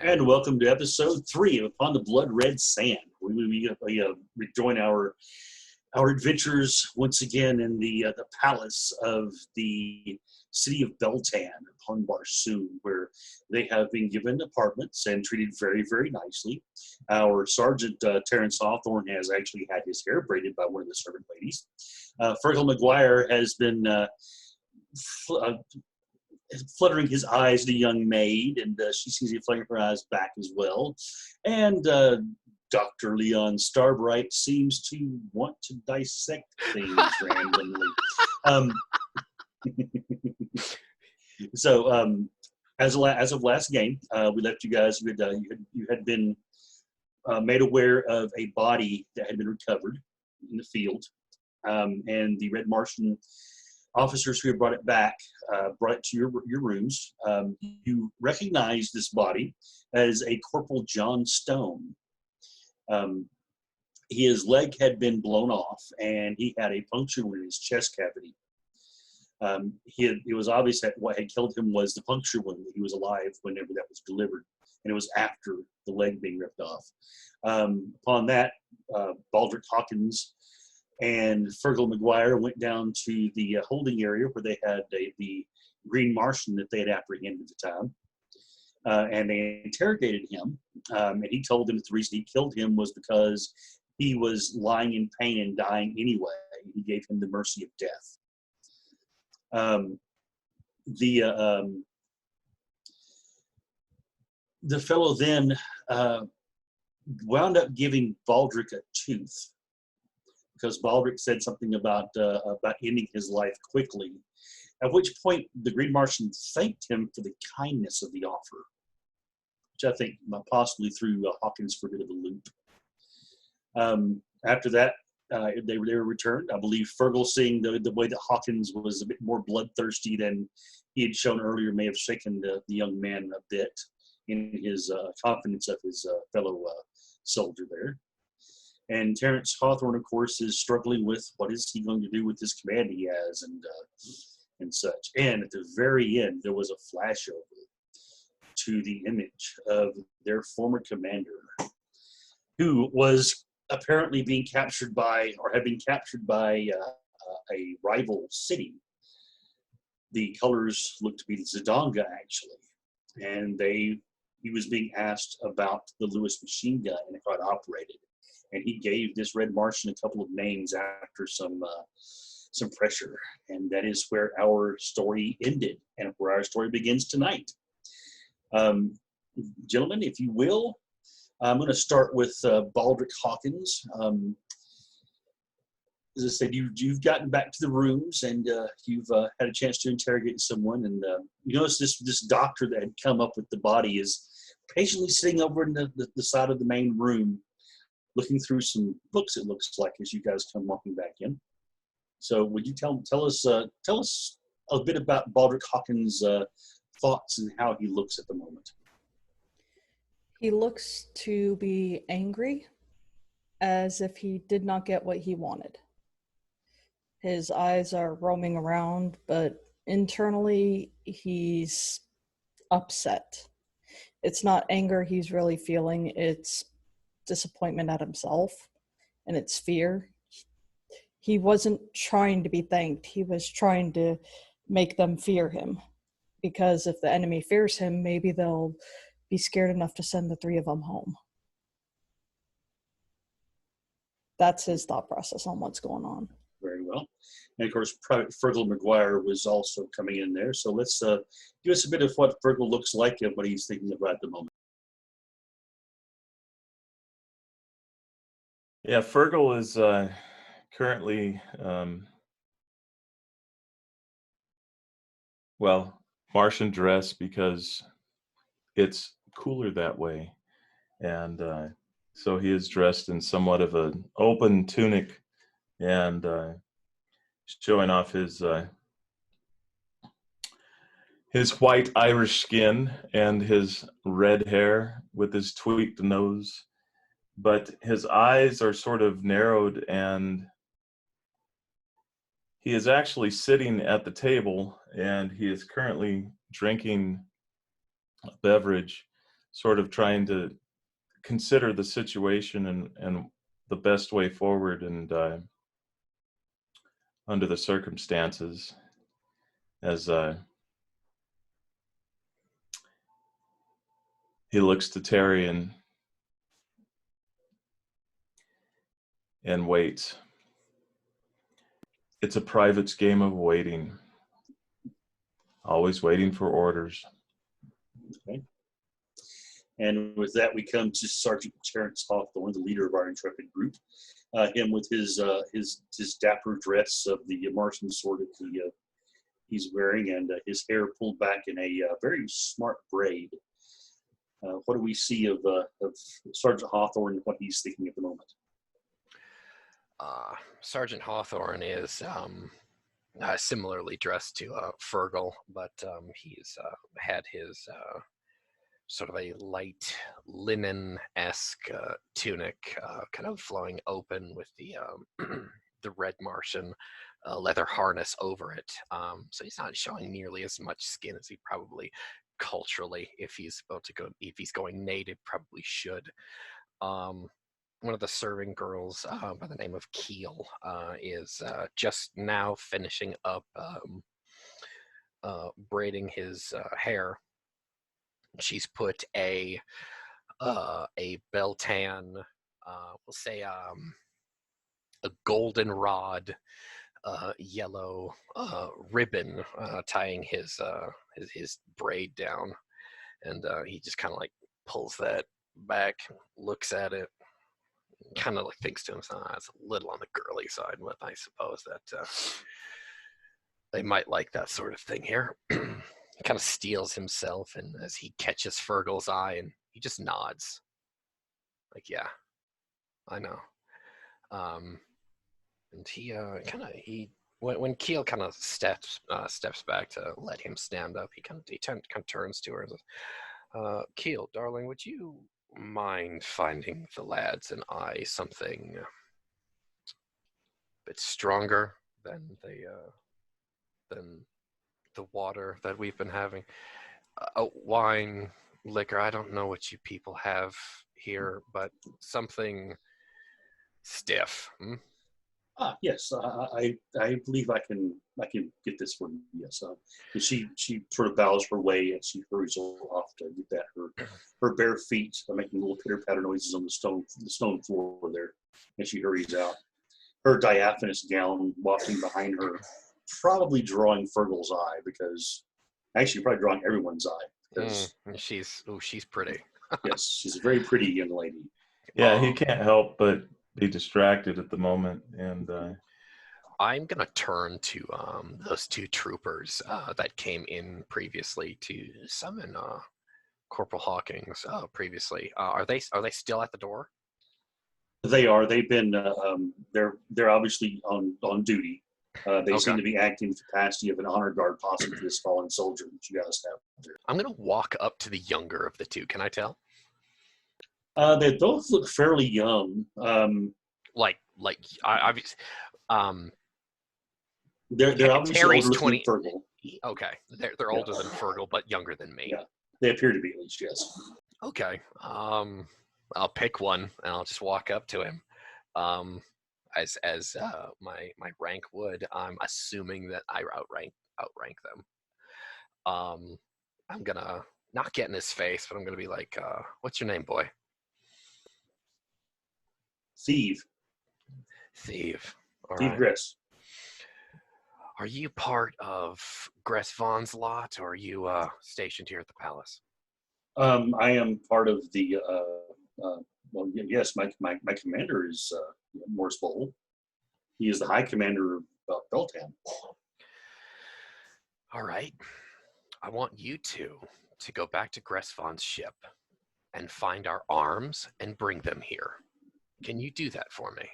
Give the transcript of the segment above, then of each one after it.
And welcome to episode 3 of Upon the Blood Red Sand. We rejoin our adventures once again in the palace of the city of Beltan upon Barsoom, where they have been given apartments and treated very, very nicely. Our Sergeant Terrence Hawthorne has actually had his hair braided by one of the servant ladies. Fergal McGuire has been fluttering his eyes at a young maid, and she sees him fluttering her eyes back as well. And Dr. Leon Starbright seems to want to dissect things randomly. As of last game, we left you guys. You had been made aware of a body that had been recovered in the field, and the Red Martian officers who had brought it back brought it to your rooms. You recognize this body as a Corporal John Stone. His leg had been blown off, and he had a puncture wound in his chest cavity. It was obvious that what had killed him was the puncture wound. He was alive whenever that was delivered, and it was after the leg being ripped off. Upon that, Baldric Hawkins and Fergal McGuire went down to the holding area where they had the Green Martian that they had apprehended at the time. And they interrogated him, and he told them that the reason he killed him was because he was lying in pain and dying anyway. He gave him the mercy of death. The fellow then wound up giving Baldric a tooth, because Baldric said something about ending his life quickly, at which point the Green Martian thanked him for the kindness of the offer, which I think possibly threw Hawkins for a bit of a loop. After that, they were returned. I believe Fergal, seeing the way that Hawkins was a bit more bloodthirsty than he had shown earlier, may have shaken the young man a bit in his confidence of his fellow soldier there. And Terrence Hawthorne, of course, is struggling with what is he going to do with this command he has and such. And at the very end, there was a flashover to the image of their former commander, who was apparently being captured by, or had been captured by, a rival city. The colors looked to be the Zidanga, actually. And he was being asked about the Lewis machine gun and how it operated. And he gave this Red Martian a couple of names after some pressure. And that is where our story ended, and where our story begins tonight. Gentlemen, if you will, I'm going to start with Baldric Hawkins. As I said, you've gotten back to the rooms, and you've had a chance to interrogate someone. And you notice this doctor that had come up with the body is patiently sitting over in the side of the main room, looking through some books, it looks like, as you guys come walking back in. So would you tell us a bit about Baldric Hawkins' thoughts and how he looks at the moment? He looks to be angry, as if he did not get what he wanted. His eyes are roaming around, but internally he's upset. It's not anger he's really feeling, it's disappointment at himself, and it's fear. He wasn't trying to be thanked, he was trying to make them fear him, because if the enemy fears him, maybe they'll be scared enough to send the 3 of them home. That's his thought process on what's going on. Very well. And of course, Private Fergal McGuire was also coming in there. So let's give us a bit of what Fergal looks like and what he's thinking about at the moment. Yeah, Fergal is currently, Martian dress, because it's cooler that way. And so he is dressed in somewhat of an open tunic and showing off his white Irish skin and his red hair with his tweaked nose. But his eyes are sort of narrowed, and he is actually sitting at the table, and he is currently drinking a beverage sort of trying to consider the situation and the best way forward, and under the circumstances, as he looks to Terry and waits. It's a private's game of waiting, always waiting for orders. Okay. And with that, we come to Sergeant Terrence Hawthorne, the leader of our intrepid group. Him with his dapper dress of the Martian sword that he's wearing, and his hair pulled back in a very smart braid. What do we see of Sergeant Hawthorne and what he's thinking at the moment? Sergeant Hawthorne is similarly dressed to Fergal, but he's had his sort of a light linen-esque tunic, kind of flowing open with the the red Martian leather harness over it. So he's not showing nearly as much skin as he probably culturally, if he's going native, probably should. One of the serving girls by the name of Keel is just now finishing up braiding his hair. She's put a Beltan, we'll say a goldenrod yellow ribbon tying his braid down, and he just kind of like pulls that back, looks at it, kind of like thinks to himself, it's a little on the girly side, but I suppose that they might like that sort of thing here. He kind of steels himself, and as he catches Fergal's eye, and he just nods, like, yeah, I know. And he when Keel kind of steps back to let him stand up, he kind of turns to her and says, Keel, darling, would you mind finding the lads and I something a bit stronger than the water that we've been having? Wine, liquor, I don't know what you people have here, but something stiff. Yes, I believe I can get this for you. Yes, she sort of bows her way and she hurries off to get that. Her bare feet are making little pitter patter noises on the stone floor there, and she hurries out. Her diaphanous gown wafting behind her, probably drawing Fergal's eye, because actually probably drawing everyone's eye. Because she's pretty. Yes, she's a very pretty young lady. Yeah, he can't help but be distracted at the moment, and I'm gonna turn to those two troopers that came in previously to summon Corporal Hawkins previously. Are they still at the door? They are. They've been. They're obviously on duty. They seem to be acting in the capacity of an honor guard, possibly for this fallen soldier that you guys have there. I'm gonna walk up to the younger of the two. Can I tell? They both look fairly young. They're obviously Terry's older 20. than Fergal. Okay, they're older than Fergal, but younger than me. Yeah, they appear to be, at least. Yes. Okay. I'll pick one and I'll just walk up to him. As my rank would, I'm assuming that I outrank them. I'm gonna not get in his face, but I'm gonna be like, "What's your name, boy?" Thieve. All Thieve right. Gress. Are you part of Gress Vaughn's lot, or are you stationed here at the palace? I am part of the. Well, yes, my commander is Morse Bowl. He is the High Commander of Beltan. All right. I want you two to go back to Gress Vaughn's ship and find our arms and bring them here. Can you do that for me?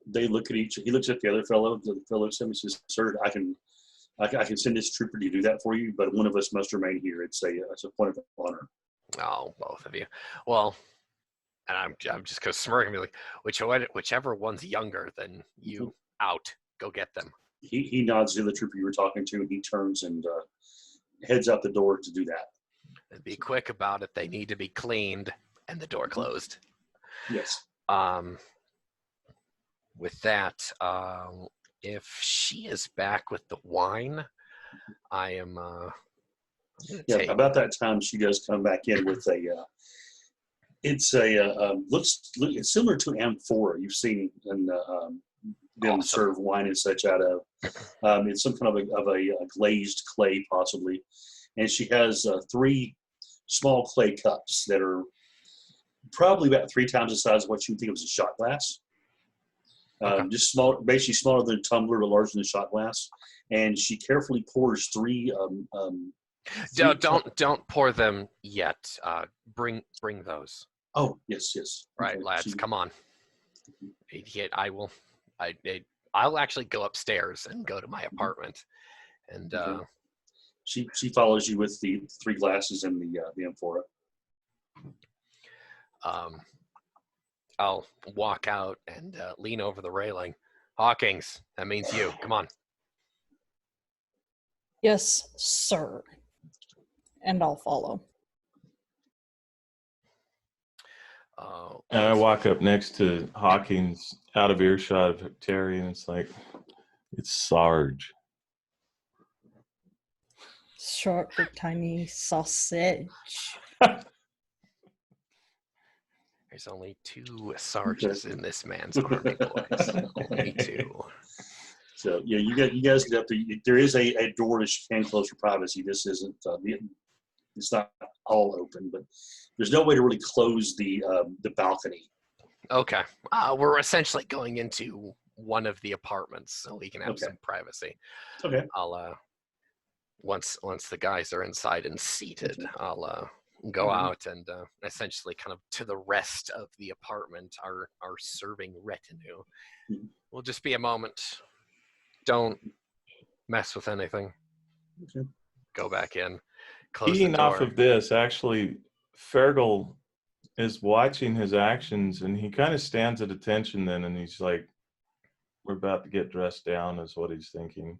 They look at each. He looks at the other fellow. The fellow says, "Sir, I can send this trooper to do that for you, but one of us must remain here. It's a point of honor." Oh, both of you. Well, and I'm just gonna smirk and be like, whichever one's younger than you, out. Go get them. He nods to the trooper you were talking to, and he turns and heads out the door to do that. Be quick about it. They need to be cleaned, and the door closed. Yes. With that, if she is back with the wine, I am. Yeah. About that time, she does come back in with a. It's it's similar to an amphora you've seen in them serve wine and such out of. It's some kind of a glazed clay possibly, and she has 3 small clay cups that are probably about 3 times the size of what you would think of as a shot glass. Okay. Just small, basically smaller than a tumbler, but larger than a shot glass. And she carefully pours 3. Don't pour them yet. Bring those. Oh yes, yes. Right, Okay. lads, come on. I'll actually go upstairs and go to my apartment, and Okay. She follows you with the 3 glasses and the amphora. I'll walk out and lean over the railing. Hawkins, that means you. Come on. Yes, sir. And I'll follow. And I walk up next to Hawkins, out of earshot of Terry, and it's like, it's Sarge. Short for tiny sausage. There's only 2 Sarges in this man's army, boys. Only 2. So yeah, you guys get up there. There is a door that you can close for privacy. This isn't. It's not all open, but there's no way to really close the balcony. Okay. We're essentially going into one of the apartments so we can have some privacy. Okay. I'll once the guys are inside and seated, I'll go out and essentially kind of to the rest of the apartment, our serving retinue. Will just be a moment. Don't mess with anything. Okay. Go back in. Close Eating the door. off of this, actually, Fergal is watching his actions, and he kind of stands at attention then, and he's like, we're about to get dressed down, is what he's thinking.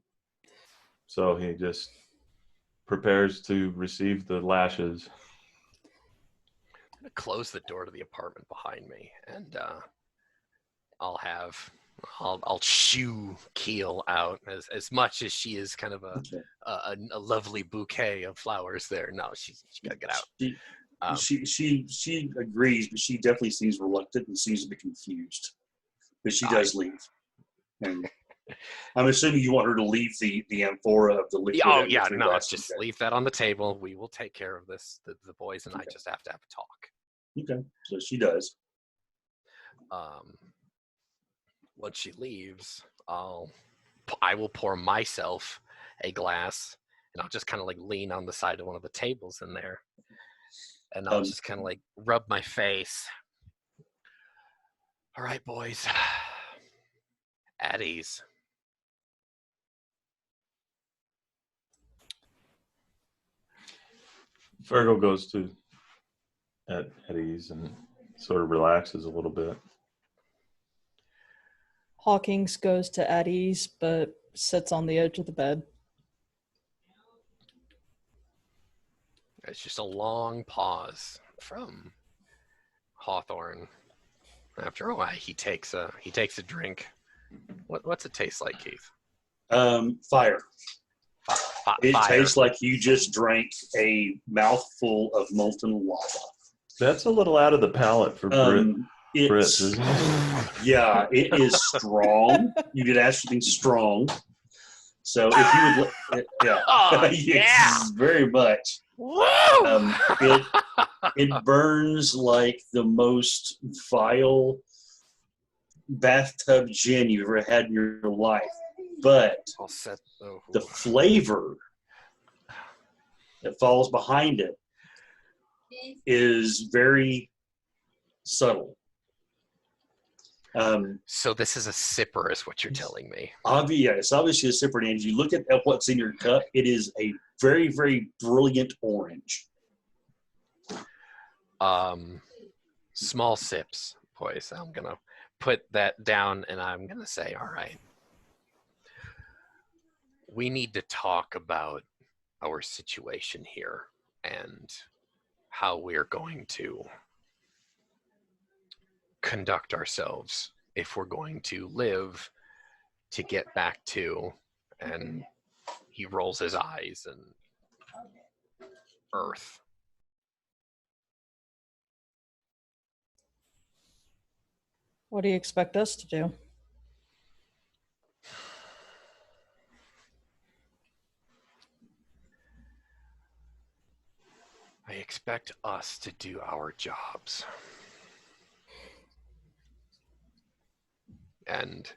So he just prepares to receive the lashes. I'm going to close the door to the apartment behind me, and I'll shoo Keel out as much as she is kind of a lovely bouquet of flowers there. No, she got to get out. She agrees, but she definitely seems reluctant and seems to be confused. But she does leave. And I'm assuming you want her to leave the amphora of the liquid. Oh yeah, no, just leave that on the table. We will take care of this. The boys and I just have to have a talk. Okay, so she does. Once she leaves, I will pour myself a glass, and I'll just kind of like lean on the side of one of the tables in there, and I'll just kind of like rub my face. All right, boys, at ease. Fergal goes to at ease and sort of relaxes a little bit. Hawkins goes to at ease, but sits on the edge of the bed. It's just a long pause from Hawthorne. After a while, he takes a drink. What's it taste like, Keith? Fire. It Fire. tastes like you just drank a mouthful of molten lava. That's a little out of the palate for Brits, isn't it? Yeah, it is strong. You did ask something strong. So if you would, yeah, Oh, yes, very much. Woo! It burns like the most vile bathtub gin you've ever had in your life, but the flavor that falls behind it is very subtle. So this is a sipper, is what you're telling me. It's obviously a sipper, and as you look at what's in your cup, it is a very, very brilliant orange. Small sips, boys. I'm gonna put that down, and I'm gonna say, all right, we need to talk about our situation here, and how we're going to conduct ourselves if we're going to live to get back to, and he rolls his eyes, and Earth. What do you expect us to do? I expect us to do our jobs. And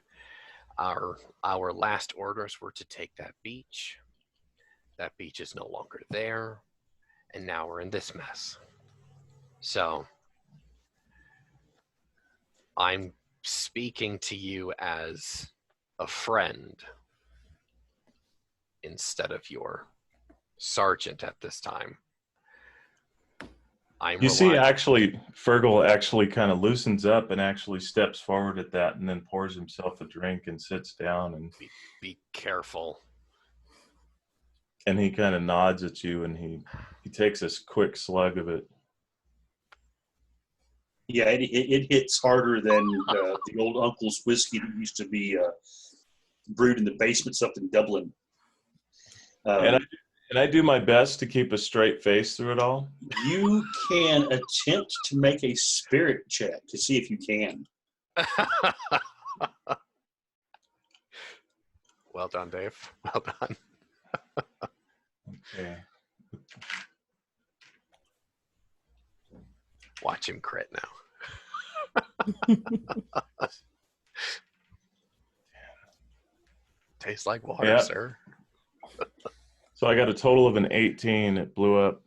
our last orders were to take that beach. That beach is no longer there, and now we're in this mess. So I'm speaking to you as a friend instead of your sergeant at this time. You see, actually, Fergal actually kind of loosens up and actually steps forward at that, and then pours himself a drink and sits down, and be careful. And he kind of nods at you, and he takes a quick slug of it. Yeah, it hits harder than the old uncle's whiskey that used to be brewed in the basements up in Dublin. And I do my best to keep a straight face through it all. You can attempt to make a spirit check to see if you can. Well done, Dave. Well done. Okay. Watch him crit now. Tastes like water, Yep. sir. So I got a total of an 18. It blew up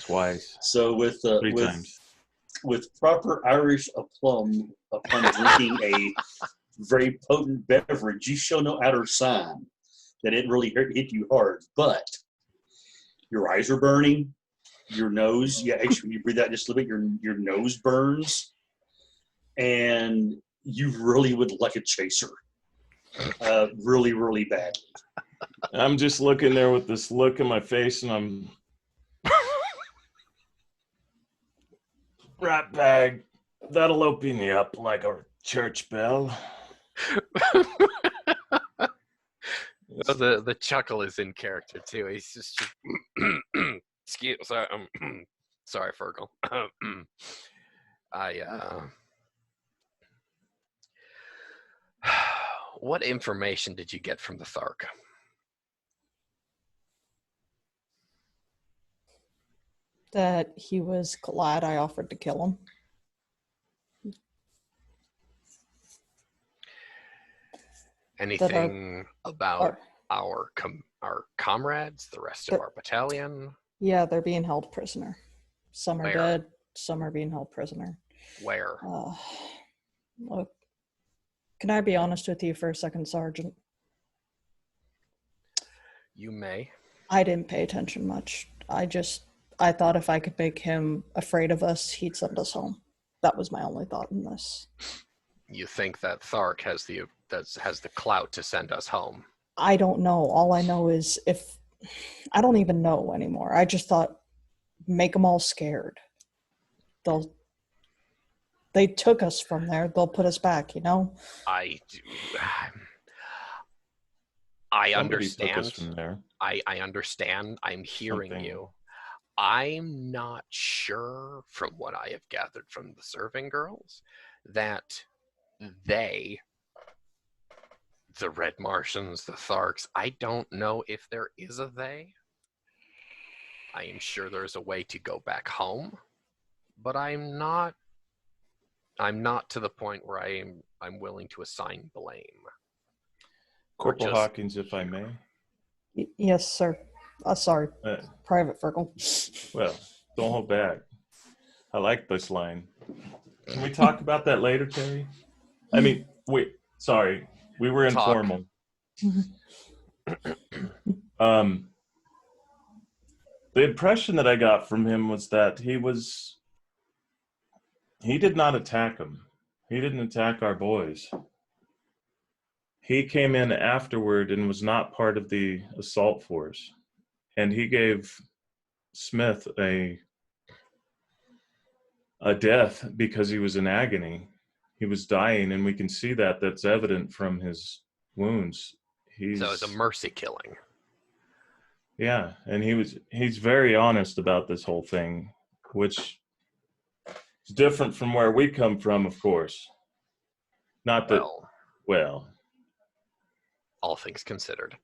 twice. So Three times. with proper Irish aplomb upon drinking a very potent beverage, you show no outer sign that it really hit you hard. But your eyes are burning, your nose, actually when you breathe out just a little bit, your nose burns, and you really would like a chaser. Really, really bad. I'm just looking there with this look in my face, and I'm rat bag. That'll open you up like a church bell. The chuckle is in character too. He's just sorry, sorry, Fergal. What information did you get from the Thark? That he was glad I offered to kill him. Anything about our comrades, the rest of our battalion? Yeah, they're being held prisoner. Some are Where? dead. Some are being held prisoner. Where? Look, can I be honest with you for a second, Sergeant? You may. I didn't pay attention much. I thought if I could make him afraid of us, he'd send us home. That was my only thought in this. You think that Thark has the clout to send us home? I don't know. All I know is I don't even know anymore. I just thought, make them all scared. They took us from there. They'll put us back, you know? I Somebody understand. took us from there. I understand. I'm hearing Something. you. I'm not sure, from what I have gathered from the serving girls, that they, the Red Martians, the Tharks, I don't know if there is a they. I am sure there's a way to go back home, but I'm not to the point where I'm willing to assign blame. Corporal Hawkins, if I may. Yes, sir. Sorry. Private Fergal. Well, don't hold back. I like this line. Can we talk about that later, Terry? I mean, wait, sorry. We were informal. The impression that I got from him was that he did not attack him. He didn't attack our boys. He came in afterward and was not part of the assault force. And he gave Smith a a death because he was in agony. He was dying, and we can see that. That's evident from his wounds. So it's a mercy killing. Yeah, and he's very honest about this whole thing, which is different from where we come from, of course. Not that, well, all things considered.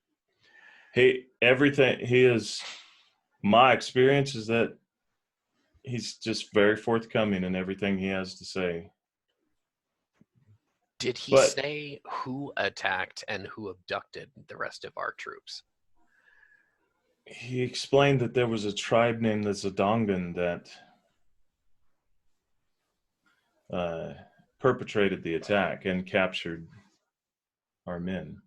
My experience is that he's just very forthcoming in everything he has to say. Did he say who attacked and who abducted the rest of our troops? He explained that there was a tribe named the Zidongan that perpetrated the attack and captured our men.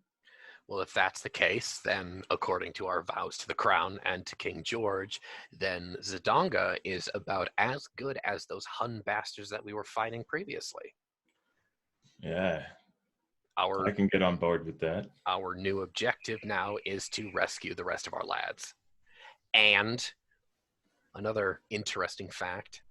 Well, if that's the case, then according to our vows to the crown and to King George, then Zidonga is about as good as those Hun bastards that we were fighting previously. Yeah, I can get on board with that. Our new objective now is to rescue the rest of our lads. And another interesting fact,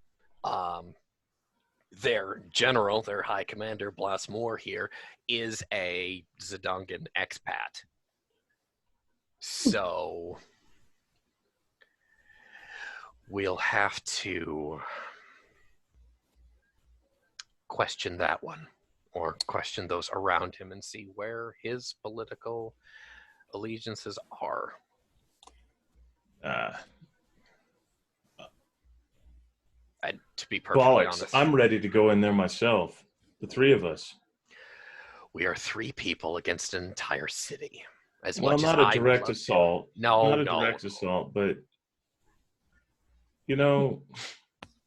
their general, their high commander, Blas Moore here, is a Zidongan expat. So we'll have to question that one, or question those around him and see where his political allegiances are. And to be perfectly honest, I'm ready to go in there myself. The three of us. We are three people against an entire city. Not a direct assault. Not a direct assault, but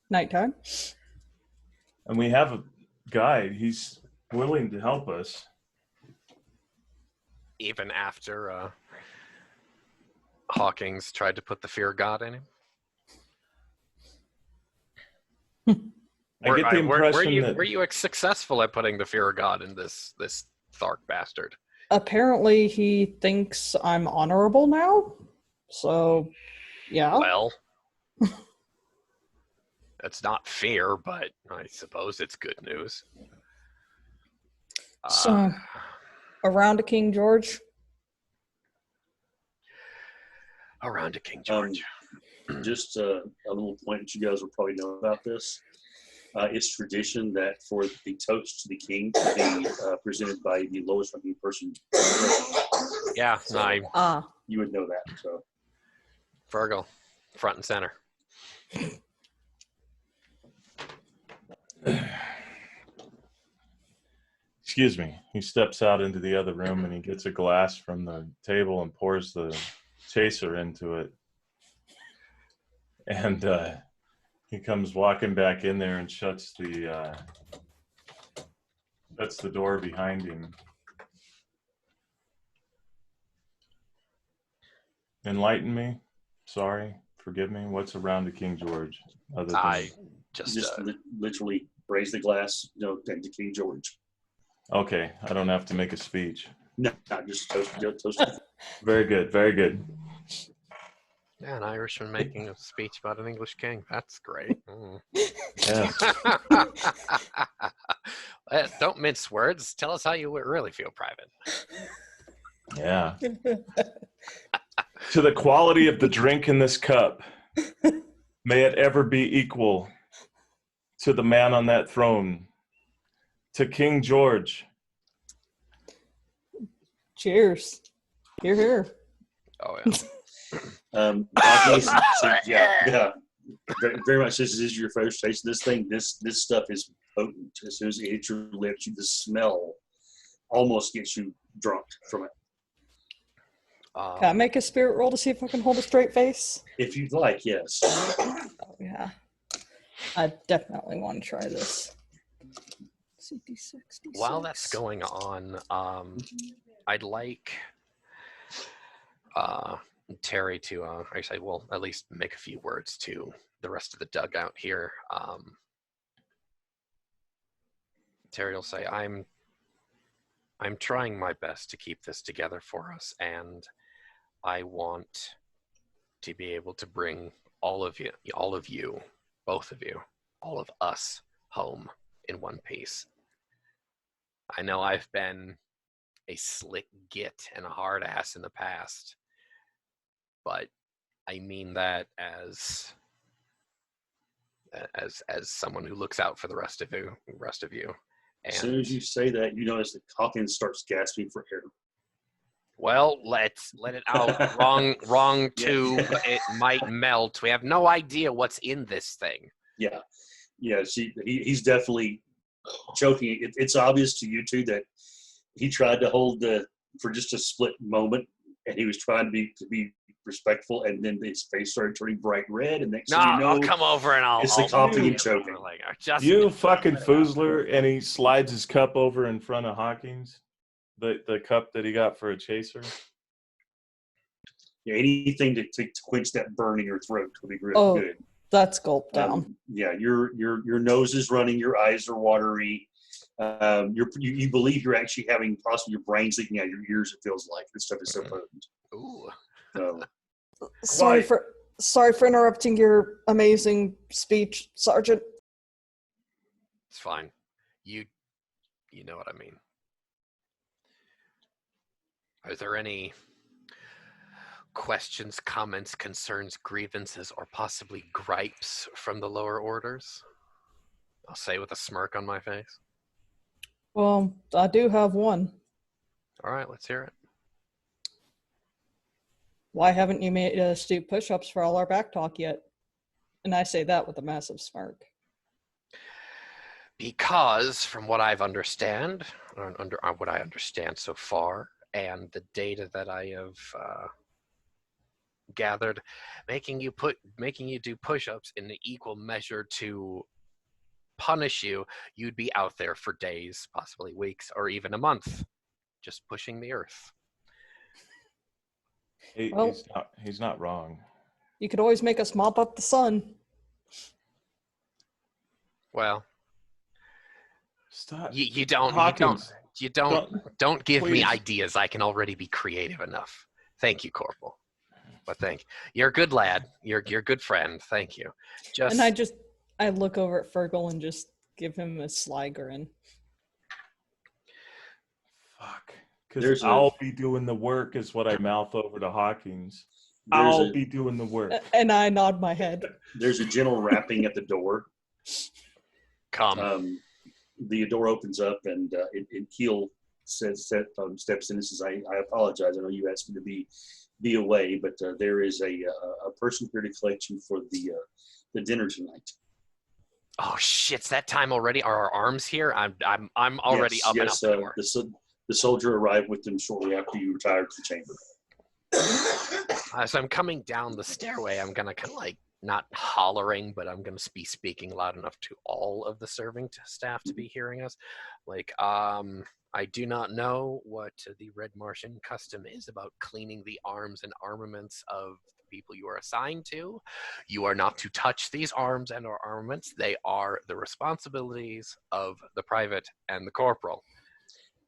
nighttime. And we have a guide. He's willing to help us. Even after Hawkins tried to put the fear of God in him? I get the impression were you successful at putting the fear of God in this Thark bastard? Apparently he thinks I'm honorable now. So, yeah. Well, that's not fear, but I suppose it's good news. So, around to King George? Around to King George. Just a little point that you guys will probably know about this. It's tradition that for the toast to the king to be presented by the lowest ranking person. Yeah, you would know that. So, Virgo, front and center. Excuse me. He steps out into the other room and he gets a glass from the table and pours the chaser into it. And he comes walking back in there and shuts the door behind him. Enlighten me. Sorry. Forgive me. What's around to King George? Other than just literally raise the glass, to King George. Okay, I don't have to make a speech. No, just toast. Very good, very good. Yeah, an Irishman making a speech about an English king. That's great. Yes. Don't mince words. Tell us how you really feel, Private. Yeah. To the quality of the drink in this cup, may it ever be equal to the man on that throne, to King George. Cheers. Hear, hear. Oh, yeah. Very much. This is your first taste of this thing. This stuff is potent. As soon as it hits your lips, the smell almost gets you drunk from it. Can I make a spirit roll to see if I can hold a straight face? If you'd like, yes. Oh, yeah. I definitely want to try this. While that's going on, I'd like Terry to at least make a few words to the rest of the dugout here. Terry will say, I'm trying my best to keep this together for us, and I want to be able to bring all of you, both of you, all of us home in one piece. I know I've been a slick git and a hard ass in the past, but I mean that as someone who looks out for the rest of you. And, As soon as you say that, you notice that Hawkins starts gasping for air. well, let's let it out. Wrong tube. It might melt. We have no idea what's in this thing. Yeah. He's definitely choking. It's obvious to you two that he tried to hold for just a split moment, and he was trying to be respectful, and then his face started turning bright red, and next thing you know, I'll come over and it's the coughing and choking. Like, You fucking foozler, and he slides his cup over in front of Hawkins, the cup that he got for a chaser. Yeah, anything to quench that burn in your throat would be really good. That's gulp down. Your nose is running, your eyes are watery. You believe you're actually having possibly your brain's leaking out your ears. It feels like this stuff is so potent. Ooh. So, Sorry for interrupting your amazing speech, Sergeant. It's fine. You know what I mean. Are there any questions, comments, concerns, grievances, or possibly gripes from the lower orders? I'll say with a smirk on my face. Well, I do have one. All right, let's hear it. Why haven't you made us do push-ups for all our back talk yet? And I say that with a massive smirk. Because from what I've understand so far, and the data that I have gathered, making you do push-ups in the equal measure to punish you, you'd be out there for days, possibly weeks, or even a month, just pushing the earth. He's not wrong. You could always make us mop up the sun. Well, stop. You don't give me ideas. I can already be creative enough. Thank you, Corporal. But you're a good lad. You're a good friend. Thank you. I look over at Fergal and just give him a sly grin. Fuck. Because I'll be doing the work is what I mouth over to Hawkins. I'll be doing the work. And I nod my head. There's a gentle rapping at the door. Come. The door opens up, and Keel steps in and says, I apologize. I know you asked me to be away, but there is a person here to collect you for the dinner tonight. Oh shit! It's that time already. Are our arms here? I'm already up and out the door. The soldier arrived with them shortly after you retired to the chamber. So I'm coming down the stairway. I'm gonna kind of like not hollering, but I'm gonna be speaking loud enough to all of the serving staff to be hearing us. Like, I do not know what the Red Martian custom is about cleaning the arms and armaments of the people you are assigned to. You are not to touch these arms and or armaments. They are the responsibilities of the private and the corporal.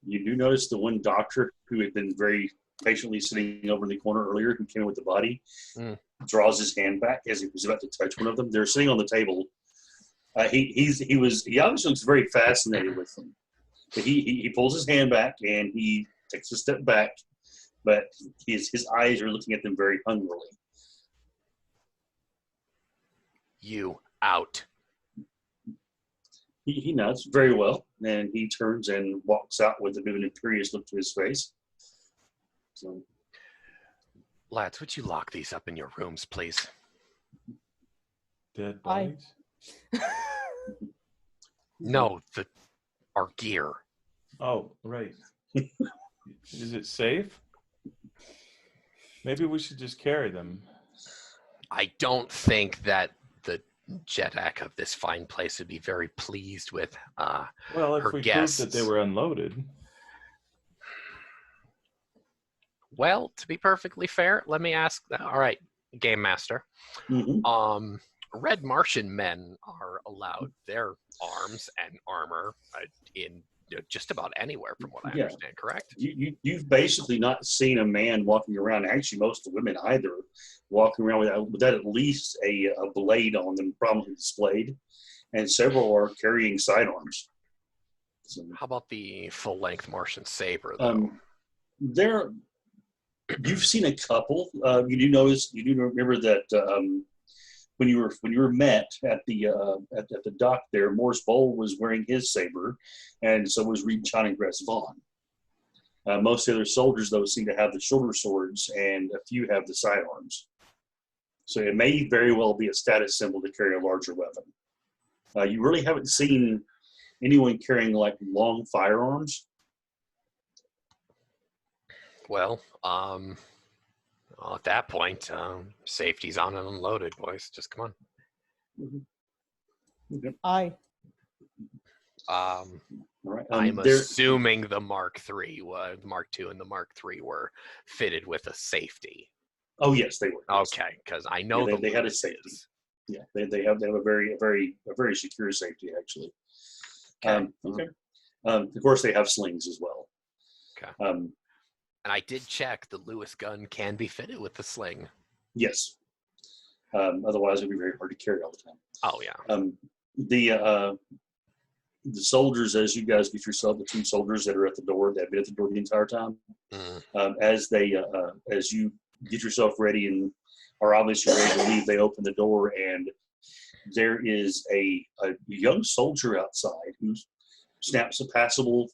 You do notice the one doctor who had been very patiently sitting over in the corner earlier, who came in with the body, draws his hand back as he was about to touch one of them. They're sitting on the table. He obviously looks very fascinated with them. But he pulls his hand back and he takes a step back, but his eyes are looking at them very hungrily. You out. He nods very well, and he turns and walks out with a bit of an imperious look to his face. So, lads, would you lock these up in your rooms, please? Dead bodies? No, our gear. Oh, right. Is it safe? Maybe we should just carry them. I don't think that the Jetak of this fine place would be very pleased with well, if her we guests. proved that they were unloaded. Well, to be perfectly fair, let me ask. All right, Game Master. mm-hmm. Red Martian men are allowed their arms and armor in just about anywhere, from what I understand. Correct? You've basically not seen a man walking around. Actually, most of the women either walking around without at least a blade on them, prominently displayed. and several are carrying sidearms. So, How about the full-length Martian saber, though? there, you've seen a couple. You do remember that when you were met at the dock there, Morse Bowl was wearing his saber, and so was Reed Choninggrass Vaughn. Most of the other soldiers, though, seem to have the shorter swords, and a few have the sidearms. So it may very well be a status symbol to carry a larger weapon. You really haven't seen anyone carrying like long firearms. Well, at that point, safety's on and unloaded, boys. Just come on. Mm-hmm. Okay. Aye. All right. I'm assuming the Mark III, Mark II, and the Mark III were fitted with a safety. Oh yes, they were. Yes. Okay, because I know they had a safety. is. Yeah, they have a very secure safety actually. Okay. Okay. Of course, they have slings as well. Okay. And I did check the Lewis gun can be fitted with the sling. Yes. Otherwise, it'd be very hard to carry all the time. Oh yeah. The soldiers, as you guys get yourself, the two soldiers that are at the door, that have been at the door the entire time, as you get yourself ready and are obviously ready to leave, they open the door, and there is a young soldier outside who snaps a passable,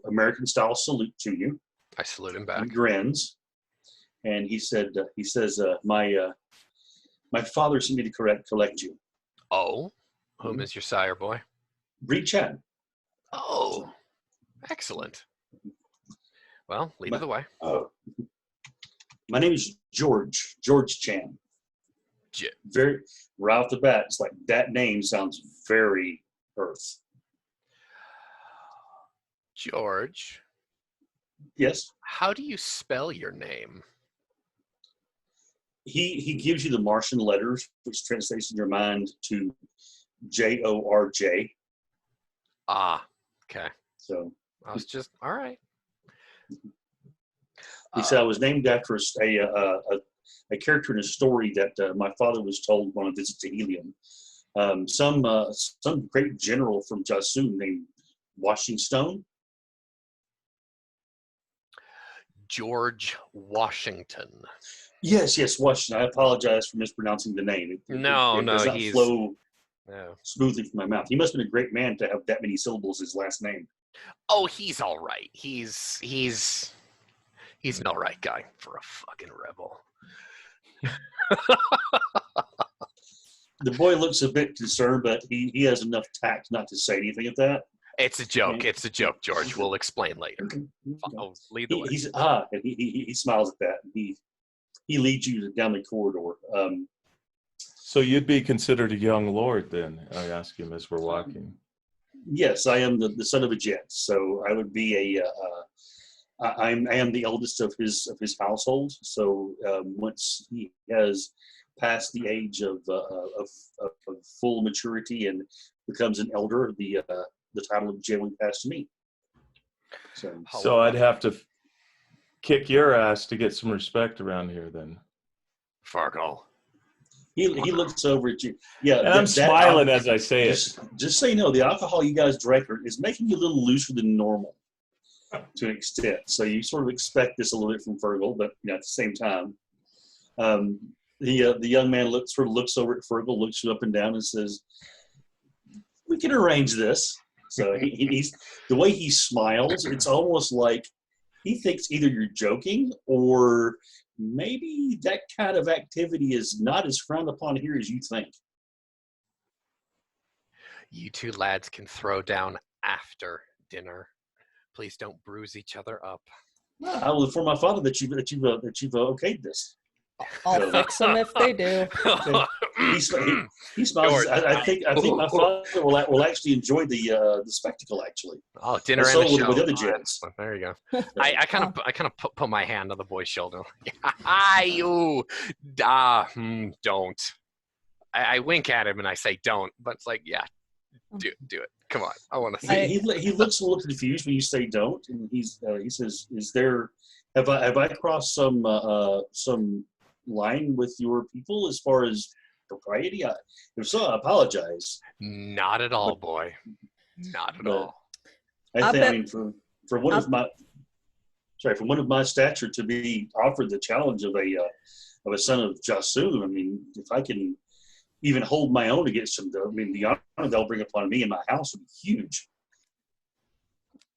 American style salute to you. I salute him back. He grins, and he says, "My father sent me to collect you." Oh, whom is your sire, boy? Reed Chad. Oh, excellent. Well, lead the way. My name is George Chan. J- Very right off the bat, it's like that name sounds very Earth. George. Yes. How do you spell your name? He gives you the Martian letters, which translates in your mind to Jorj. Ah, okay. So I was just all right. he said I was named after a character in a story that my father was told on a visit to Helium. Some great general from Jasun named Washington. George Washington. Yes, Washington. I apologize for mispronouncing the name. It does not flow smoothly from my mouth. He must have been a great man to have that many syllables as his last name. Oh, he's all right. He's an all right guy for a fucking rebel. The boy looks a bit concerned, but he has enough tact not to say anything of that. It's a joke. Okay. It's a joke, George. We'll explain later. I'll lead the way. And he smiles at that. And he leads you down the corridor. So you'd be considered a young lord then, I ask him as we're walking. Yes, I am the son of a jet, so I would be I am the eldest of his household. So once he has passed the age of full maturity and becomes an elder, the title of jet will pass to me. So I'd have to kick your ass to get some respect around here then. Fargo. He looks over at you. Yeah, and I'm smiling as I say it. Just so you know, the alcohol you guys drank is making you a little looser than normal to an extent. So you sort of expect this a little bit from Fergal, but at the same time, the young man looks over at Fergal, looks you up and down, and says, "We can arrange this." So he's the way he smiles. It's almost like he thinks either you're joking or maybe that kind of activity is not as frowned upon here as you think. You two lads can throw down after dinner. Please don't bruise each other up. I will inform my father that you've okayed this. I'll fix them if they do. He smiles. I think my father will actually enjoy the spectacle. Actually, dinner and a show. With other jets. There you go. I kind of put my hand on the boy's shoulder. Don't. I wink at him and I say don't, but it's like, yeah, do it. Come on, I want to see. He looks a little confused when you say don't, and he says, "Is there? Have I crossed some line with your people as far as propriety? If so, I apologize. Not at all, boy. Not at But all. I bet- mean, for one of my stature to be offered the challenge of a son of Jasum, I mean, if I can even hold my own against him, I mean, the honor they'll bring upon me and my house would be huge.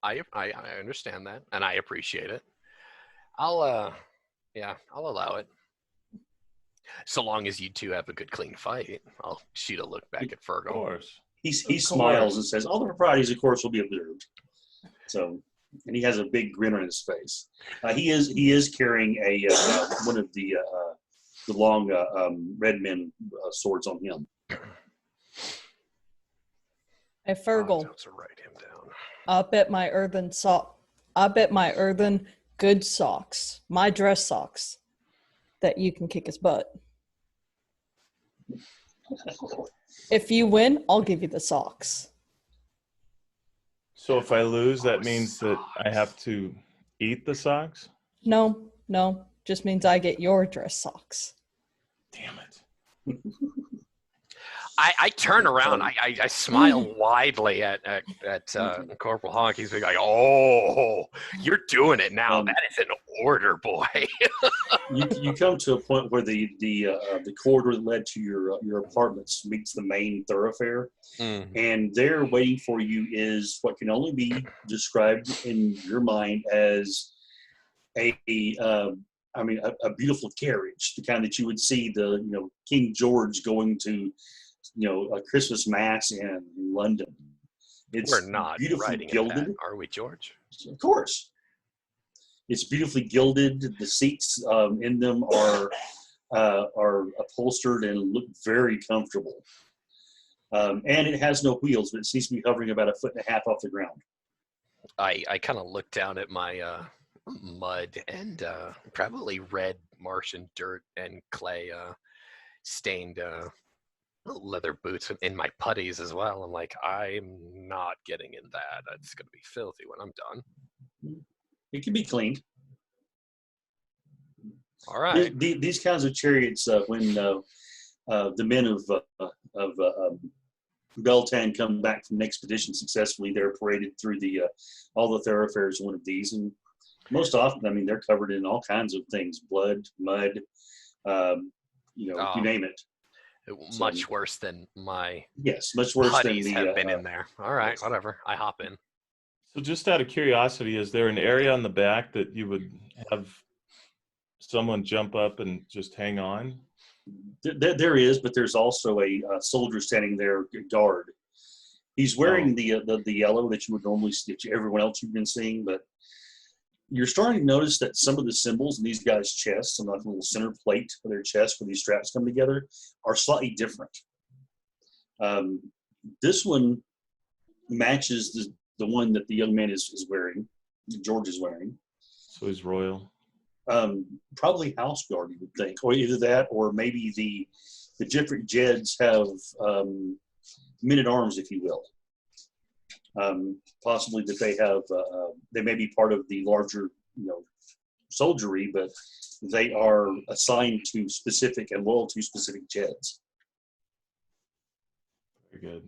I understand that, and I appreciate it. I'll allow it. So long as you two have a good, clean fight. I'll shoot a look back at Of Fergal. course. He Of smiles course. and says, "All the proprieties, of course, will be observed." So, and he has a big grin on his face. He is carrying one of the long red men swords on him. Hey, Fergal, To write him down. I bet my earthen good socks, my dress socks, that you can kick his butt. If you win, I'll give you the socks. So if I lose, that means that I have to eat the socks? No, just means I get your dress socks. Damn it. I turn around. I smile widely at Corporal Honk. He's like, "Oh, you're doing it now. That is an order, boy." You come to a point where the corridor that led to your apartments meets the main thoroughfare, and there waiting for you is what can only be described in your mind as a beautiful carriage, the kind that you would see King George going to a Christmas mass in London. It's We're not beautifully riding gilded, in that, are we, George? of course. It's beautifully gilded. The seats in them are upholstered and look very comfortable. And it has no wheels, but it seems to be hovering about 1.5 feet off the ground. I kind of look down at my mud and probably red Martian dirt and clay stained leather boots in my putties as well. I'm like, I'm not getting in that. It's going to be filthy when I'm done. It can be cleaned. All right. These kinds of chariots, when the men of Beltan come back from an expedition successfully, they're paraded through all the thoroughfares of one of these, and most often, I mean, they're covered in all kinds of things: blood, mud, you name it. Much worse than my much worse putties than have been in there. All right, whatever. I hop in. So just out of curiosity, is there an area on the back that you would have someone jump up and just hang on? There is, but there's also a soldier standing there, guard. He's wearing the yellow that you would normally see, everyone else you've been seeing, but you're starting to notice that some of the symbols in these guys' chests, and like a little center plate for their chest where these straps come together, are slightly different. This one matches the one that the young man is wearing, George is wearing. So he's royal. Probably house guard, you would think, or either that, or maybe the different Jeds have men at arms, if you will. Possibly that they have, they may be part of the larger, soldiery, but they are assigned to specific and loyal to specific Jeds. Very good.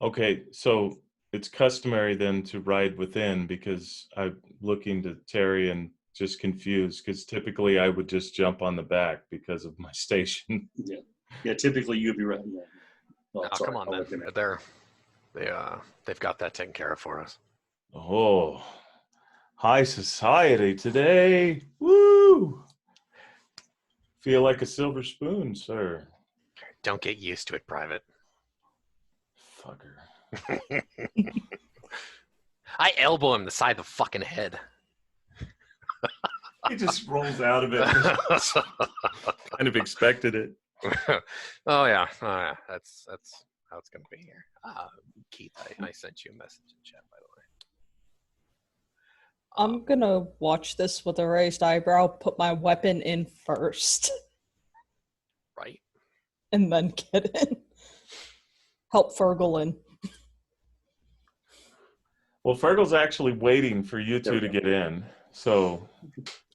Okay, so it's customary then to ride within, because I'm looking to Terry and just confused, because typically I would just jump on the back because of my station. Yeah. Typically you'd be right. Yeah. Oh, sorry, come on, then. They've got that taken care of for us. Oh, high society today. Woo! Feel like a silver spoon, sir. Don't get used to it, Private. Fucker. I elbow him in the side of the fucking head. He just rolls out of it. Kind of expected it. Oh yeah. That's how it's gonna be here. Keith, I sent you a message in chat, by the way. I'm gonna watch this with a raised eyebrow, put my weapon in first, Right. and then get in. Help Fergal in. Well, Fergal's actually waiting for you two to There we get in. So,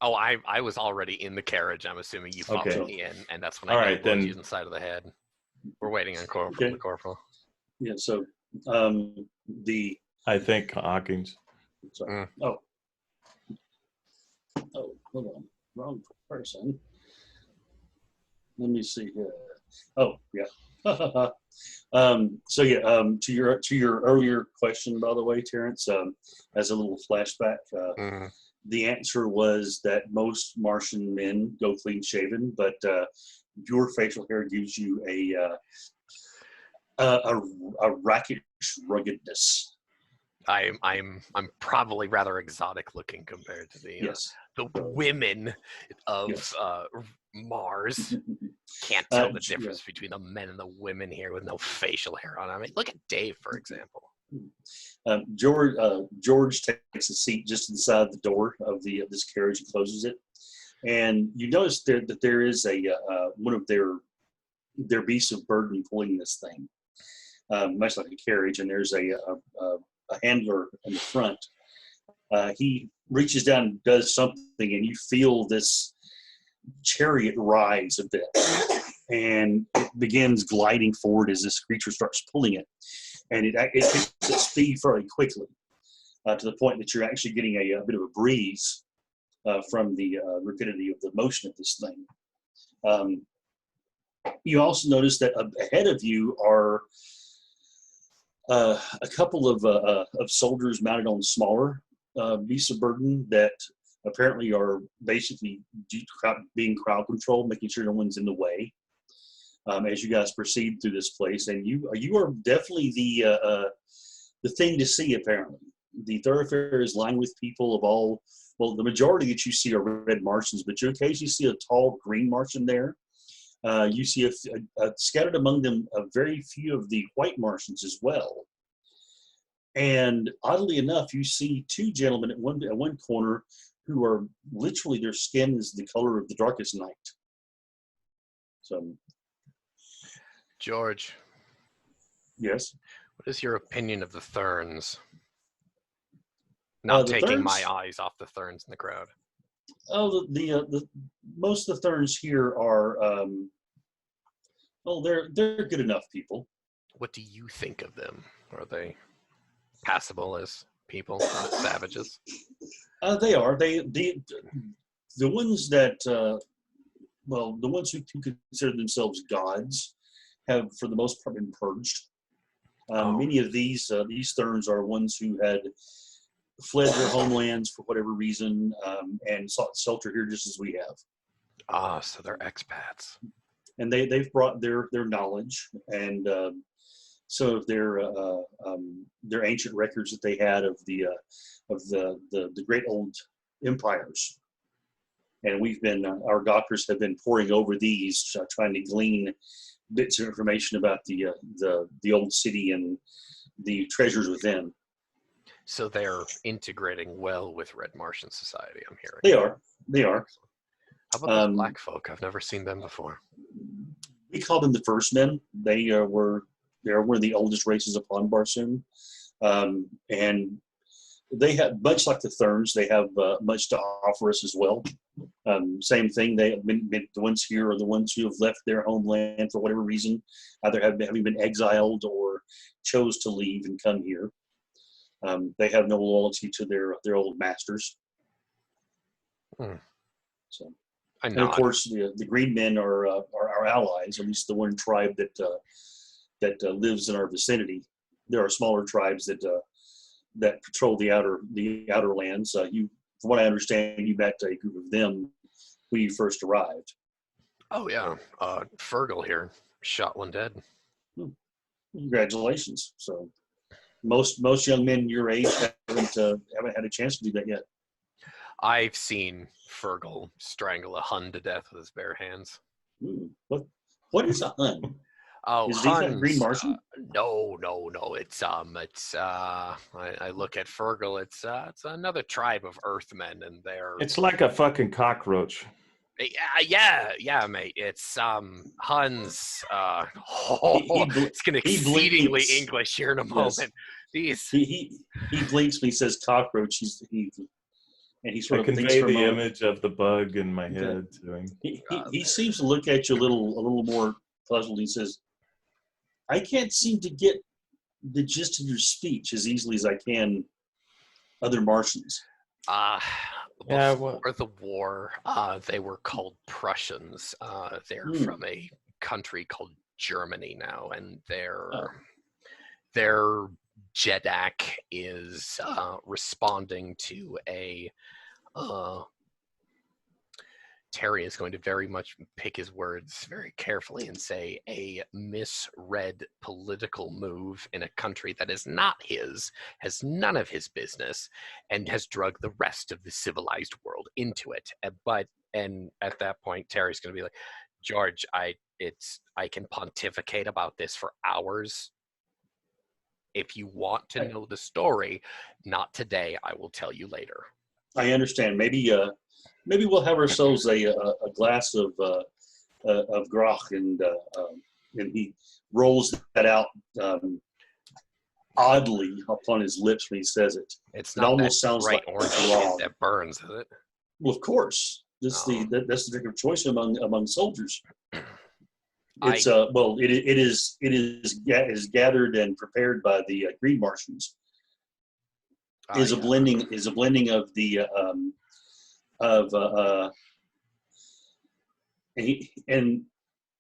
Oh, I was already in the carriage. I'm assuming you followed Okay. me in, and that's when All I right, elbowed then. you in the side of the head. We're waiting on Okay. the corporal. Yeah. So the I think Hawkins. sorry. Mm. Oh, hold on. Wrong person. Let me see here. Oh, yeah. So yeah, to your earlier question, by the way, Terrence, as a little flashback, Mhm. the answer was that most Martian men go clean shaven, but your facial hair gives you a rakish ruggedness. I'm probably rather exotic looking compared to Yes. the women of Yes. Mars. Can't tell the Yeah. difference between the men and the women here with no facial hair on. I mean, look at Dave, for example. George takes a seat just inside the door of this carriage and closes it, and you notice that there is one of their beasts of burden pulling this thing, much like a carriage, and there's a handler in the front. He reaches down and does something, and you feel this chariot rise a bit, and it begins gliding forward as this creature starts pulling it, and it picks its speed fairly quickly, to the point that you're actually getting a bit of a breeze from the rapidity of the motion of this thing. You also notice that ahead of you are a couple of soldiers mounted on smaller beasts of burden that apparently are basically being crowd control, making sure no one's in the way as you guys proceed through this place. And you are definitely the thing to see. Apparently, the thoroughfare is lined with people of all. Well, the majority that you see are red Martians, but you occasionally see a tall green Martian there. You see scattered among them a very few of the white Martians as well. And oddly enough, you see two gentlemen at one corner who are literally, their skin is the color of the darkest night. So, George, yes. what is your opinion of the Therns? Not The taking Therns? my eyes off the Therns in the crowd. Oh, the most of the Therns here are they're good enough people. What do you think of them? Are they passable as people, not savages? They are. The ones that the ones who consider themselves gods have, for the most part, been purged. Many of these Therns are ones who had fled their homelands for whatever reason and sought shelter here, just as we have. So they're expats. And they've brought their knowledge and some of their ancient records that they had of the great old empires. And we've been our doctors have been poring over these, trying to glean bits of information about the old city and the treasures within. So they're integrating well with Red Martian society, I'm hearing. They are. How about those black folk? I've never seen them before. We call them the First Men. They were one of the oldest races upon Barsoom. And they have, much like the Therns, they have much to offer us as well. Same thing. They have been the ones here are the ones who have left their homeland for whatever reason, either having been exiled or chose to leave and come here. They have no loyalty to their old masters. So, and of course, the Green Men are our allies. At least the one tribe that lives in our vicinity. There are smaller tribes that patrol the outer lands. From what I understand, you met a group of them when you first arrived. Oh yeah, Fergal here shot one dead. Congratulations. So most young men your age haven't had a chance to do that yet. I've seen Fergal strangle a Hun to death with his bare hands. What is a Hun? Oh, is he a Green Martian? No. It's I look at Fergal. It's another tribe of Earthmen, and they're. It's like a fucking cockroach. Yeah, mate. It's Huns. It's gonna exceedingly English here in a moment. Yes. He blinks when he says cockroach. And he I sort of thinks convey for a the moment. image of the bug in my Okay. head to him. He seems to look at you a little more puzzled. He says, "I can't seem to get the gist of your speech as easily as I can other Martians." Yeah, Before the war, they were called Prussians. They're from a country called Germany now, and their JEDAC is responding to a Terry is going to very much pick his words very carefully and say a misread political move in a country that is not his, has none of his business, and has drugged the rest of the civilized world into it. And at that point, Terry's going to be like, George, I can pontificate about this for hours. If you want to know the story, not today. I will tell you later. I understand. Maybe we'll have ourselves a glass of grog, and he rolls that out oddly upon his lips when he says it. It's It not almost that sounds bright like orange grog. that burns, is it? Well, of course, that's the drink of choice among soldiers. It's it is gathered and prepared by the Green Martians. Is a blending of the and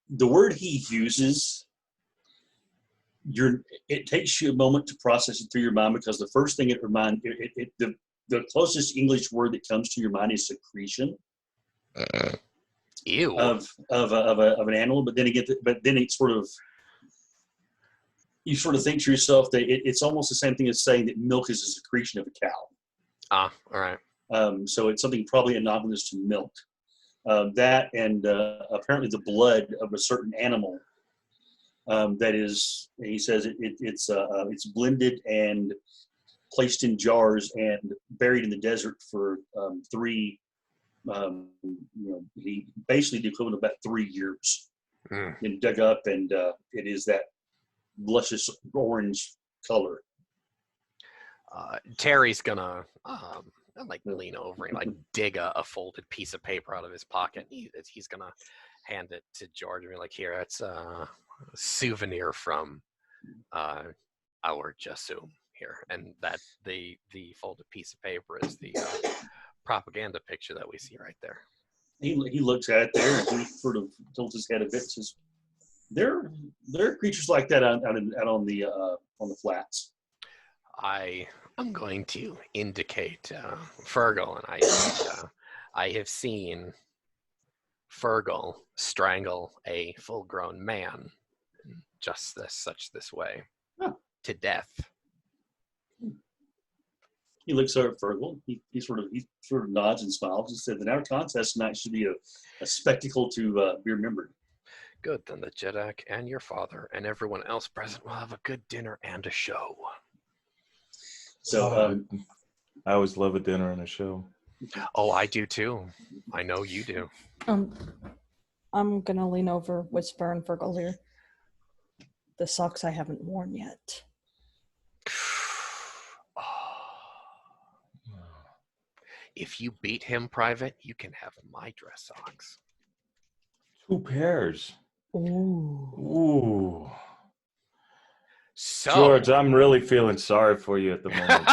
the word he uses, it takes you a moment to process it through your mind, because the first thing the closest English word that comes to your mind is secretion. Ew. Of an animal, but then it sort of, you sort of think to yourself that it's almost the same thing as saying that milk is a secretion of a cow. All right. So it's something probably analogous to milk. That and apparently the blood of a certain animal. That is, he says it's blended and placed in jars and buried in the desert for 3. He basically the equivalent of about 3 years. And dug up, and it is that luscious orange color. Terry's gonna lean over and dig a folded piece of paper out of his pocket. He's gonna hand it to George and be like, "Here, it's a souvenir from our Jasum here," and that the folded piece of paper is the propaganda picture that we see right there. He looks at it there, and he sort of tilts his head a bit and says, There are creatures like that out on the flats." I am going to indicate Fergal, and I have seen Fergal strangle a full-grown man just this way to death. He looks over at Fergal. He sort of nods and smiles and said that our contest tonight should be a spectacle to be remembered. Good, then the JEDAC and your father and everyone else present will have a good dinner and a show. So I always love a dinner and a show. Oh, I do too. I know you do. I'm gonna lean over, whisper in Fergal's ear. The socks I haven't worn yet. If you beat him, Private, you can have my dress socks. 2 pairs. Ooh. So, George, I'm really feeling sorry for you at the moment.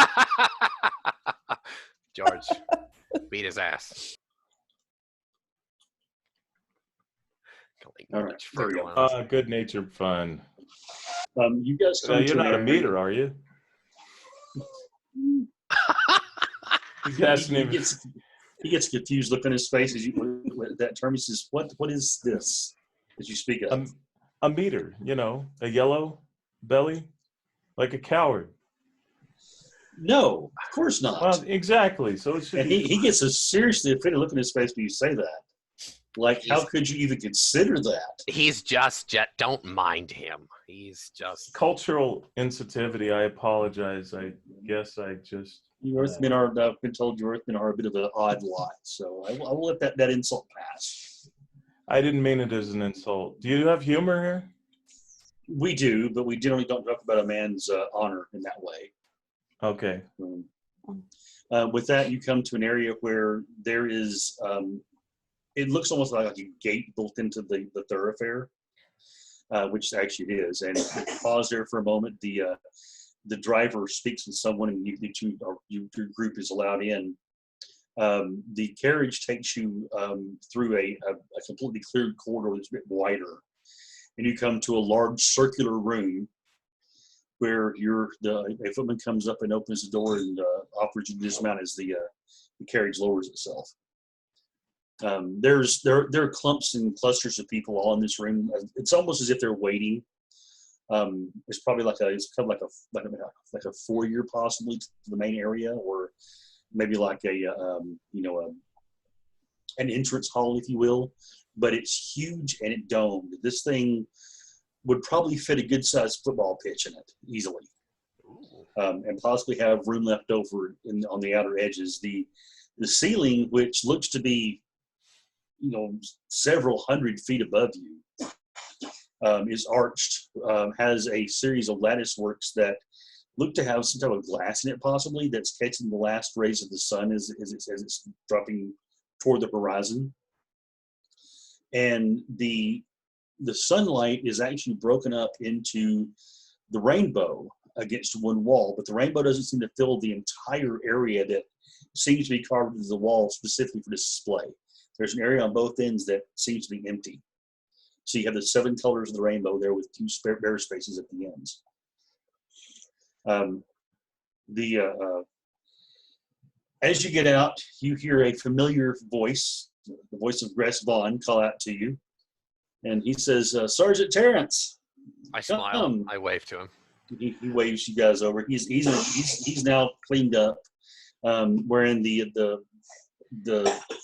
George, beat his ass. All right, there we go. Good-natured fun. You guys come You're to not a meter, are you? He's asking him. He gets confused. Look on his face as you that term. He says, "What is this that you speak of?" A meter, a yellow belly, like a coward. No, of course not. Well, exactly. So it should and he gets a seriously offended look in his face when you say that. Like, how could you even consider that? He's just don't mind him. He's just cultural insensitivity. I apologize. I guess I just. Earthmen are. I've been told you Earthmen are a bit of an odd lot, so I will let that insult pass. I didn't mean it as an insult. Do you have humor here? We do, but we generally don't talk about a man's honor in that way. Okay. With that, you come to an area where there is, it looks almost like a gate built into the thoroughfare, which actually it is. And if you pause there for a moment, the driver speaks with someone, and your group is allowed in. The carriage takes you through a completely cleared corridor that's a bit wider, and you come to a large circular room where a footman comes up and opens the door and offers you to dismount as the carriage lowers itself. There are clumps and clusters of people all in this room. It's almost as if they're waiting. It's probably like a foyer possibly to the main area, or maybe like an entrance hall, if you will. But it's huge and it domed. This thing would probably fit a good-sized football pitch in it easily, and possibly have room left over on the outer edges. The ceiling, which looks to be, several hundred feet above you, is arched, has a series of lattice works that look to have some type of glass in it, possibly, that's catching the last rays of the sun as it's dropping toward the horizon. And the sunlight is actually broken up into the rainbow against one wall, but the rainbow doesn't seem to fill the entire area that seems to be carved into the wall specifically for display. There's an area on both ends that seems to be empty. So you have the 7 colors of the rainbow there with 2 bare spaces at the ends. As you get out, you hear a familiar voice, the voice of Gress Vaughn, call out to you. And he says, Sergeant Terrence. I smile. I wave to him. He waves you guys over. He's now cleaned up, wearing the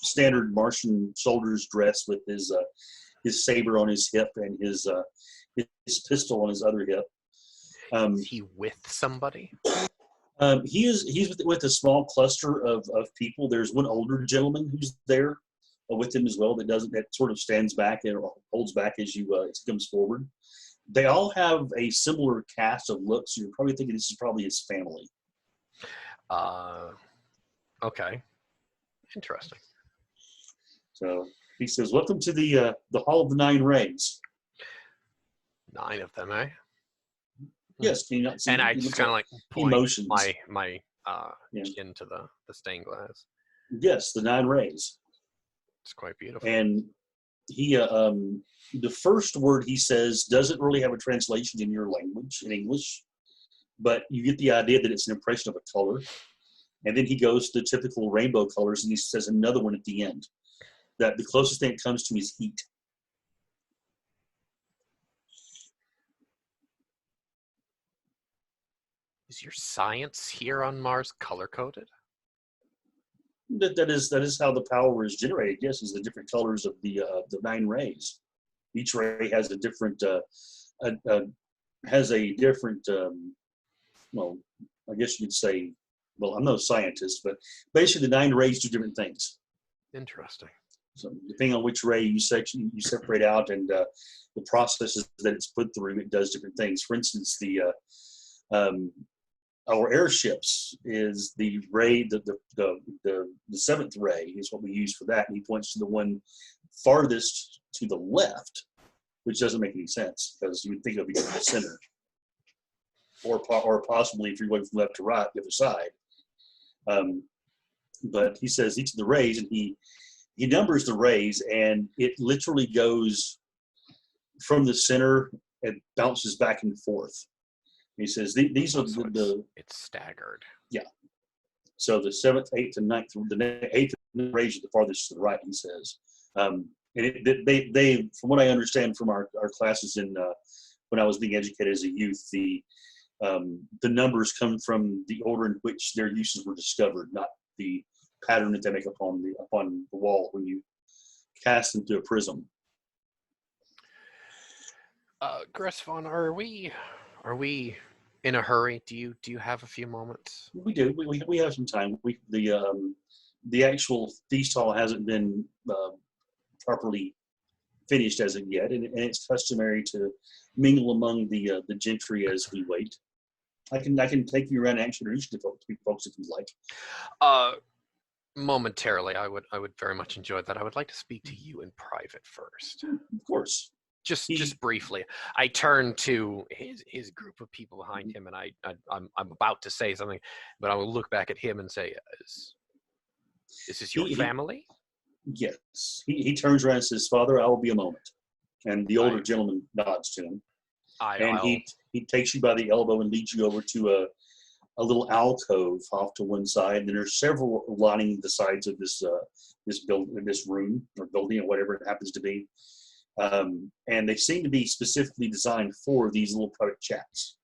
standard Martian soldier's dress with his saber on his hip and his pistol on his other hip. Is he with somebody? He's with a small cluster of people. There's one older gentleman who's there with him as well that sort of stands back and holds back as he comes forward. They all have a similar cast of looks. You're probably thinking this is probably his family. Okay. Interesting. So he says, "Welcome to the Hall of the 9 Rays." 9 of them, eh? Yes. Can you not see? And I just kind of like point emotions. my chin to the stained glass. Yes, the 9 Rays. It's quite beautiful. And he, the first word he says doesn't really have a translation in your language, in English, but you get the idea that it's an impression of a color. And then he goes to the typical rainbow colors, and he says another one at the end. That the closest thing it comes to is heat. Is your science here on Mars color-coded? That is how the power is generated. Yes, is the different colors of the 9 rays. Each ray has a different well, I guess you could say. Well, I'm no scientist, but basically the 9 rays do different things. Interesting. So depending on which ray you separate out, and the processes that it's put through, it does different things. For instance, our airships is the ray, the 7th ray is what we use for that. And he points to the one farthest to the left, which doesn't make any sense because you would think of it in the center, or possibly if you're going from left to right, the other side. But he says each of the rays, and he numbers the rays, and it literally goes from the center and bounces back and forth. He says these are it's staggered. Yeah. So the 7th, 8th, and 9th, the 8th rays are the farthest to the right, he says. And they, from what I understand from our classes when I was being educated as a youth, the numbers come from the order in which their uses were discovered, not the pattern that they make upon the wall when you cast them through a prism. Gress Vaughn, are we in a hurry? Do you have a few moments? We do. We have some time. The actual feast hall hasn't been properly finished as of yet, and it's customary to mingle among the gentry as we wait. I can take you around and actually introduce you to folks if you'd like. Momentarily, I would very much enjoy that. I would like to speak to you in private first. Of course. Just briefly. I turn to his group of people behind him, and I'm about to say something, but I will look back at him and say, "Is this your family?" Yes. He turns around and says, "Father, I will be a moment." And the older gentleman nods to him. He takes you by the elbow and leads you over to a little alcove off to one side. And there's several lining the sides of this room or building or whatever it happens to be. And they seem to be specifically designed for these little private chats.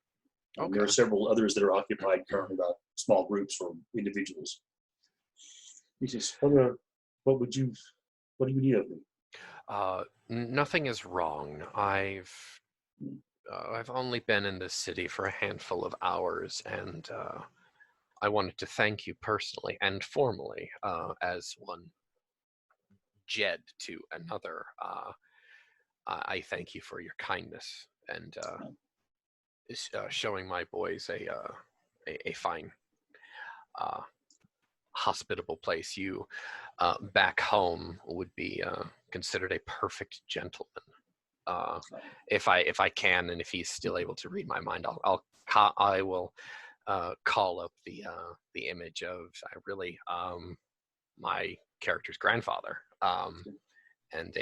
Okay. There are several others that are occupied currently by small groups or individuals. He says, what do you need of me? Nothing is wrong. I've only been in this city for a handful of hours, and I wanted to thank you personally and formally as one Jed to another. I thank you for your kindness and showing my boys a fine, hospitable place. You back home would be considered a perfect gentleman. If I can, and if he's still able to read my mind, I will call up the image of my character's grandfather, and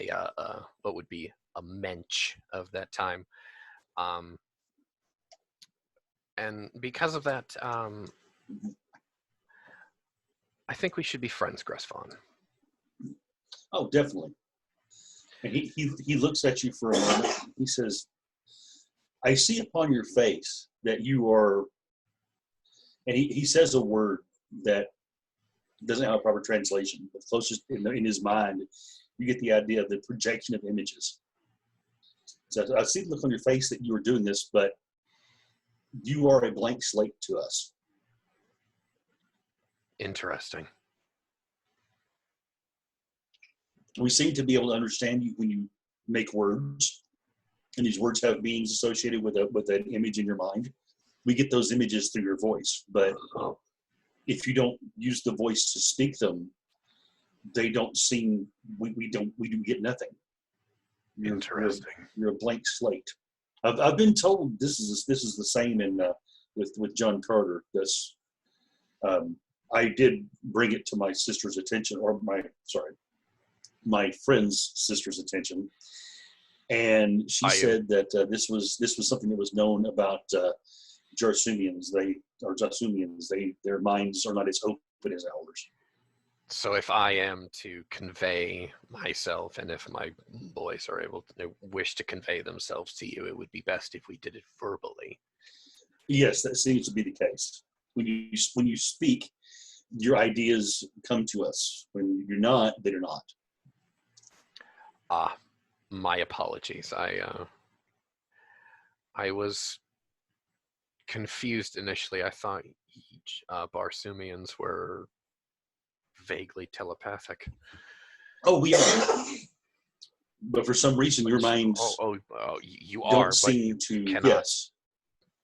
what would be a mensch of that time, and because of that, I think we should be friends, Gressvon. Oh, definitely. And he looks at you for a moment. He says, "I see upon your face that you are," and he says a word that doesn't have a proper translation, but closest in his mind, you get the idea of the projection of images. So I see the look on your face that you are doing this, but you are a blank slate to us. Interesting. We seem to be able to understand you when you make words, and these words have meanings associated with an image in your mind. We get those images through your voice, but if you don't use the voice to speak them, they don't seem. We do get nothing. Interesting. You're a blank slate. I've been told this is the same in with John Carter. I did bring it to my sister's attention, or my friend's sister's attention, and she said that this was something that was known about Jarsumians. Their minds are not as open as ours. So if I am to convey myself, and if my boys are able to wish to convey themselves to you, it would be best if we did it verbally. Yes, that seems to be the case. When you speak, your ideas come to us. When you're not, they're not. My apologies. I was confused initially. I thought Barsumians were vaguely telepathic. Oh, we are. But for some reason, your minds you don't are, seem but to. cannot. Yes.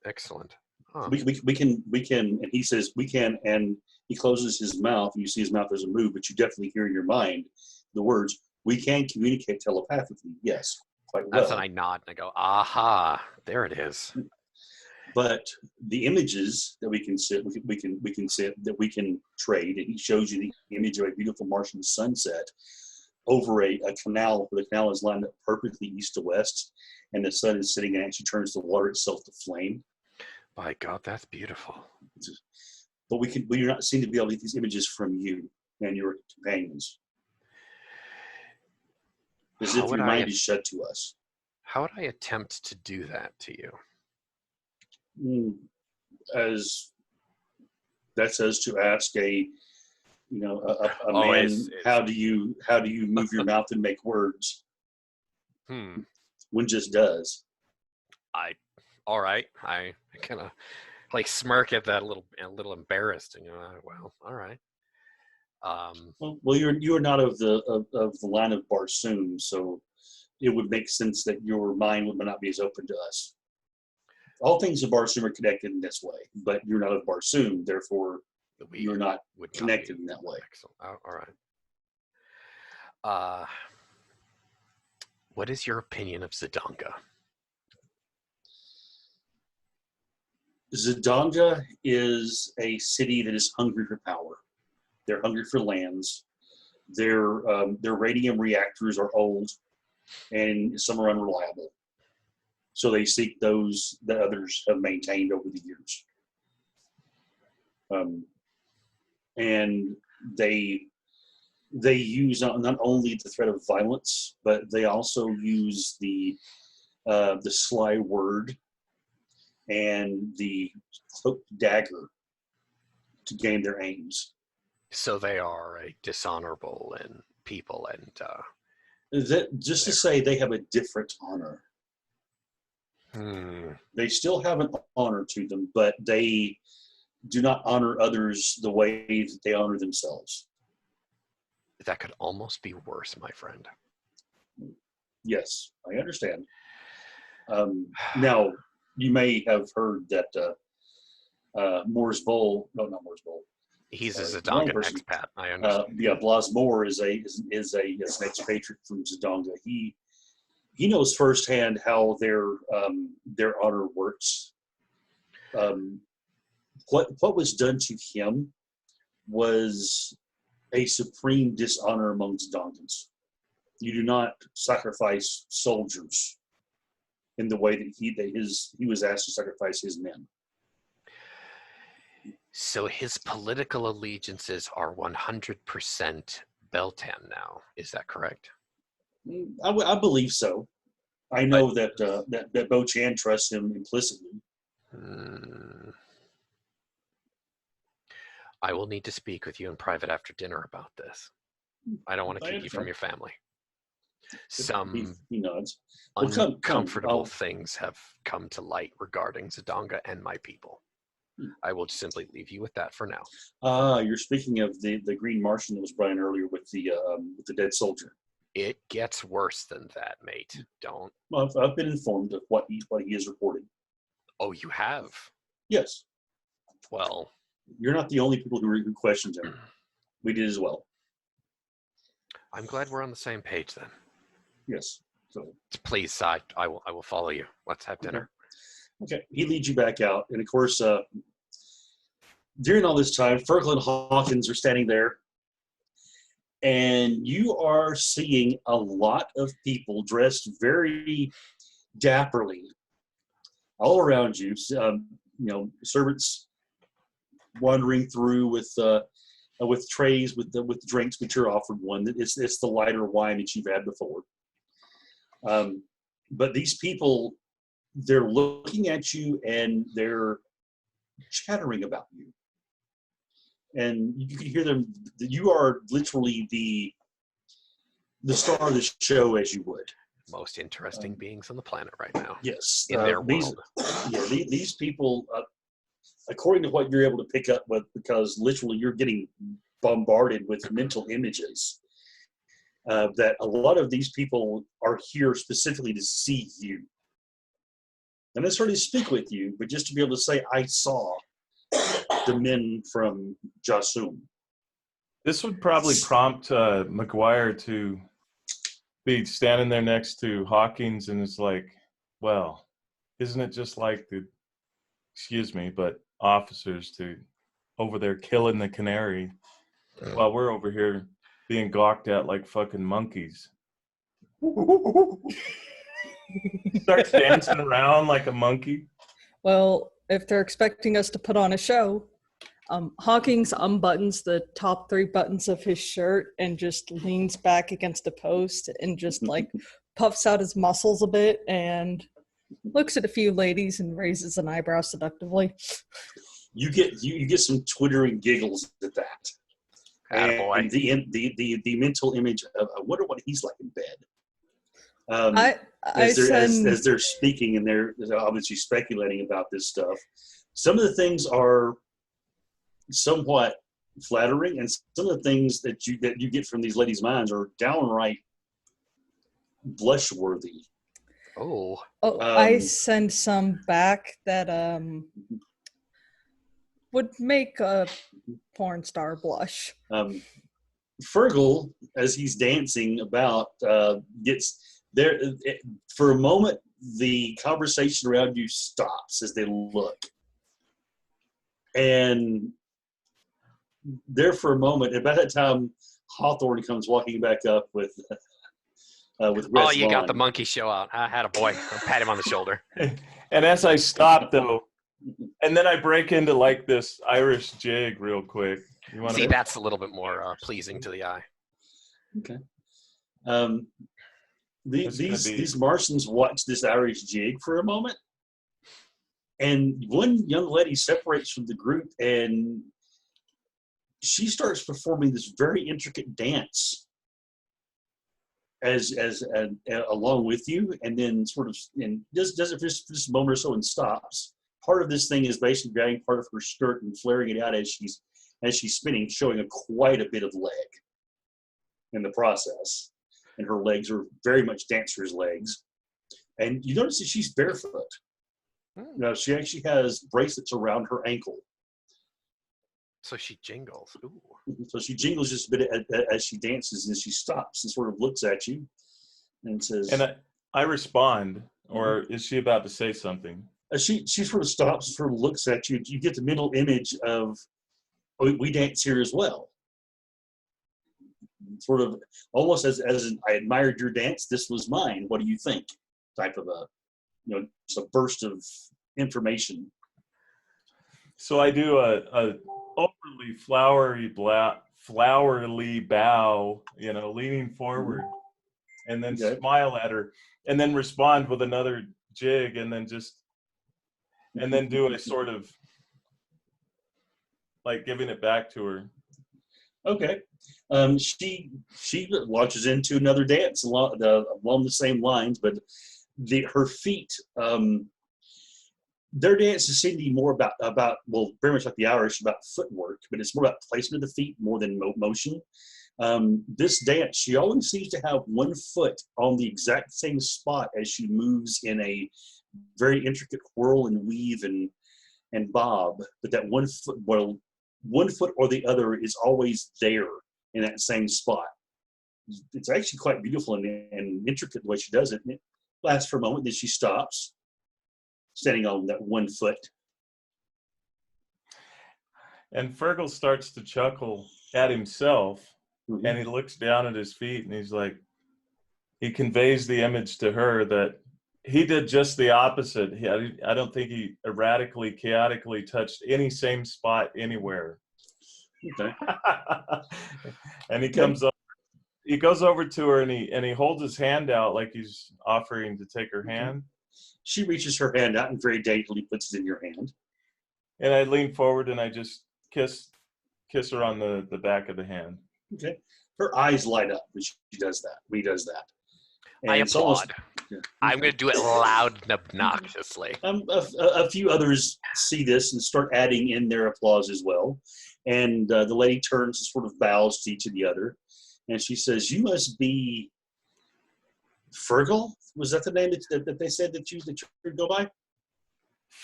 Excellent. Huh. We can, and he says we can, and he closes his mouth, and you see his mouth doesn't move, but you definitely hear in your mind the words, "We can communicate telepathically." Yes, quite well. That's when I nod and I go, "Aha! There it is." But the images that we can trade, and he shows you the image of a beautiful Martian sunset over a canal, where the canal is lined up perfectly east to west, and the sun is sitting and actually turns the water itself to flame. By God, that's beautiful. But we do not seem to be able to get these images from you and your companions, as if your mind is shut to us. How would I attempt to do that to you? As that says to ask a man, how do you move your mouth and make words? One just does. All right. I kind of like smirk at that, a little embarrassed, and well, all right. Well, you are not of the line of Barsoom, so it would make sense that your mind would not be as open to us. All things of Barsoom are connected in this way, but you're not of Barsoom, therefore you're not connected in that way. Excellent. All right. What is your opinion of Zidanga? Zidanga is a city that is hungry for power. They're hungry for lands. Their radium reactors are old, and some are unreliable. So they seek those that others have maintained over the years. And they use not only the threat of violence, but they also use the sly word and the cloaked dagger to gain their aims. So they are a dishonorable and people, and to say they have a different honor. They still have an honor to them, but they do not honor others the way that they honor themselves. That could almost be worse, my friend. Yes, I understand. Now, you may have heard that Moore's Bowl, no, not Moore's Bowl. He's a Zidanga expat. I understand. Blas Moore is an expatriate from Zidanga. He knows firsthand how their honor works. What was done to him was a supreme dishonor among Zidangans. You do not sacrifice soldiers in the way that he was asked to sacrifice his men. So his political allegiances are 100% Beltan now. Is that correct? I believe so. I know that Bo Chan trusts him implicitly. I will need to speak with you in private after dinner about this. I don't want to keep you from your family. Some he nods. uncomfortable things have come to light regarding Zidanga and my people. I will simply leave you with that for now. You're speaking of the Green Martian that was brought in earlier with the dead soldier. It gets worse than that, mate. Don't. Well, I've been informed of what he is reporting. Oh, you have? Yes. Well, you're not the only people who questioned him. We did as well. I'm glad we're on the same page then. Yes. So please, I will follow you. Let's have dinner. Okay. He leads you back out, and of course, during all this time, Fergal and Hawkins are standing there, and you are seeing a lot of people dressed very dapperly all around you. Servants wandering through with trays with drinks, but you're offered one. It's the lighter wine that you've had before. But these people, they're looking at you and they're chattering about you. And you can hear them. You are literally the star of the show, as you would. Most interesting beings on the planet right now. Yes. In their world. These people, according to what you're able to pick up with, because literally you're getting bombarded with mental images, that a lot of these people are here specifically to see you. Not necessarily to speak with you, but just to be able to say, I saw the men from Jasum. This would probably prompt McGuire to be standing there next to Hawkins, and it's like, well, isn't it just like but officers over there killing the canary while we're over here being gawked at like fucking monkeys. Starts dancing around like a monkey. Well, if they're expecting us to put on a show, Hawkins unbuttons the top 3 buttons of his shirt and just leans back against a post and just like puffs out his muscles a bit and looks at a few ladies and raises an eyebrow seductively. You get some twittering giggles at that. And the mental image of, I wonder what he's like in bed. As they're speaking and they're obviously speculating about this stuff, some of the things are somewhat flattering, and some of the things that you get from these ladies' minds are downright blush-worthy. Oh, Oh, I Um, send some back that would make a porn star blush. Fergal, as he's dancing about, gets there. For a moment, the conversation around you stops as they look. And there for a moment, about that time, Hawthorne comes walking back up with oh, Rest you got the Vaughn. monkey show out. I had a boy. I'll pat him on the shoulder. And as I stop, though, and then I break into like this Irish jig real quick. You want See, to? that's a little bit more pleasing to the eye. Okay. Um, It's gonna be. these Martians watch this Irish jig for a moment, and one young lady separates from the group, and she starts performing this very intricate dance along with you, and then sort of and does it for just a moment or so and stops. Part of this thing is basically grabbing part of her skirt and flaring it out as she's spinning, showing quite a bit of leg in the process. And her legs are very much dancer's legs. And you notice that she's barefoot. Now, she actually has bracelets around her ankle. So she jingles. Ooh. So she jingles just a bit as she dances, and she stops and sort of looks at you and says, And I respond, or is she about to say something? She sort of stops, sort of looks at you. You get the mental image of, oh, we dance here as well. Sort of almost as I admired your dance, this was mine. What do you think? Type of just a burst of information. So I do a overly flowery bow, leaning forward, and then smile at her, and then respond with another jig, and then do a sort of like giving it back to her. Okay. She launches into another dance along the same lines, but her feet, their dances seem to be more about very much like the Irish, about footwork, but it's more about placement of the feet more than motion. This dance, she always seems to have one foot on the exact same spot as she moves in a very intricate whirl and weave and bob, but that one foot or the other is always there in that same spot. It's actually quite beautiful and intricate the way she does it. And it lasts for a moment, then she stops, standing on that one foot. And Fergal starts to chuckle at himself, Mm-hmm. and he looks down at his feet, and he's like, he conveys the image to her that he did just the opposite. I don't think he erratically, chaotically touched any same spot anywhere. Okay. And he comes up, he goes over to her, and he holds his hand out like he's offering to take her hand. She reaches her hand out and very daintily puts it in your hand. And I lean forward and I just kiss her on the back of the hand. Okay. Her eyes light up when she does that. He does that. And I applaud. I'm going to do it loud and obnoxiously. A few others see this and start adding in their applause as well. And the lady turns and sort of bows to each of the other. And she says, "You must be Fergal? Was that the name that they said that you go by?"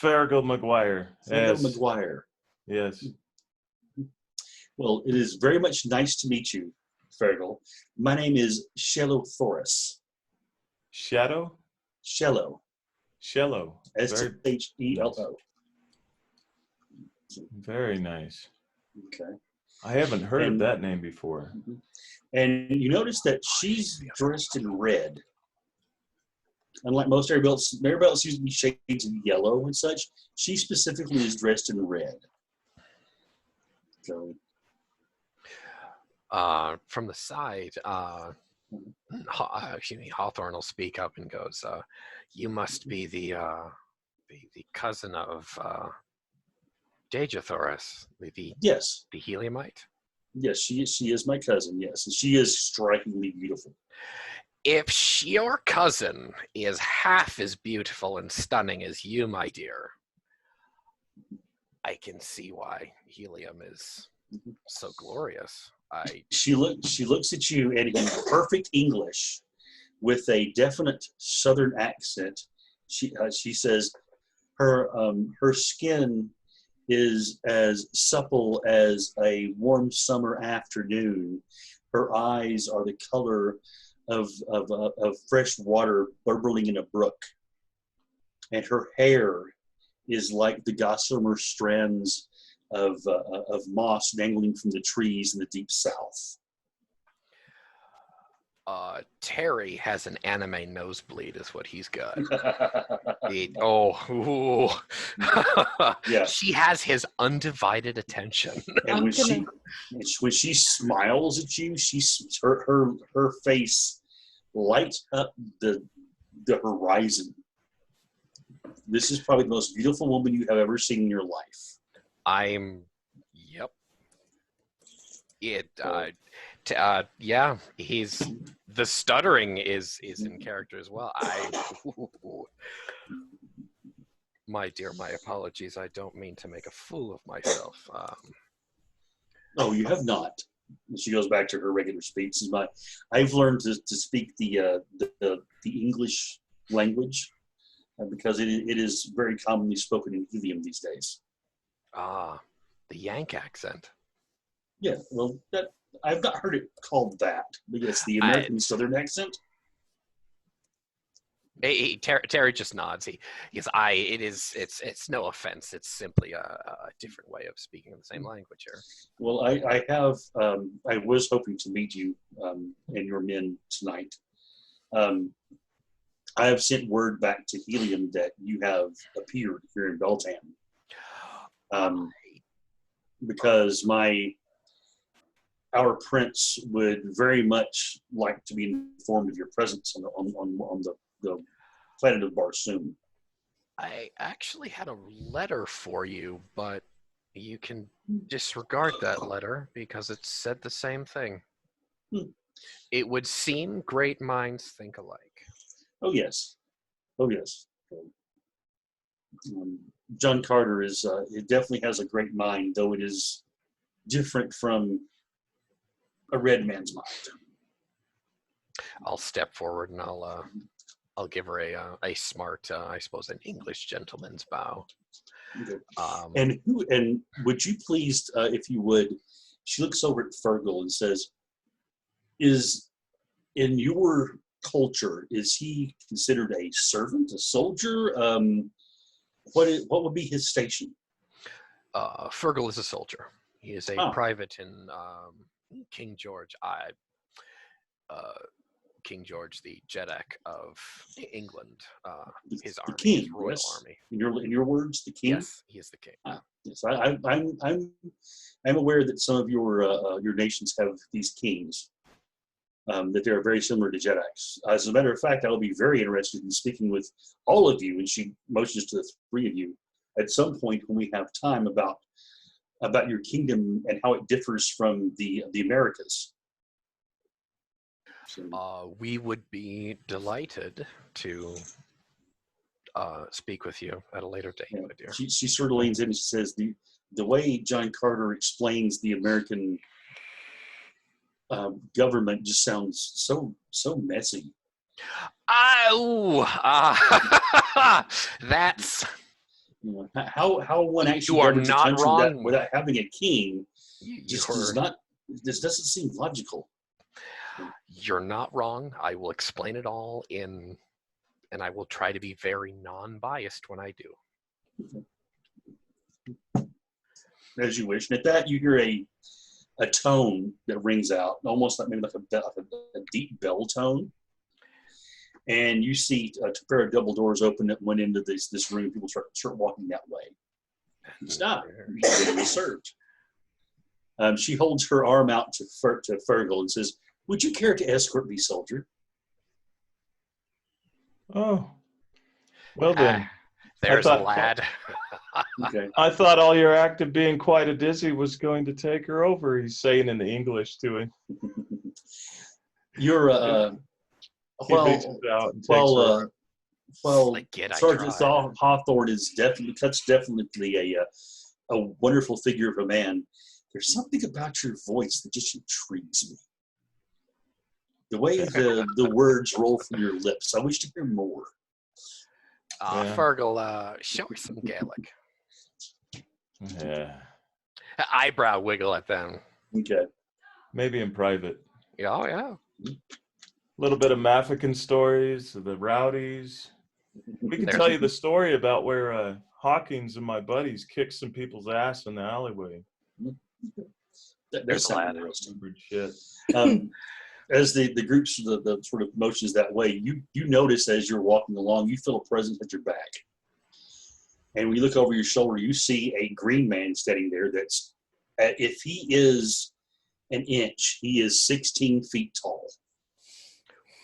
Fergal McGuire. Fergal McGuire. Yes. Well, it is very much nice to meet you, Fergal. My name is Shello Thoris. Shadow? Shello. Shello. Shelo. Very nice. Okay. I haven't heard of that name before. And you notice that she's dressed in red. Unlike most everybody else seems to be shades of yellow and such, she specifically is dressed in red. So, from the side, Hawthorne will speak up and goes, "You must be the cousin of Daejathoris, yes. the Heliumite." Yes, she is my cousin, yes. And she is strikingly beautiful. If your cousin is half as beautiful and stunning as you, my dear, I can see why helium is so glorious. She looks at you and in perfect English with a definite Southern accent. She says her skin is as supple as a warm summer afternoon. Her eyes are the color of fresh water burbling in a brook, and her hair is like the gossamer strands of moss dangling from the trees in the deep south. Terry has an anime nosebleed, is what he's got. Yeah. She has his undivided attention. And when she smiles at you, her face lights up the horizon. This is probably the most beautiful woman you have ever seen in your life. Yep. Yeah, the stuttering is in character as well. My dear, my apologies. I don't mean to make a fool of myself. Oh, you have not. And she goes back to her regular speech. I've learned to speak the English language because it is very commonly spoken in Helium these days. The Yank accent. Yeah, well, I've not heard it called that, but yes, the American Southern accent. Terry just nods. It's no offense. It's simply a different way of speaking the same language here. Well, I was hoping to meet you and your men tonight. I have sent word back to Helium that you have appeared here in Beltan. Because our prince would very much like to be informed of your presence on the planet of Barsoom. I actually had a letter for you, but you can disregard that letter because it said the same thing. It would seem great minds think alike. Oh yes. John Carter it definitely has a great mind, though it is different from a red man's mind. I'll step forward and I'll give her a smart, I suppose, an English gentleman's bow. Okay. And would you please, if you would, she looks over at Fergal and says, "Is in your culture, is he considered a servant, a soldier? What would be his station?" Fergal is a soldier. He is a private in King George. King George, the Jeddak of England, his army, king, his royal army. In your words, the king. Yes, he is the king. Yes, I'm aware that some of your nations have these kings. That they are very similar to Jeddaks. As a matter of fact, I will be very interested in speaking with all of you, and she motions to the three of you at some point when we have time about your kingdom and how it differs from the Americas. So, we would be delighted to speak with you at a later date, my dear. She sort of leans in and she says, the way John Carter explains the American government just sounds so messy. That's how one actually governs a country without having a king doesn't seem logical. You're not wrong. I will explain it all and I will try to be very non-biased when I do. As you wish. And at that, you hear a tone that rings out, almost like maybe like a deep bell tone. And you see a pair of double doors open that went into this room. People start walking that way. Stop. You're being served. She holds her arm out to Fergal and says, "Would you care to escort me, soldier?" Oh, well then. There's a lad. Okay. I thought all your act of being quite a dizzy was going to take her over. He's saying in the English to him. You're Sergeant Hawthorne is definitely a wonderful figure of a man. There's something about your voice that just intrigues me. The way the words roll from your lips, I wish to hear more. Yeah. Fergal, show her some Gaelic. Yeah. Eyebrow wiggle at them. Okay. Maybe in private. Oh, yeah. A little bit of Maffican stories, the rowdies. We can There's- tell you the story about where Hawkins and my buddies kicked some people's ass in the alleyway. That There's a lad. interesting. Stupid shit. As the groups, the sort of motions that way, you notice as you're walking along, you feel a presence at your back. And when you look over your shoulder, you see a green man standing there that's, if he is an inch, he is 16 feet tall.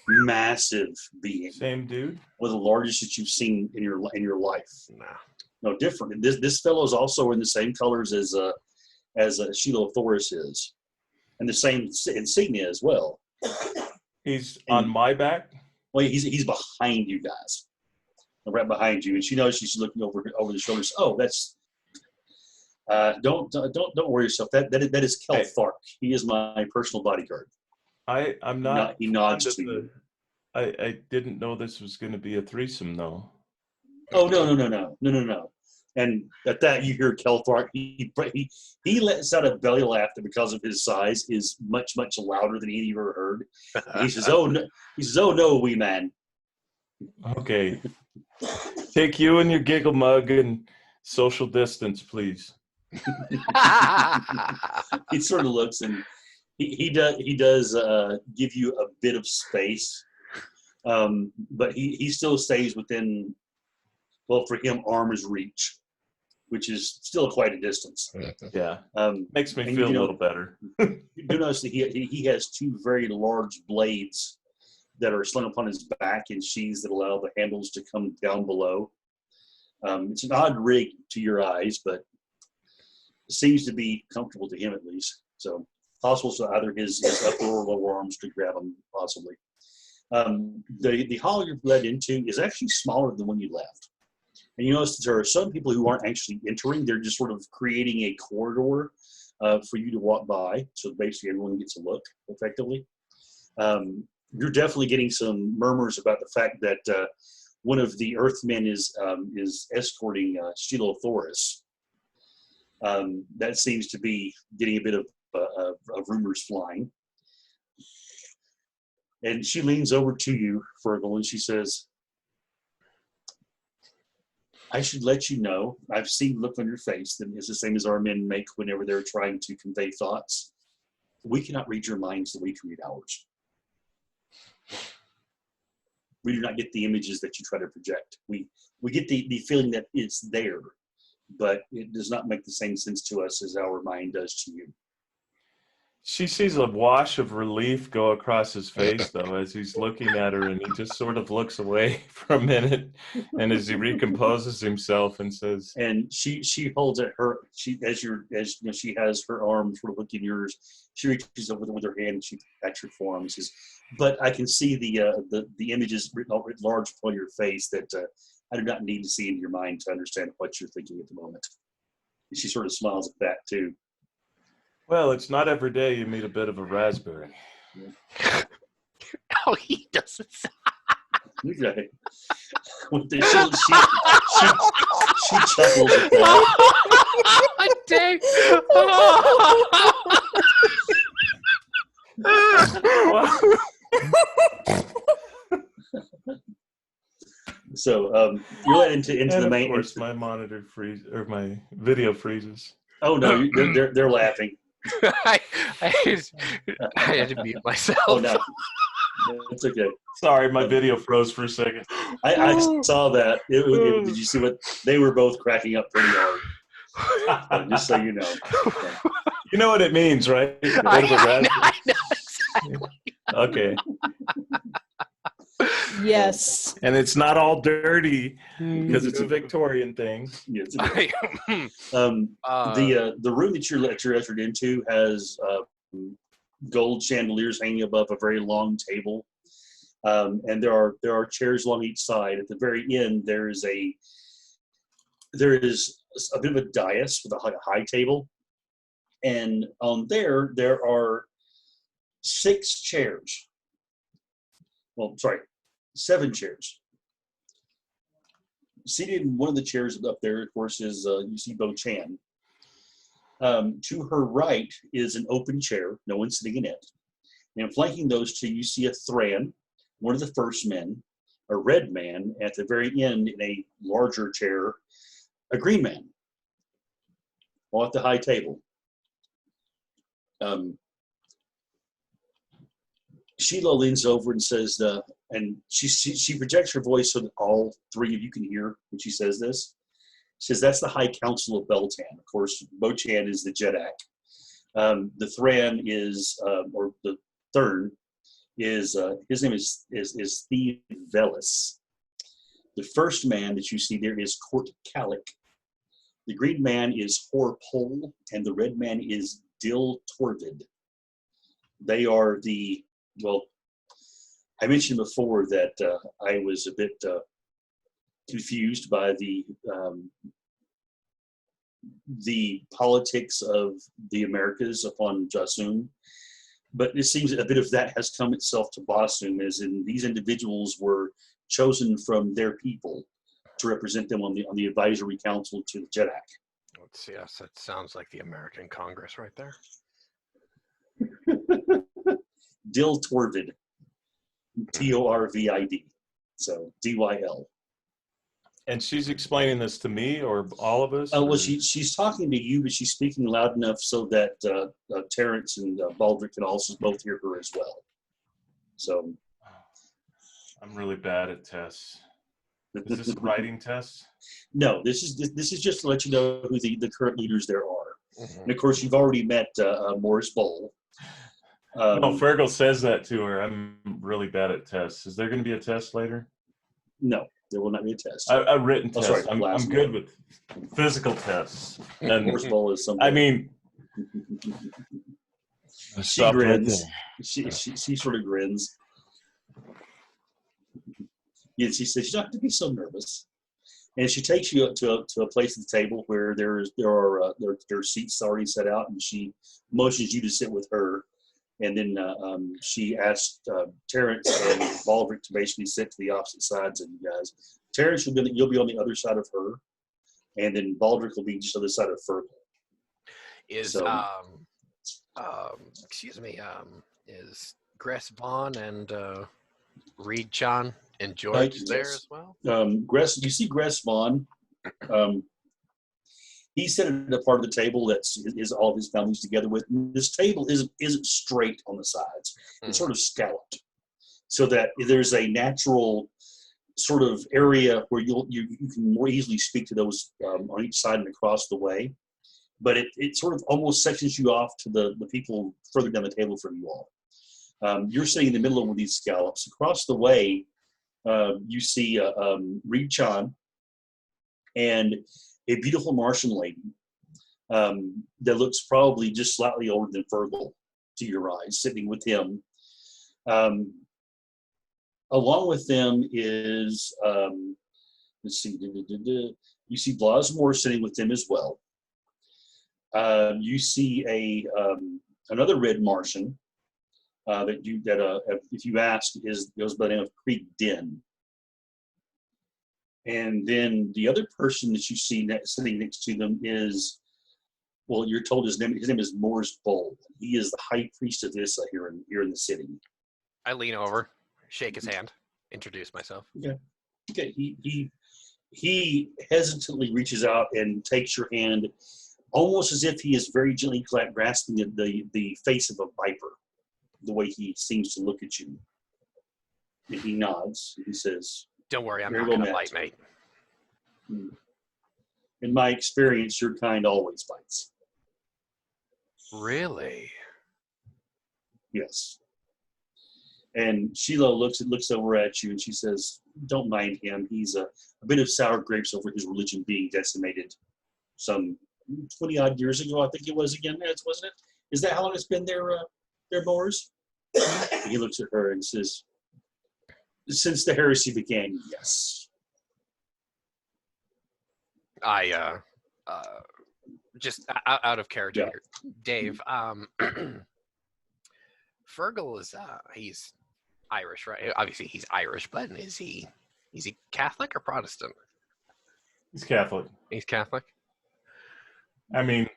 Massive being. Same dude? One of the largest that you've seen in your life. Nah. No, different. This fellow is also in the same colors as Sheila Thoris is. And the same insignia as well. He's on my back? Well, he's behind you guys, right behind you, and she knows she's looking over the shoulders. Oh, that's don't worry yourself. That is Kel Thark. He is my personal bodyguard. I'm not. He nods to you. I didn't know this was going to be a threesome, though. Oh no. And at that, you hear Kel Thark. He lets out a belly laugh that, because of his size, is much louder than any you've ever heard. And he says, "Oh no, wee man." Okay. Take you and your giggle mug and social distance, please. He sort of looks, and he does give you a bit of space, but he still stays within, well, for him, arm's reach, which is still quite a distance. Yeah, makes me and feel a little better. You do notice that he has two very large blades that are slung upon his back in sheaths that allow the handles to come down below. It's an odd rig to your eyes, but it seems to be comfortable to him, at least. So possible to either his upper or lower arms to grab him, possibly. The hall you're led into is actually smaller than when you left. And you notice there are some people who aren't actually entering. They're just sort of creating a corridor for you to walk by. So basically everyone gets a look, effectively. You're definitely getting some murmurs about the fact that one of the Earthmen is escorting Sheila Thoris. That seems to be getting a bit of rumors flying. And she leans over to you, Fergal, and she says, "I should let you know, I've seen the look on your face that is the same as our men make whenever they're trying to convey thoughts. We cannot read your minds the way you can read ours. We do not get the images that you try to project. We get the feeling that it's there, but it does not make the same sense to us as our mind does to you." She sees a wash of relief go across his face, though, as he's looking at her, and he just sort of looks away for a minute, and as he recomposes himself and says, and she holds at her, she has her arm sort of looking yours. She reaches over with her hand and she pats your forearm and says, "But I can see the images written large upon your face that I do not need to see in your mind to understand what you're thinking at the moment." And she sort of smiles at that too. "Well, it's not every day you meet a bit of a raspberry." Oh, he doesn't. Okay. She chuckles at that. Dang. So you're led into And the of main. course, my monitor freezes, or my video freezes. Oh no, they're laughing. I had to mute myself. Oh no, it's okay. Sorry, my video froze for a second. I saw that. Did you see what they were both cracking up pretty hard? Just so you know. Okay. You know what it means, right? I know exactly. Okay. Yes. And it's not all dirty because it's a Victorian thing. Yeah, the room that you're ushered into has gold chandeliers hanging above a very long table, and there are chairs along each side. At the very end, there is a bit of a dais with a high table, and on there are 6 chairs well, sorry, 7 chairs. Seated in one of the chairs up there, of course, is you see Beltan. To her right is an open chair, no one's sitting in it. And flanking those two, you see a Thran, one of the first men, a red man at the very end in a larger chair, a green man, all at the high table. Sheila leans over and says, and she projects her voice so that all 3 of you can hear when she says this. She says, that's the High Council of Beltan. Of course, Bochan is the Jedak. The Thran is, or the third is, his name is Steve Velis. The first man that you see there is Court Calic. The green man is Hor Pol, and the red man is Dil Torvid. They are the, well, I mentioned before that I was a bit confused by the politics of the Americas upon Jasum, but it seems a bit of that has come itself to Basum, as in these individuals were chosen from their people to represent them on the advisory council to the Jedak. Yes, that sounds like the American Congress right there. Dil Torvid, Torvid, so DYL. And she's explaining this to me or all of us? Well, or- she's talking to you, but she's speaking loud enough so that Terrence and Baldric can also both hear her as well. So, I'm really bad at tests. Is this a writing test? no, this is just to let you know who the current leaders there are. Mhm. And of course, you've already met Morris Bowl. No, Fergal says that to her. I'm really bad at tests. Is there going to be a test later? No, there will not be a test. A written Oh, test. sorry, I'm last good with physical tests. And Morris Bowl is something. I mean, she grins. She sort of grins. Yeah, she says, "You don't have to be so nervous." And she takes you up to a place at the table where there are seats already set out, and she motions you to sit with her. And then she asked Terrence and Baldric to basically sit to the opposite sides of you guys. Terrence, you'll be on the other side of her, and then Baldric will be just on the side of Fergal. Is So- excuse me, is Gress Vaughn and Reed Chan and George Yes. there as well? You see Gress Vaughn. He's sitting at a part of the table that's is all of his family's together with. This table isn't straight on the sides. It's sort of scalloped, so that there's a natural sort of area where you can more easily speak to those on each side and across the way. But it sort of almost sections you off to the people further down the table from you all. You're sitting in the middle of one of these scallops. Across the way, you see Reed Chan and a beautiful Martian lady that looks probably just slightly older than Fergal to your eyes, sitting with him. Along with them is, let's see, you see Blasmore sitting with them as well. You see another red Martian that if you ask goes by the name of Creek Den. And then the other person that you see sitting next to them is, well, you're told his name is Morris Bowl. He is the high priest of Issa here in the city. I lean over, shake his hand, introduce myself. Okay, he hesitantly reaches out and takes your hand, almost as if he is very gently grasping the face of a viper, the way he seems to look at you. And he nods. And he says, Don't worry, I'm Very not well going to met. bite, mate. in my experience, your kind always bites. Really? Yes. And Sheila looks over at you and she says, don't mind him. He's a bit of sour grapes over his religion being decimated some 20 odd years ago, I think it was again, wasn't it? Is that how long it's been there, Boers? He looks at her and says, since the heresy began, yes. I just out of character Yeah. here. Dave, Fergal is he's Irish, right? Obviously, he's Irish, but is he Catholic or Protestant? He's Catholic. He's Catholic. I mean,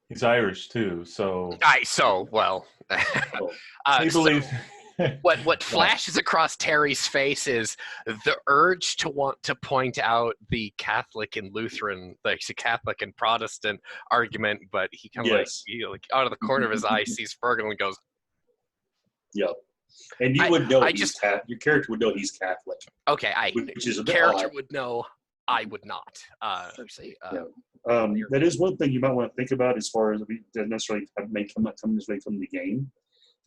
he's Irish too, so Well. he So believes. what flashes across Terry's face is the urge to want to point out the Catholic and Lutheran, like the Catholic and Protestant argument, but he kind of like out of the corner of his eye sees Fergal and goes, "Yep." And you would know your character would know he's Catholic. Okay, which is a bit character odd. would know. I would not. That is one thing you might want to think about as far as it doesn't necessarily may come this way from the game,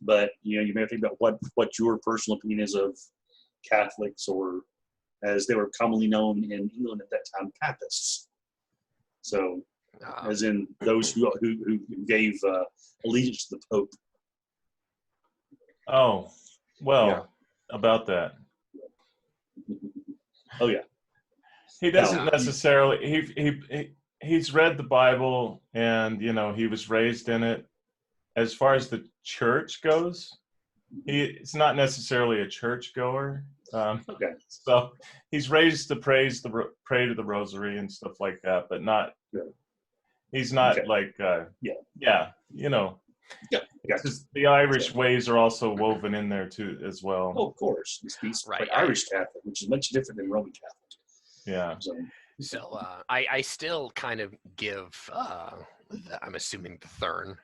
but you may think about what your personal opinion is of Catholics, or as they were commonly known in England at that time, Papists. So, as in those who gave allegiance to the Pope. Oh, well, about that. Oh yeah. He doesn't necessarily. He's read the Bible, and he was raised in it. As far as the church goes, he's not necessarily a churchgoer. Okay. So he's raised to pray to the Rosary and stuff like that, but not. Good. He's not like. Yeah. Because the Irish ways are also woven in there too, as well. Oh, of course, he's right. Irish Catholic, which is much different than Roman Catholic. Yeah. So I still kind of give I'm assuming the Thurn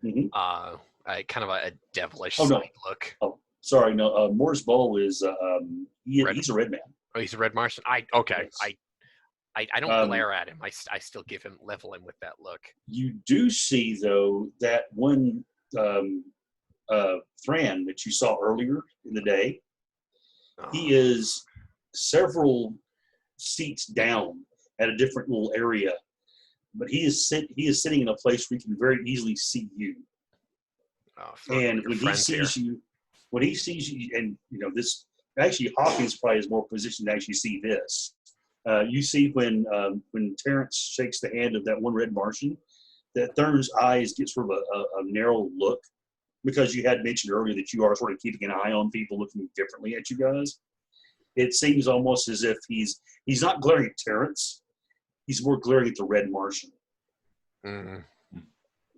kind of a devilish side look. Oh, sorry, no. Morris Bowl is he's a red man. Oh, he's a red Martian. Yes. I don't glare at him. I still level him with that look. You do see though that one Thran that you saw earlier in the day. He is several seats down at a different little area, but he is sitting in a place where he can very easily see you. And when he sees you, and this actually Hawkins probably is more positioned to actually see this. You see when Terrence shakes the hand of that one red Martian, that Thurn's eyes get sort of a narrow look, because you had mentioned earlier that you are sort of keeping an eye on people looking differently at you guys. It seems almost as if he's not glaring at Terrence. He's more glaring at the red Martian. Mm-hmm.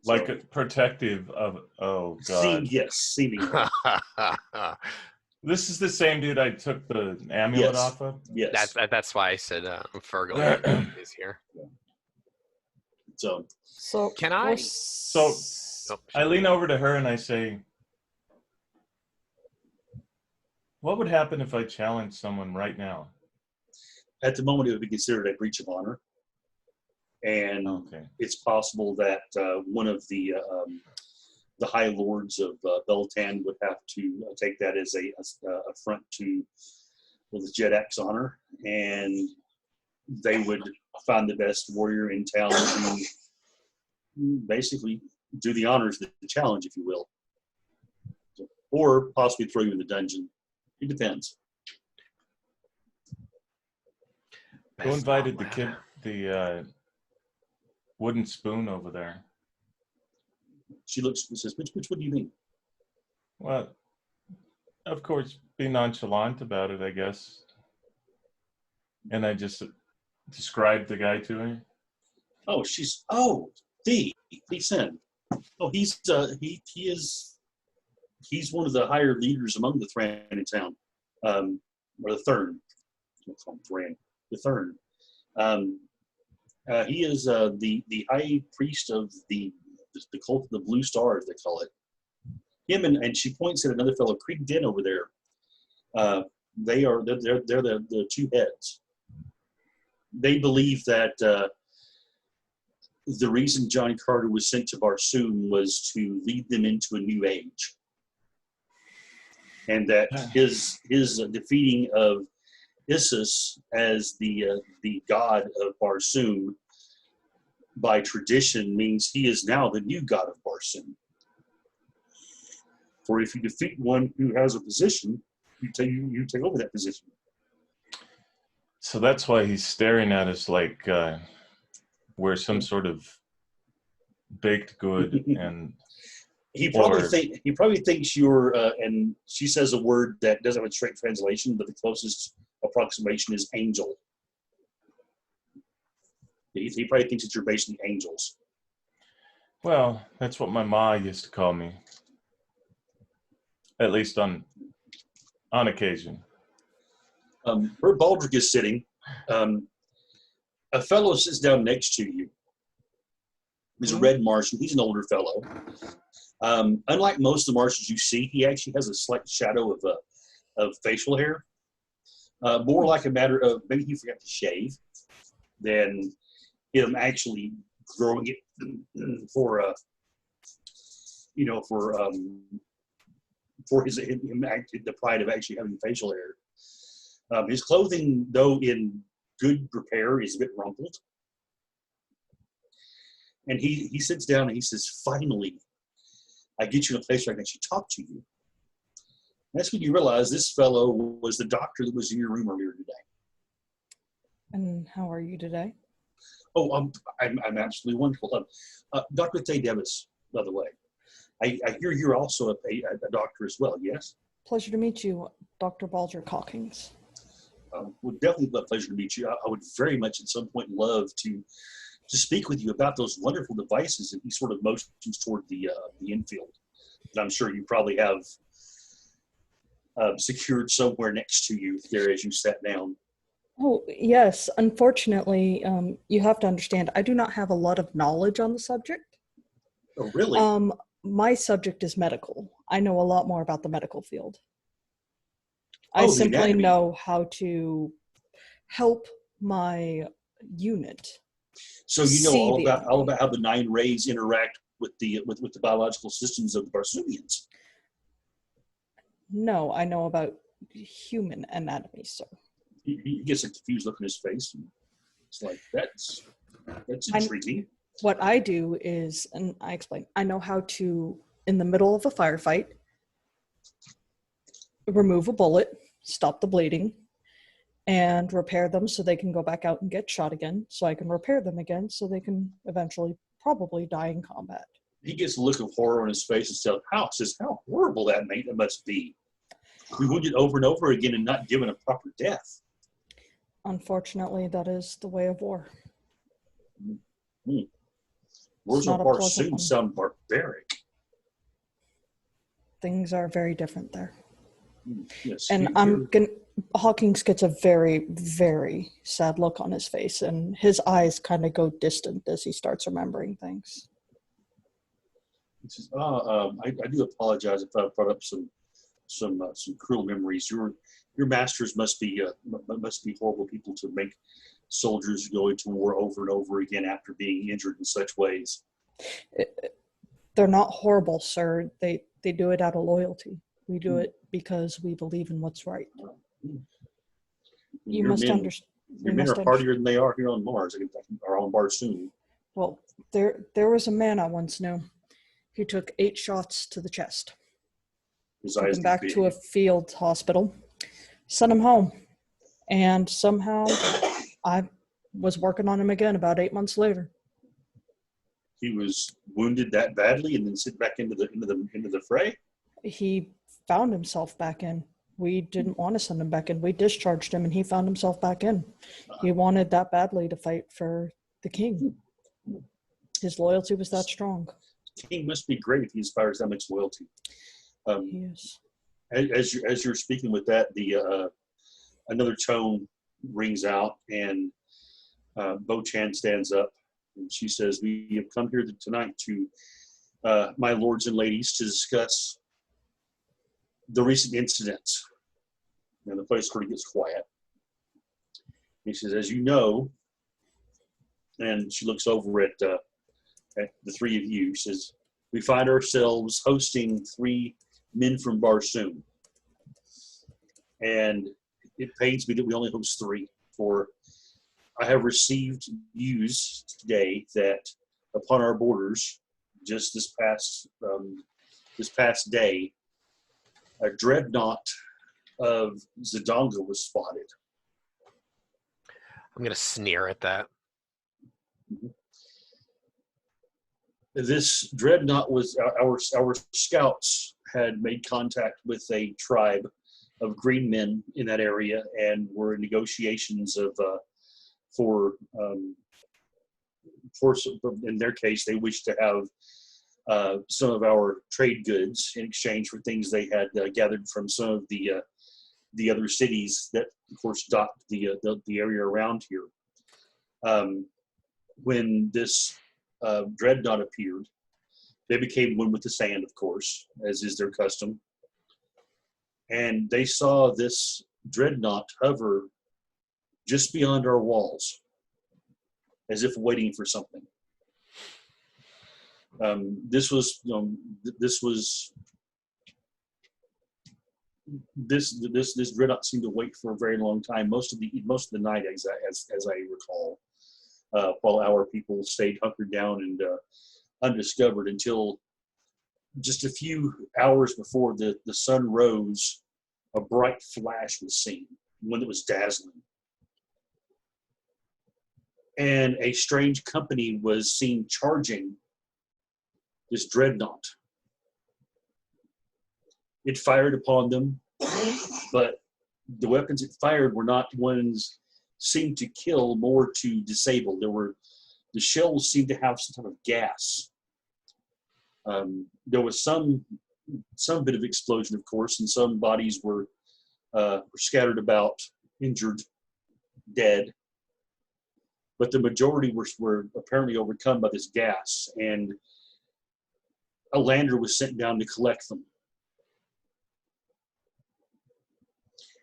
Like a protective of, oh, God. Seemingly. This is the same dude I took the amulet off of? Yes. That's why I said Fergal is here. So can I? So I lean over to her and I say, what would happen if I challenged someone right now? At the moment, it would be considered a breach of honor. And it's possible that one of the High Lords of Beltan would have to take that as a affront to the Jedak's honor, and they would find the best warrior in town to basically do the honors, the challenge, if you will, or possibly throw you in the dungeon. It depends. Who invited the wooden spoon over there? She looks and says, which one do you mean? Well, of course, be nonchalant about it, I guess. And I just described the guy to her. Oh, Thee Sen. Oh, he's one of the higher leaders among the Thran in town. Or the Thurn. The Thurn. He is the high priest of the cult of the Blue Stars, they call it. Him and she points at another fellow, Creek Den, over there. They're the two heads. They believe that the reason Johnny Carter was sent to Barsoom was to lead them into a new age, and that his defeating of Isis as the god of Barsoom by tradition means he is now the new god of Barsoom. For if you defeat one who has a position, you take over that position. So that's why he's staring at us like we're some sort of baked good. And He Or probably thinks you're, and she says a word that doesn't have a straight translation, but the closest approximation is angel. He probably thinks that you're basically angels. well, that's what my ma used to call me. At least on occasion. Where Baldric is sitting, a fellow sits down next to you. He's a red Martian. He's an older fellow. Unlike most of the Martians you see, he actually has a slight shadow of facial hair. More like a matter of maybe he forgot to shave than him actually growing it for the pride of actually having facial hair. His clothing, though in good repair, is a bit rumpled. And he sits down and he says, "Finally, I get you in a place where I can actually talk to you." And that's when you realize this fellow was the doctor that was in your room earlier today. And how are you today? Oh, I'm absolutely wonderful. Dr. Thay Davis, by the way. I hear you're also a doctor as well, yes? Pleasure to meet you, Dr. Baldric Hawkins. Would definitely be a pleasure to meet you. I would very much at some point love to speak with you about those wonderful devices. And he sort of motions toward the infield that I'm sure you probably have secured somewhere next to you there as you sat down. Oh, yes. Unfortunately, you have to understand, I do not have a lot of knowledge on the subject. Oh, really? My subject is medical. I know a lot more about the medical field. I Oh, the simply anatomy. know how to help my unit. So you know See all the about enemy. how the 9 rays interact with the biological systems of the Barsoomians. No, I know about human anatomy, sir. He gets a confused look in his face. And it's like, that's intriguing. What I do is, and I explain, I know how to, in the middle of a firefight, remove a bullet, stop the bleeding, and repair them so they can go back out and get shot again, so I can repair them again so they can eventually probably die in combat. He gets a look of horror on his face and says, how horrible that must be. We wounded over and over again and not given a proper death. Unfortunately, that is the way of war. Mm-hmm. Wars of Barsoom sound barbaric. Things are very different there. Yes, And Hawkins gets a very, very sad look on his face, and his eyes kind of go distant as he starts remembering things. He says, I do apologize if I brought up some cruel memories. Your masters must be horrible people to make soldiers go into war over and over again after being injured in such ways. They're not horrible, sir. They do it out of loyalty. We do it because we believe in what's right. You must understand. Your men are hardier than they are here on Mars, or on Barsoom. Well, there was a man I once knew. He took 8 shots to the chest. Took him back to a field hospital, sent him home, and somehow I was working on him again about 8 months later. He was wounded that badly, and then sent back into the fray. He found himself back in. We didn't want to send him back in. We discharged him, and he found himself back in. He wanted that badly to fight for the king. His loyalty was that strong. The king must be great if he inspires that much loyalty. He is. As you're speaking with that, another tone rings out, and Bo Chan stands up, and she says, "We have come here tonight to, my lords and ladies, to discuss the recent incidents." And the place sort of gets quiet. He says, "As you know," and she looks over at the 3 of you, says, "We find ourselves hosting 3 men from Barsoom. And it pains me that we only host 3, for I have received news today that upon our borders, just this past day, a dreadnought of Zidonga was spotted." I'm going to sneer at that. This dreadnought was our scouts had made contact with a tribe of green men in that area and were in negotiations of for in their case they wished to have some of our trade goods in exchange for things they had gathered from some of the other cities that of course docked the area around here. When this dreadnought appeared, they became one with the sand, of course, as is their custom. And they saw this dreadnought hover just beyond our walls, as if waiting for something. This dreadnought seemed to wait for a very long time, most of the night, as I recall, while our people stayed hunkered down and undiscovered until just a few hours before the sun rose. A bright flash was seen, one that was dazzling. And a strange company was seen charging this dreadnought. It fired upon them, but the weapons it fired were not ones seemed to kill, more to disable. The shells seemed to have some type of gas. There was some bit of explosion, of course, and some bodies were scattered about, injured, dead. But the majority were apparently overcome by this gas, and a lander was sent down to collect them.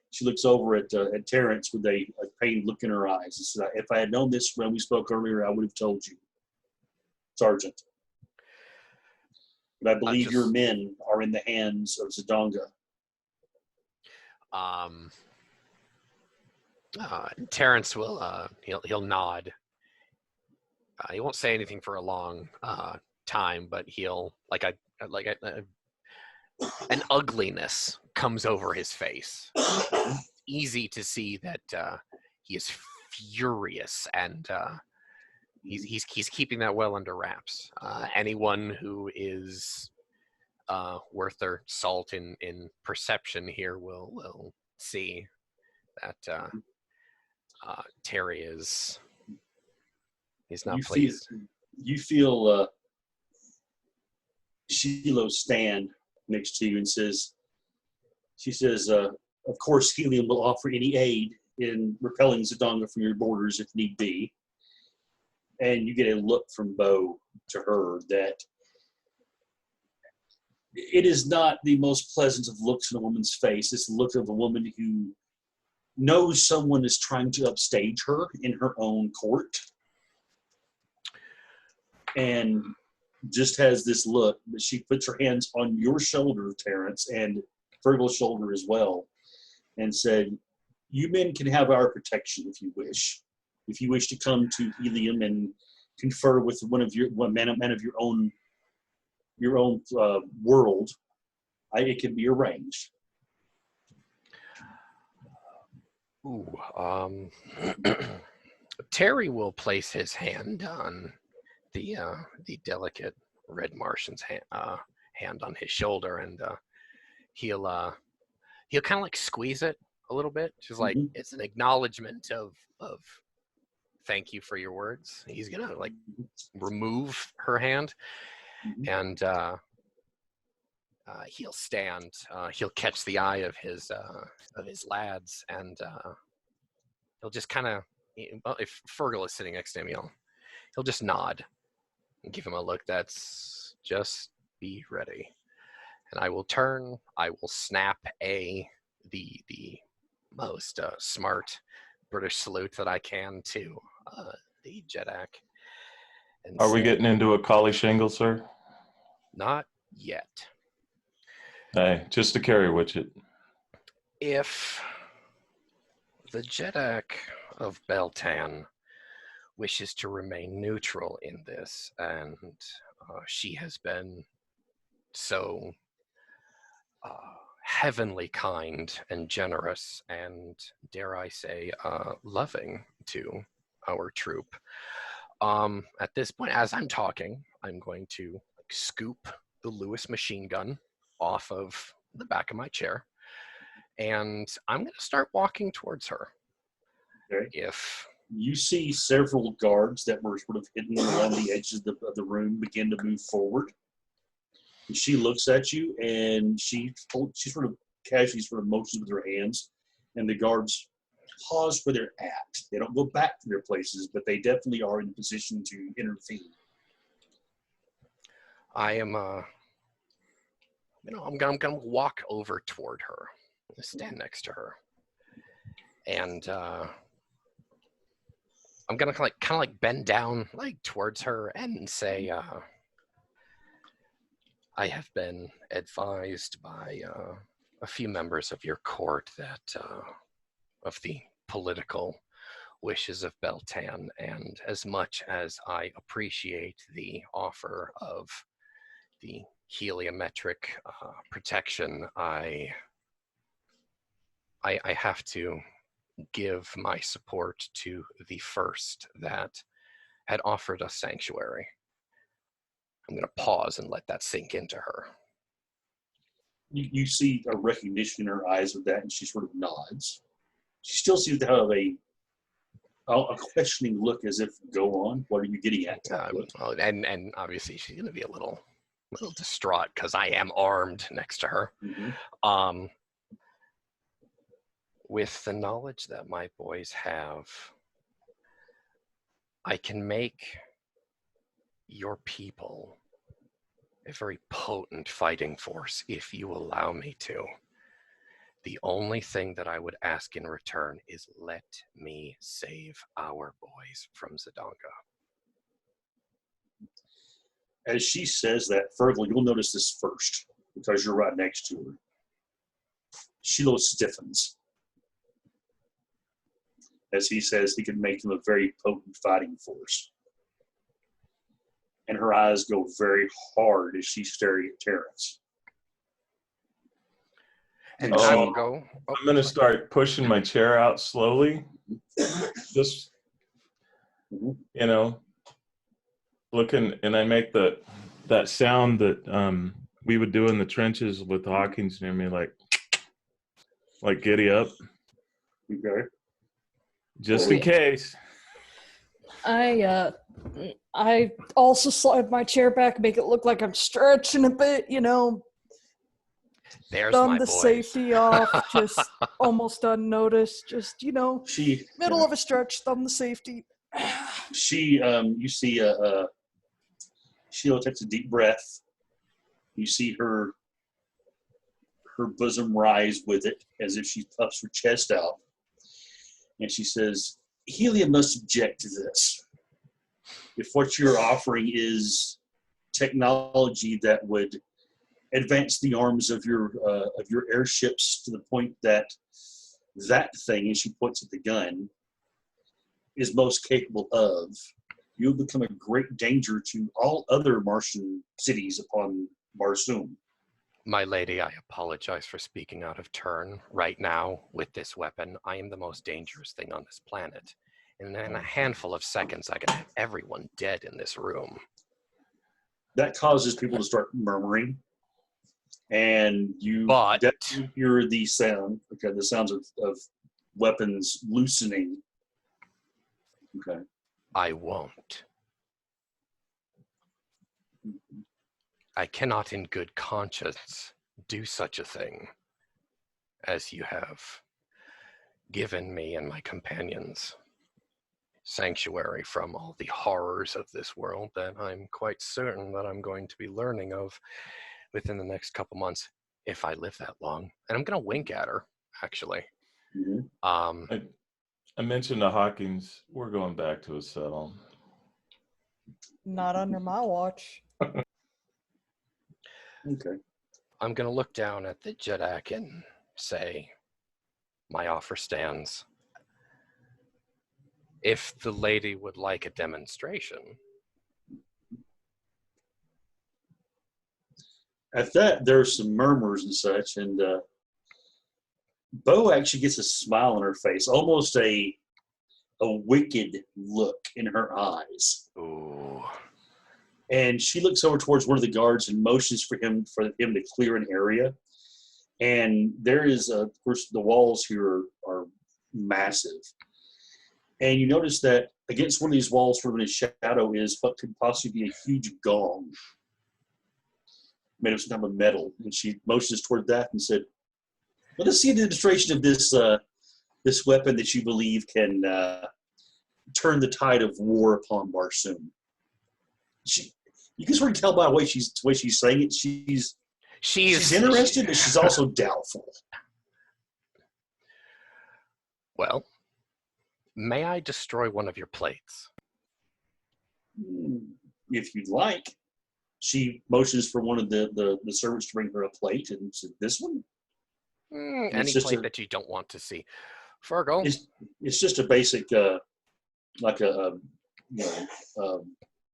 She looks over at Terrence with a pained look in her eyes and says, "If I had known this when we spoke earlier, I would have told you, Sergeant. But I believe your men are in the hands of Zidonga." Terrence will he'll nod. He won't say anything for a long time, but he'll an ugliness comes over his face. Easy to see that he is furious, and he's keeping that well under wraps. Anyone who is worth their salt in perception here will see that Terry is not pleased. You feel Shiloh stand next to you and she says, of course, Helium will offer any aid in repelling Zidonga from your borders if need be. And you get a look from Bo to her that it is not the most pleasant of looks in a woman's face. It's the look of a woman who knows someone is trying to upstage her in her own court. And just has this look, but she puts her hands on your shoulder, Terrence, and Fergal's shoulder as well, and said, "You men can have our protection if you wish. If you wish to come to Helium and confer with one man of your own world, it can be arranged." Ooh, Terry will place his hand on the delicate red Martian's hand on his shoulder, and he'll kind of like squeeze it a little bit, just like it's an acknowledgement of thank you for your words. He's gonna like remove her hand, and he'll stand. He'll catch the eye of his lads, and he'll just kind of, well, if Fergal is sitting next to him, he'll just nod and give him a look that's just be ready. And I will turn. I will snap the most smart British salute that I can to the Jedak. Are we getting into a collie shingle, sir? Not yet. Hey, just a carry widget. If the Jedak of Beltan wishes to remain neutral in this, and she has been so heavenly kind and generous and, dare I say, loving to our troop, At this point, as I'm talking, I'm going to scoop the Lewis machine gun off of the back of my chair, and I'm going to start walking towards her. Okay. If You see several guards that were sort of hidden along the edges of the room begin to move forward. And she looks at you, and she sort of casually sort of motions with her hands, and the guards pause where they're at. They don't go back to their places, but they definitely are in a position to intervene. I am, I'm gonna walk over toward her, stand next to her, and I'm gonna kind of like bend down like towards her and say, I have been advised by a few members of your court that of the political wishes of Beltan, and as much as I appreciate the offer of the heliometric protection, I have to give my support to the first that had offered us sanctuary. I'm going to pause and let that sink into her. You see a recognition in her eyes of that, and she sort of nods. She still seems to have a questioning look, as if, go on, what are you getting at? Well, and obviously she's going to be a little distraught because I am armed next to her. Mm-hmm. With the knowledge that my boys have, I can make your people a very potent fighting force if you allow me to. The only thing that I would ask in return is let me save our boys from Z'danga. As she says that, Fergal, you'll notice this first, because you're right next to her. Shiloh stiffens. As he says he can make them a very potent fighting force. And her eyes go very hard as she's staring at Terrence. And Oh, I will go. Oh, I'm going to start pushing my chair out slowly. Just, you know, looking, and I make that sound that we would do in the trenches with Hawkins near me, like giddy up. Okay. Just in case. I also slide my chair back, make it look like I'm stretching a bit, you know. There's Done my the boys. safety off, just almost unnoticed. Just, you know, middle of a stretch, thumb the safety. You see Sheila takes a deep breath. You see her bosom rise with it as if she puffs her chest out. And she says, Helium must object to this. If what you're offering is technology that would advance the arms of your airships to the point that thing, and she points at the gun, is most capable of, you'll become a great danger to all other Martian cities upon Barsoom. My lady, I apologize for speaking out of turn. Right now, with this weapon, I am the most dangerous thing on this planet. And in a handful of seconds, I can have everyone dead in this room. That causes people to start murmuring. And you hear the sound, okay, the sounds of weapons loosening. Okay. I won't. I cannot in good conscience do such a thing as you have given me and my companions sanctuary from all the horrors of this world that I'm quite certain that I'm going to be learning of within the next couple months, if I live that long. And I'm going to wink at her, actually. Mm-hmm. I mentioned to Hawkins, we're going back to a settle. Not under my watch. Okay. I'm going to look down at the Jedak and say, my offer stands. If the lady would like a demonstration. At that, there are some murmurs and such, and Bo actually gets a smile on her face, almost a a wicked look in her eyes. Ooh. And she looks over towards one of the guards and motions for him to clear an area. And there is, of course, the walls here are massive. And you notice that against one of these walls, from a shadow, is what could possibly be a huge gong made of some type of metal. And she motions toward that and said, "Let us see a demonstration of this weapon that you believe can turn the tide of war upon Barsoom." You can sort of tell by the way she's saying it. She's interested, but she's also doubtful. Well, may I destroy one of your plates? If you'd like. She motions for one of the servants to bring her a plate and said, "This one?" Any plate that you don't want to see. Fergal? It's just a basic, like a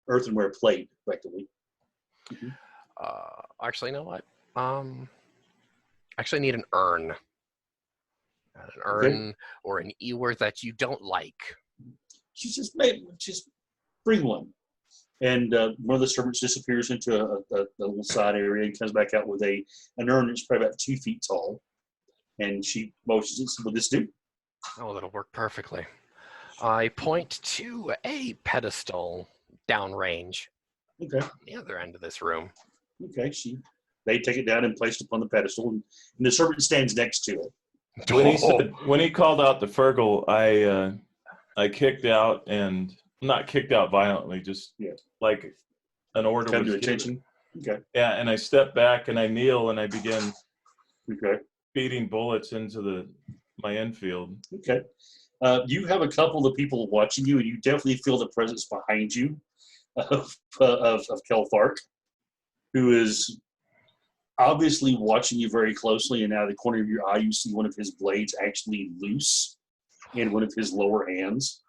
earthenware plate, effectively. Mm-hmm. Actually, you know what? Actually need an urn. An urn or an ewer that you don't like. She says, just bring one. And one of the servants disappears into a little side area and comes back out with an urn that's probably about 2 feet tall. And she motions it. Will this do? Oh, that'll work perfectly. I point to a pedestal downrange. Okay. On the other end of this room. Okay. They take it down and place it upon the pedestal, and the servant stands next to it. When he called out to Fergal, I kicked out, and not kicked out violently, just like an order Come was to given. attention. Okay. Yeah, and I step back and I kneel and I begin Okay. feeding bullets into my infield. Okay. You have a couple of people watching you, and you definitely feel the presence behind you of Kelthark, who is obviously watching you very closely, and out of the corner of your eye, you see one of his blades actually loose in one of his lower hands.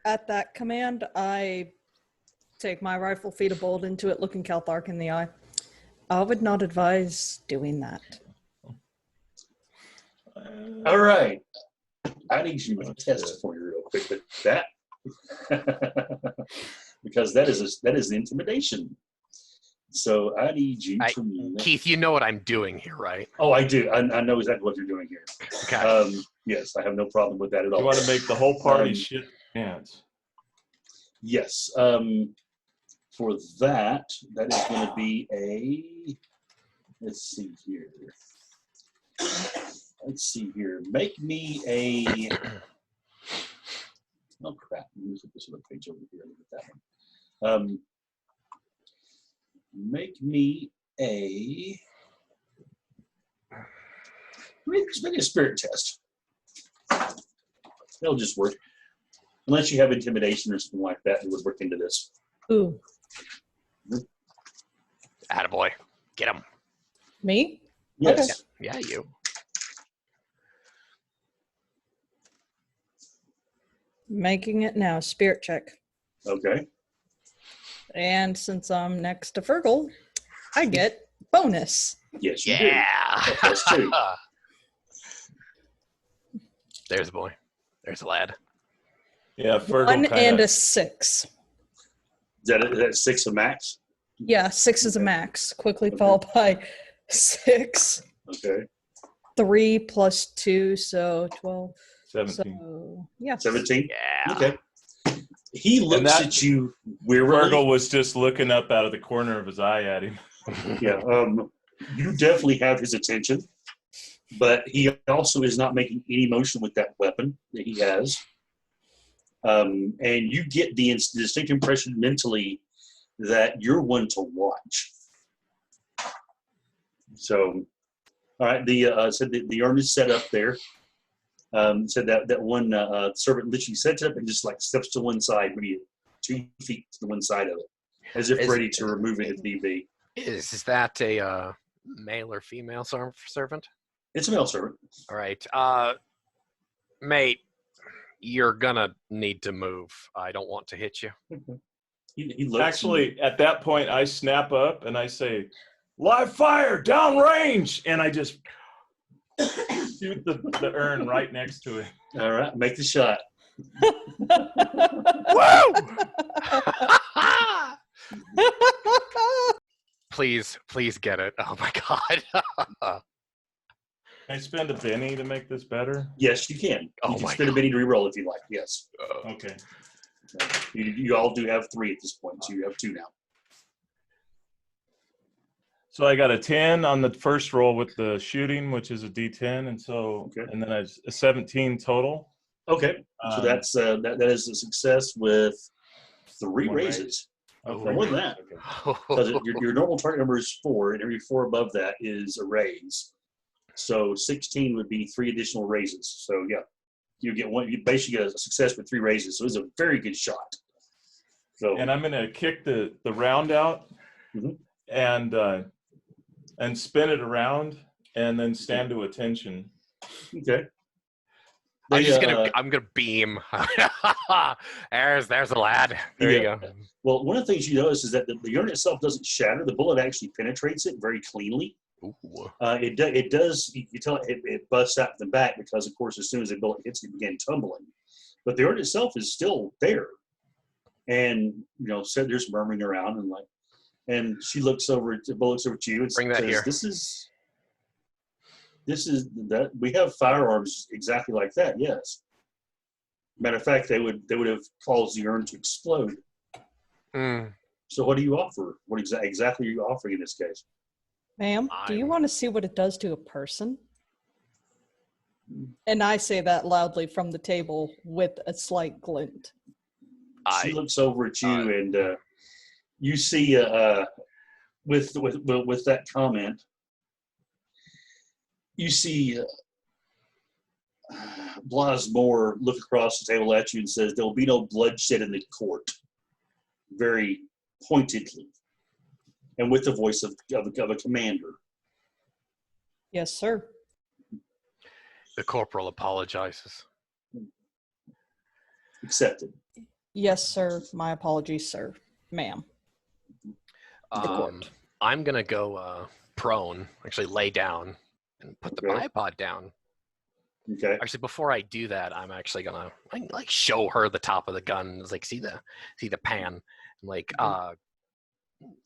At that command, I take my rifle, feed a bullet into it, looking Kelthark in the eye. I would not advise doing that. All right. I need you to test for you real quick with that. Because that is intimidation. So I need you to... Keith, you know what I'm doing here, right? Oh, I do. I know exactly what you're doing here. Okay. Yes, I have no problem with that at all. You want to make the whole party shit pants. Yes. For that is going to be a... Let's see here. Make me a... Oh, crap. Let me put this other page over here. Look at that one. Make me a... Make a spirit test. That'll just work. Unless you have intimidation or something like that, it would work into this. Ooh. Attaboy. Get him. Me? Yes. Okay. Yeah, you. Making it now. Spirit check. Okay. And since I'm next to Fergal, I get bonus. Yes, you Yeah. do. That's two. There's a boy. There's a lad. Yeah, Fergal 1 kinda, and a 6. Is that 6 of max? Yeah, 6 is a max. Quickly Okay. followed by 6. Okay. 3 plus 2, so 12. 17. So, yeah. 17? Yeah. Okay. He looks at you wearily. Fergal was just looking up out of the corner of his eye at him. Yeah. You definitely have his attention, but he also is not making any motion with that weapon that he has. And you get the distinct impression mentally that you're one to watch. So, all right, the urn is set up there. Said that one servant literally sets it up and just like steps to one side, maybe 2 feet to the one side of it, as if ready to remove it if need be. Is that a male or female servant? It's a male servant. All right. Mate, you're gonna need to move. I don't want to hit you. He looks. Actually, at that point, I snap up and I say, "Live fire, downrange!" And I just shoot the urn right next to it. All right, make the shot. Woo! Please get it. Oh my god. Can I spend a Benny to make this better? Yes, you can. Oh You can my spin a God. Benny to reroll if you like. Yes. Okay. You all do have 3 at this point, so you have 2 now. So I got a 10 on the first roll with the shooting, which is a D10, and so Okay. and then a 17 total. Okay, so that's that is a success with 3 One raise. raises. Okay. No more than that. Okay. Because your normal target number is 4, and every 4 above that is a raise. So 16 would be 3 additional raises. So yeah, you get one. You basically get a success with 3 raises. So it's a very good shot. So And I'm gonna kick the round out, Mhm. and spin it around, and then stand to attention. okay. I'm gonna beam. there's a lad. There you go. Well, one of the things you notice is that the unit itself doesn't shatter. The bullet actually penetrates it very cleanly. Ooh. It does. You can tell it busts out the back because, of course, as soon as the bullet hits, it began tumbling. But the urn itself is still there, and so there's murmuring around and she looks over. The bullet looks over at you and Bring that says, here. This is that we have firearms exactly like that. Yes. Matter of fact, they would have caused the urn to explode. Mm. So what do you offer? What exactly are you offering in this case? Ma'am, do you I'm- want to see what it does to a person? And I say that loudly from the table with a slight glint. She looks over at you, and you see, with that comment, you see Blasmore look across the table at you and says, "There will be no bloodshed in the court," very pointedly, and with the voice of a commander. Yes, sir. The corporal apologizes. Accepted. Yes, sir. My apologies, sir. Ma'am. I'm gonna go prone, actually lay down and put the Okay. bipod down. Okay. Actually, before I do that, I'm actually gonna like show her the top of the gun. It's like see the pan. I'm like,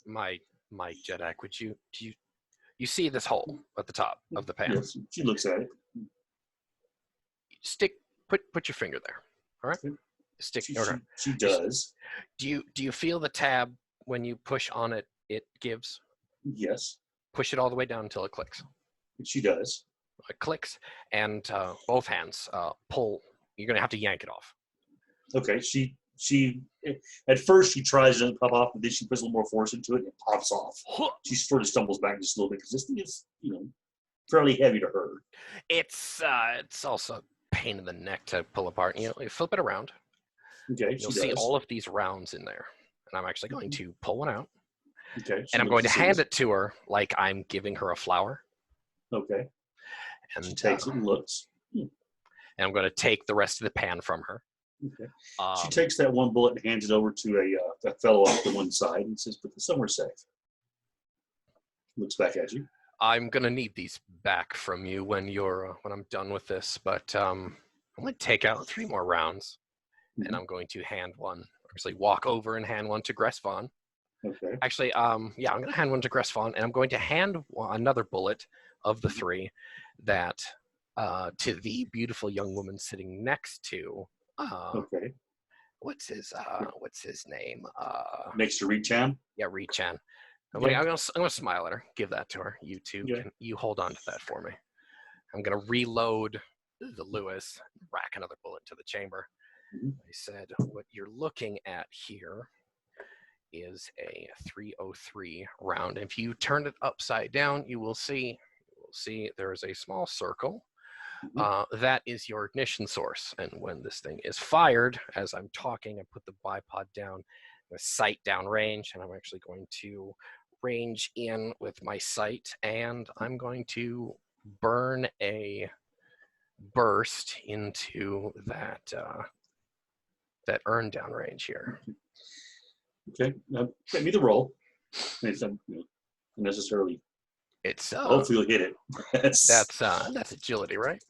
my Jedak, would you see this hole at the top of the pan? Yes. She looks at it. Put your finger there. All right. Okay. Stick. She does. Do you feel the tab when you push on it? It gives. Yes. Push it all the way down until it clicks. She does. It clicks, and both hands pull. You're gonna have to yank it off. Okay. She at first she tries to pop off, but then she puts a little more force into it and it pops off. She sort of stumbles back just a little bit because this thing is fairly heavy to her. It's also a pain in the neck to pull apart. You flip it around. Okay. You'll see all of these rounds in there, and I'm actually going to pull one out. Okay. And I'm going to hand it to her like I'm giving her a flower. Okay. And She takes it and looks. And I'm going to take the rest of the pan from her. Okay. She takes that one bullet and hands it over to a fellow off to one side and says, "Put this somewhere safe." Looks back at you. I'm going to need these back from you when I'm done with this, but I'm going to take out 3 more rounds, and I'm going to walk over and hand one to Gressvon. Okay. Actually, I'm going to hand one to Gressvon, and I'm going to hand another bullet of the 3 that to the beautiful young woman sitting next to. Okay. What's his name? Next to Reed-chan? Yeah, Reed-chan. I'm Okay. gonna smile at her. Give that to her. You two, Yeah. can you hold on to that for me? I'm gonna reload the Lewis, rack another bullet to the chamber. Mhm. I said, what you're looking at here is a 303 round. If you turn it upside down, you will see there is a small circle. That is your ignition source. And when this thing is fired, as I'm talking, I put the bipod down, the sight down range, and I'm actually going to range in with my sight, and I'm going to burn a burst into that urn down range here. Okay. Now, get me the roll. It's necessarily. It's Hopefully you'll hit it. that's agility, right?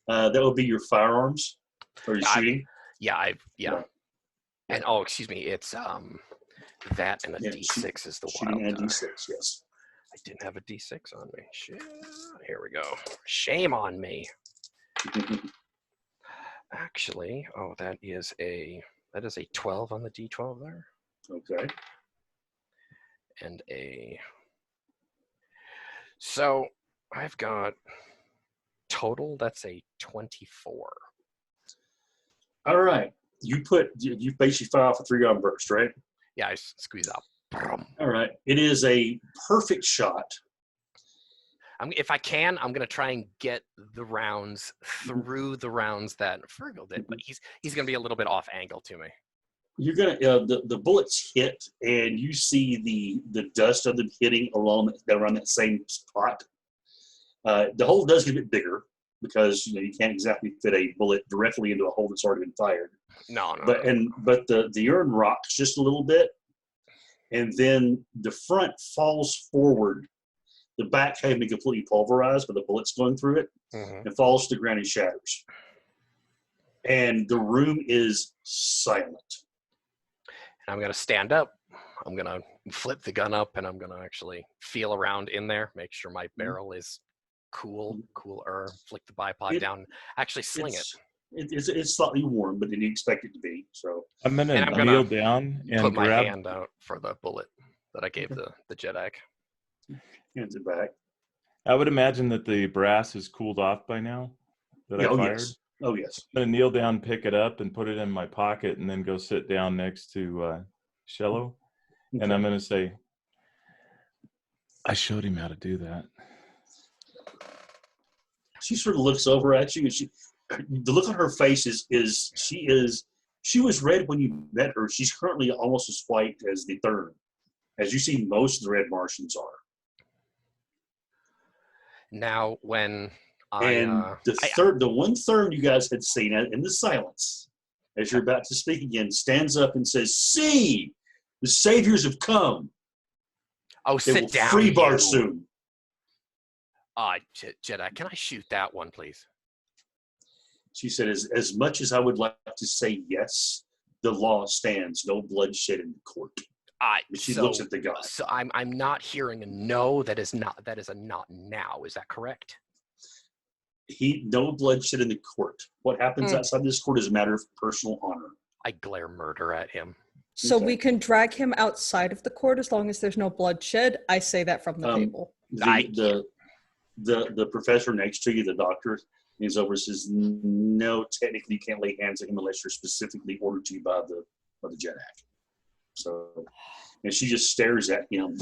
That would be your firearms or your I'm- shooting. Yeah. Right. And excuse me, it's that and a D6 is the Shooting wild and die. D6, yes. I didn't have a D6 on me. Shit. Here we go. Shame on me. Actually, that is a 12 on the D12 there, Okay. and so I've got total. That's a 24. All right. You basically fire off a 3-round burst, right? Yeah, I squeeze out. All right. It is a perfect shot. If I can, I'm gonna try and get the rounds through the rounds that Fergal did, but he's gonna be a little bit off angle to me. You're gonna the bullets hit, and you see the dust of them hitting around that same spot. The hole does get a bit bigger because you can't exactly fit a bullet directly into a hole that's already been fired. No. But the urn rocks just a little bit, and then the front falls forward. The back having been completely pulverized by the bullets going through it, and falls to the ground and shatters. And the room is silent. I'm gonna stand up. I'm gonna flip the gun up, and I'm gonna actually feel around in there, make sure my barrel is cooler. Flick the bipod down. Actually, sling it. It's slightly warm, but didn't expect it to be. So I'm gonna And I'm gonna kneel down and put my grab. hand out for the bullet that I gave the Jedi. hands it back. I would imagine that the brass is cooled off by now that I fired. Yes. Oh yes. I'm gonna kneel down, pick it up, and put it in my pocket, and then go sit down next to Shello, and I'm gonna say, "I showed him how to do that." She sort of looks over at you, and the look on her face she was red when you met her. She's currently almost as white as the third, as you see most of the red Martians are. Now, when the one third you guys had seen in the silence, as you're about to speak again, stands up and says, "See, the saviors have come. They sit will down, free you. Barsoom." Jedi, can I shoot that one, please? She said, as much as I would like to say yes, the law stands. No bloodshed in the court. She looks at the guy. So I'm not hearing a no. That is a not now. Is that correct? No bloodshed in the court. What happens outside this court is a matter of personal honor. I glare murder at him. So we can drag him outside of the court as long as there's no bloodshed. I say that from the table. The professor next to you, the doctor, leans over and says, "No, technically you can't lay hands on him unless you're specifically ordered to by the Jedi." So, and she just stares at him.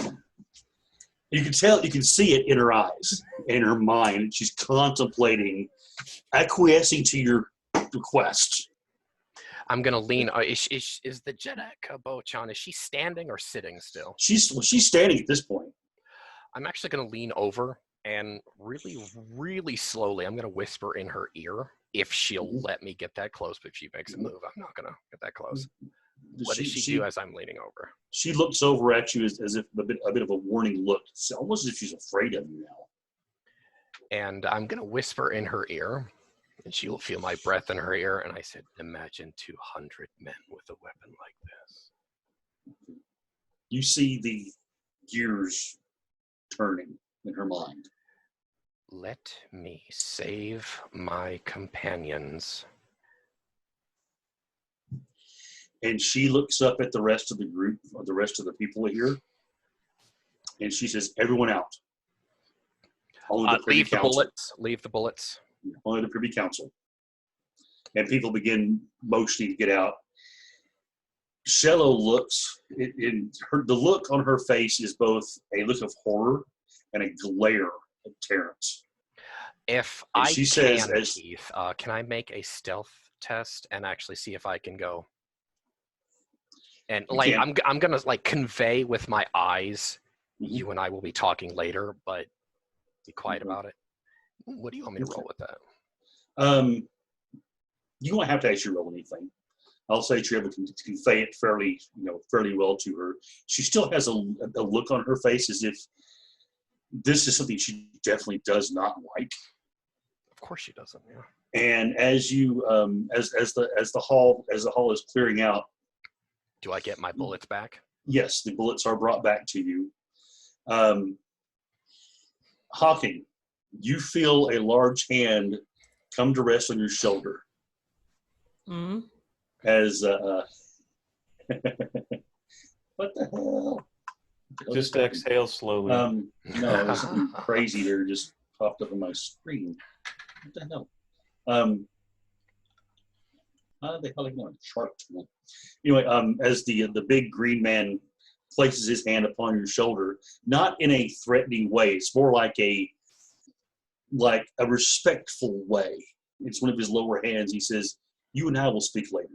You can see it in her eyes, in her mind. She's contemplating acquiescing to your request. I'm gonna lean. Is the Jedi Bo-chan? Is she standing or sitting still? She's standing at this point. I'm actually gonna lean over and really, really slowly, I'm gonna whisper in her ear if she'll let me get that close. But if she makes a move, I'm not gonna get that close. What does she do as I'm leaning over? She looks over at you as if a bit of a warning look. It's almost as if she's afraid of you now. And I'm going to whisper in her ear, and she will feel my breath in her ear. And I said, imagine 200 men with a weapon like this. You see the gears turning in her mind. Let me save my companions. And she looks up at the rest of the group, or the rest of the people here, and she says, "Everyone out. Only the Privy Leave Council. the bullets. Leave the bullets. Only the Privy Council." And people begin motioning to get out. Shello looks, the look on her face is both a look of horror and a glare at Terrence. If and I she can, says, Keith, can I make a stealth test and actually see if I can go? And like I'm gonna like convey with my eyes, you and I will be talking later, but be quiet about it. What do you want me to roll with that? You won't have to actually roll anything. I'll say that you're able to convey it fairly well to her. She still has a look on her face as if this is something she definitely does not like. Of course she doesn't. Yeah. And as you as the hall is clearing out, Do I get my bullets back? yes, the bullets are brought back to you. Hawking, you feel a large hand come to rest on your shoulder Mm. as what the hell? Just exhale slowly. No, it was something crazy there just popped up on my screen. What the hell? How the hell are they going? Sharp tool. Anyway, as the big green man places his hand upon your shoulder, not in a threatening way. It's more like a respectful way. It's one of his lower hands. He says, "You and I will speak later."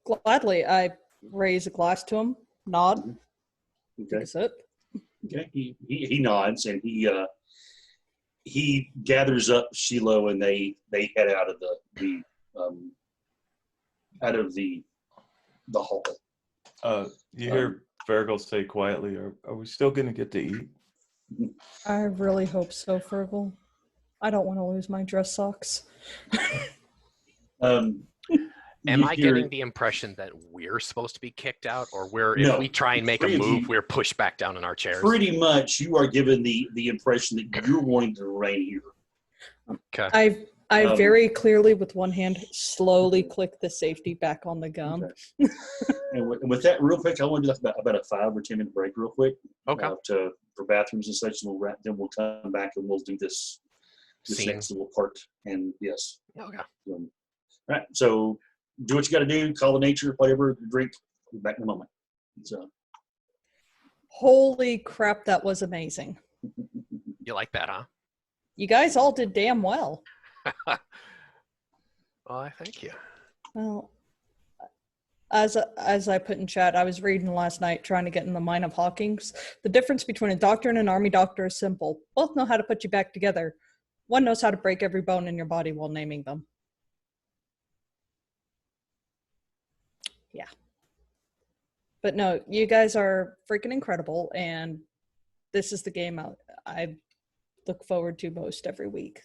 Gladly, I raise a glass to him, nod, take Okay. a sip. Okay. He nods and he gathers up Shiloh and they head out of the hall. You hear Fergal say quietly, are we still going to get to eat? I really hope so, Fergal. I don't want to lose my dress socks. Am I getting the impression that we're supposed to be kicked out, or if No. we try and make a Three of move, you- we're pushed back down in our chairs? Pretty much, you are given the impression that you're wanting to remain here. Okay. I very clearly, with one hand, slowly click the safety back on the gun. Okay. And with that, real quick, I want to do about a 5 or 10 minute break, real quick. Okay. For bathrooms and such, and then we'll come back and we'll do this Scene. next little part. And yes. Okay. All right. So do what you got to do. Call the nature, whatever, drink. We'll be back in a moment. So. Holy crap, that was amazing. You like that, huh? You guys all did damn well. Well, I thank you. Well, as I put in chat, I was reading last night trying to get in the mind of Hawkins. The difference between a doctor and an army doctor is simple. Both know how to put you back together. One knows how to break every bone in your body while naming them. Yeah. But no, you guys are freaking incredible, and this is the game I look forward to most every week.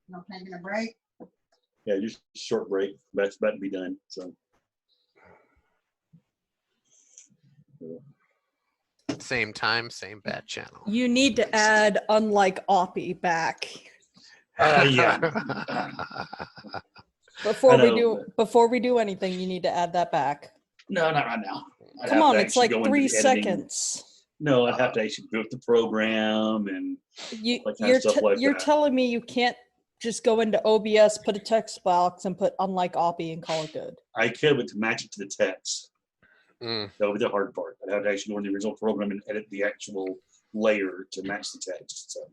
No taking a break. Yeah, just a short break. That's about to be done. So. Same time, same bad channel. You need to add unlike Oppie back Yeah. before we do anything. You need to add that back. No, not right now. I'd Come have on, to it's actually like go into 3 the editing. seconds. No, I'd have to actually build the program and You're telling me you can't just go into OBS, put a text box, and put unlike Oppie and call it good. I could, but to match it to the text, Mm. that would be the hard part. I'd have to actually go into the original program and edit the actual layer to match the text. So,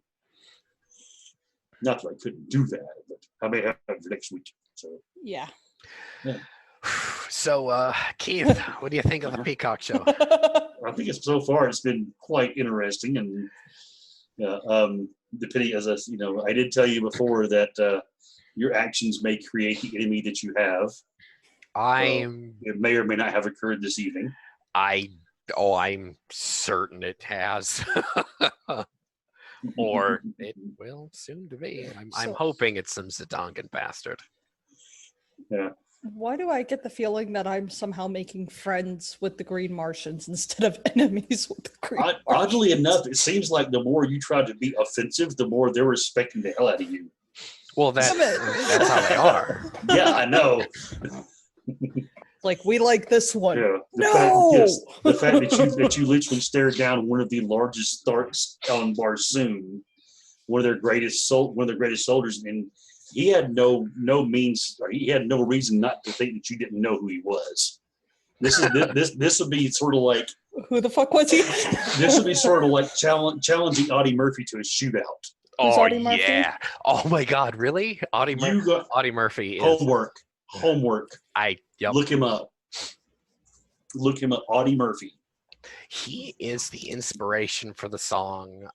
not that I couldn't do that, but I may have it for next week. So, Yeah. So, Keith, what do you think of the Peacock show? I think so far it's been quite interesting, and depending I did tell you before that your actions may create the enemy that you have. It may or may not have occurred this evening. I'm certain it has. Or it will soon to be. I'm hoping it's some Zidongan bastard. Yeah. Why do I get the feeling that I'm somehow making friends with the Green Martians instead of enemies with the Green Martians? Oddly enough, it seems like the more you try to be offensive, the more they're respecting the hell out of you. Well, that's how they are. Yeah, I know. Like, we like this one. Yeah. The fact that you literally stared down one of the largest Starks on Barsoom, one of their greatest soldiers, and he had no means, or he had no reason not to think that you didn't know who he was. This would be sort of like, who the fuck was he? This would be sort of like challenging Audie Murphy to a shootout. Who's Audie Murphy? Yeah! Oh my God! Really? Audie Murphy is homework. Yep. Look him up. Audie Murphy. He is the inspiration for the song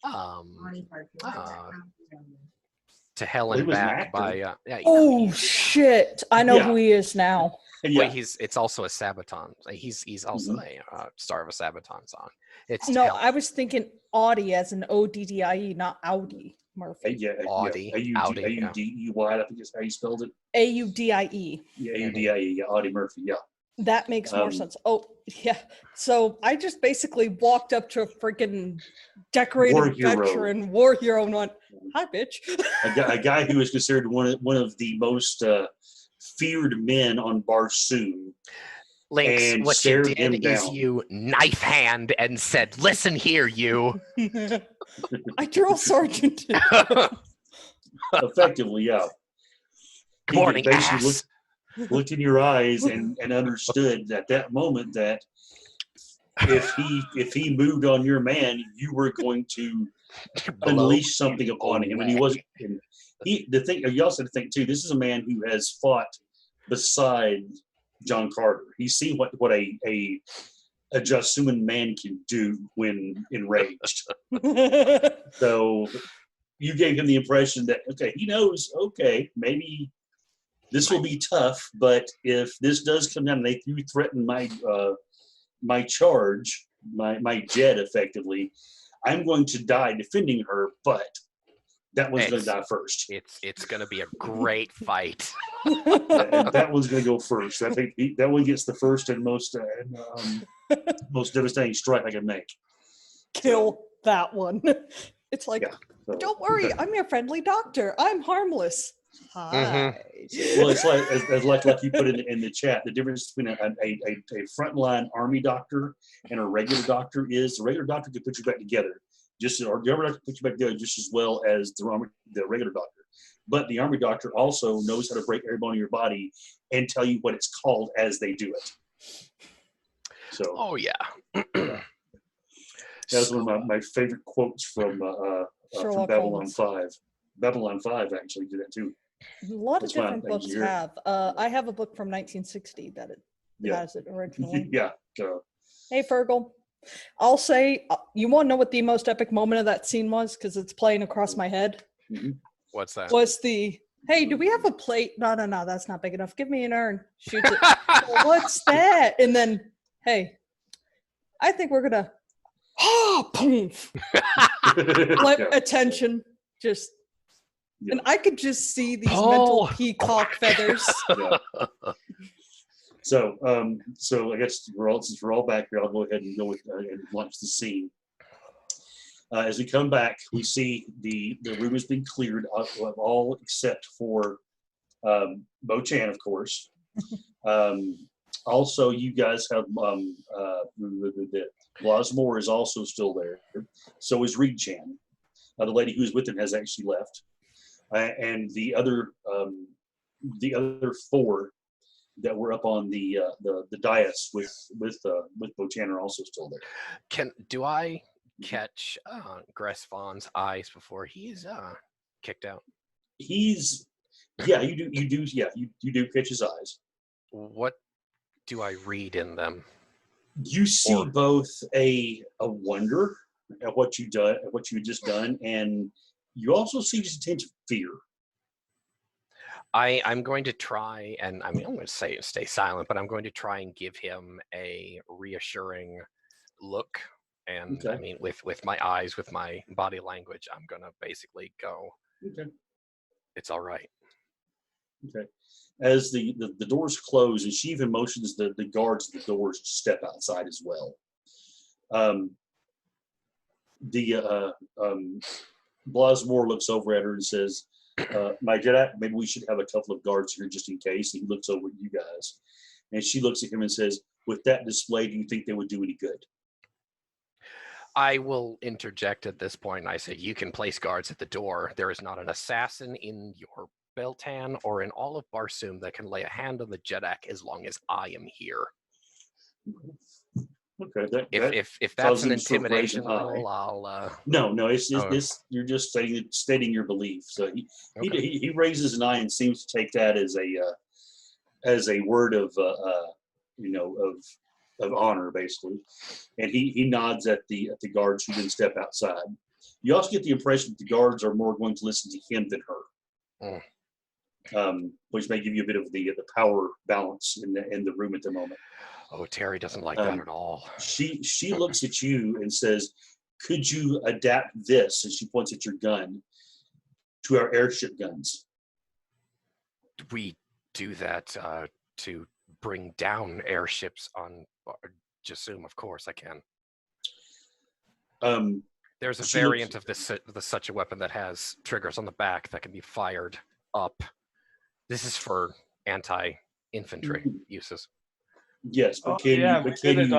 "To Hell and Back" by. Shit! I know who he is now. Yeah. Well, it's also a Sabaton. He's also a star of a Sabaton song. I was thinking Audie as an Oddie, not Audie Murphy. Audie. A-U-D-E-Y, I think is how you spelled it. A-U-D-I-E. Yeah, A-U-D-I-E. Yeah, Audie Murphy. Yeah. That makes more sense. Oh, yeah. So I just basically walked up to a freaking decorated veteran war hero and went, "Hi, bitch." A guy who is considered one of the most feared men on Barsoom. Lynx, what you did is you knife hand and said, "Listen here, you." I drill sergeant. Effectively, yeah. Good morning, ass. Looked in your eyes and understood at that moment that if he moved on your man, you were going to unleash something upon him, and he wasn't. You also have to think too. This is a man who has fought beside John Carter. He's seen what a Jasuman man can do when enraged. So you gave him the impression that he knows. Maybe this will be tough, but if this does come down and you threaten my charge, my jet effectively, I'm going to die defending her, but that one's going to die first. It's going to be a great fight. That one's going to go first. I think that one gets the first and most devastating strike I can make. Kill that one. It's like, don't worry, I'm your friendly doctor. I'm harmless. Hi. Mm-hmm. Well, it's like you put in the chat. The difference between a frontline army doctor and a regular doctor is the regular doctor can put you back together. Or the army doctor can put you back together just as well as the regular doctor. But the army doctor also knows how to break every bone in your body and tell you what it's called as they do it. So. Oh yeah. That's one of my favorite quotes from Babylon 5. Babylon 5 actually did that too. A lot of different books have. I have a book from 1960 that has it originally. Yeah. Hey, Fergal. I'll say, you want to know what the most epic moment of that scene was? Because it's playing across my head. Mm-hmm. What's that? Was hey, do we have a plate? No, that's not big enough. Give me an urn. Shoots it. What's that? And then, hey, I think we're going to Poof. Flip attention. Just and I could just see these mental peacock feathers. Yeah. So I guess since we're all back here, I'll go ahead and go with and launch the scene. As we come back, we see the room has been cleared of all except for Bo-Chan, of course. Also, you guys have Blosmore is also still there. So is Reed-Chan. The lady who's with him has actually left, and the other 4 that were up on the dais with Bo-Chan are also still there. Do I catch Gress Vaughn's eyes before he's kicked out? You do catch his eyes. What do I read in them? You see both a wonder at what you had just done, and you also see just a tinge of fear. I'm going to try, and I mean, I'm going to say stay silent, but I'm going to try and give him a reassuring look. And Okay. I mean, with my eyes, with my body language, I'm going to basically go, Okay. It's all right. Okay. As the doors close, and she even motions the guards at the doors to step outside as well. Blosmore looks over at her and says, my Jedi, maybe we should have a couple of guards here just in case. And he looks over at you guys. And she looks at him and says, with that display, do you think they would do any good? I will interject at this point, and I say, you can place guards at the door. There is not an assassin in your Beltan or in all of Barsoom that can lay a hand on the Jeddak as long as I am here. Okay. If that's an intimidation roll, I'll. No, it's you're just stating your belief. So he raises an eye and seems to take that as a word of honor, basically, and he nods at the guards who then step outside. You also get the impression that the guards are more going to listen to him than her, which may give you a bit of the power balance in the room at the moment. Oh, Terry doesn't like that at all. She looks at you and says, "Could you adapt this?" And she points at your gun to our airship guns. We do that to bring down airships on Jasum. Of course, I can. There's a variant of such a weapon that has triggers on the back that can be fired up. This is for anti-infantry uses. Yes, but we did it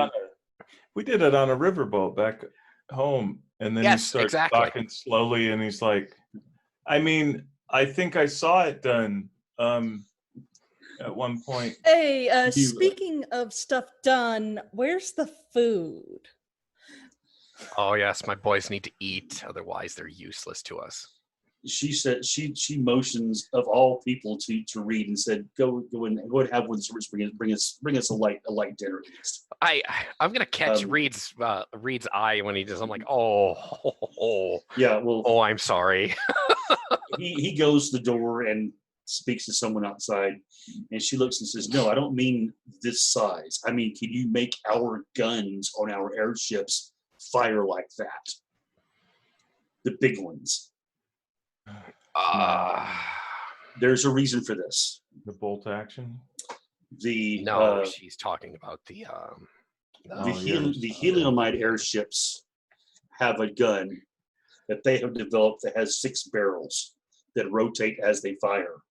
on a riverboat back home, and then he starts talking slowly, and he's like, I mean, I think I saw it done at one point. Hey, speaking of stuff done, where's the food? Oh yes, my boys need to eat, otherwise they're useless to us. She said she motions of all people to read and said, go and have one of the servants bring us a light dinner at least. I'm gonna catch Reed's eye when he does. I'm like, yeah, well, oh, I'm sorry. he goes to the door and speaks to someone outside, and she looks and says, "No, I don't mean this size. I mean, can you make our guns on our airships fire like that? The big ones." There's a reason for this. The bolt action. She's talking about the heliumide airships have a gun that they have developed that has 6 barrels that rotate as they fire,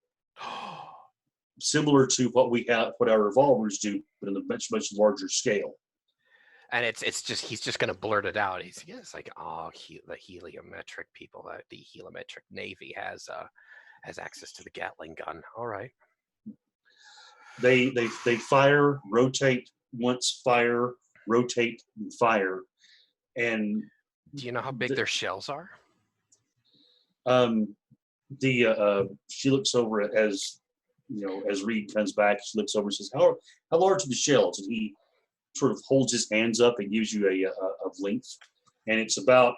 similar to what our revolvers do, but on a much larger scale. And he's just gonna blurt it out. It's like, the heliometric people, the heliometric Navy has access to the Gatling gun. All right. They fire, rotate, once fire, rotate, and fire. And do you know how big their shells are? She looks over as Reed comes back. She looks over and says, "How large are the shells?" And he sort of holds his hands up and gives you a length, and it's about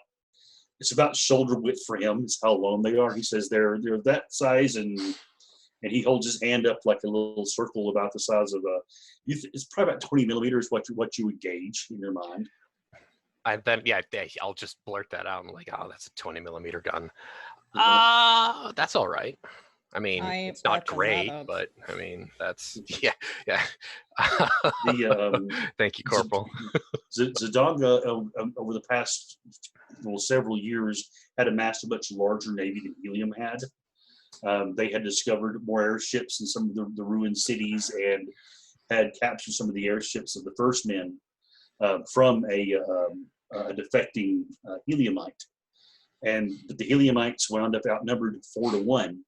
shoulder width for him. Is how long they are. He says they're that size, and he holds his hand up like a little circle about the size of it's probably about 20 millimeters. What you would gauge in your mind. I'll just blurt that out. I'm like, oh, that's a 20-millimeter gun. Mhm. That's all right. I mean, I ain't it's not patching that great, up. but I mean, that's yeah. The Thank you, Corporal. Zadaga over the past several years had amassed a much larger navy than Helium had. They had discovered more airships in some of the ruined cities and had captured some of the airships of the First Men from a defecting Heliumite. And the Heliumites wound up outnumbered 4-1.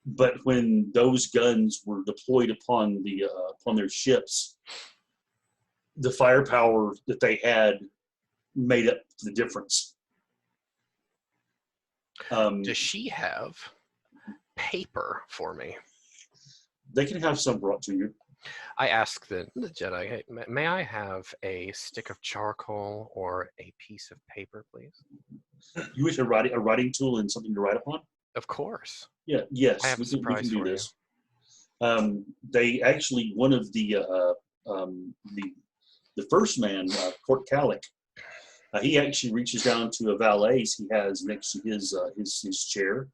But when those guns were deployed upon their ships, the firepower that they had made up the difference. Does she have paper for me? They can have some brought to you. I ask the Jedi, hey, may I have a stick of charcoal or a piece of paper, please? You wish a writing tool and something to write upon? Of course. Yeah. I Yes. have a We surprise can do for this. They actually, one of the First Man, Court Calic, he actually reaches down to a valet's he has next to his chair,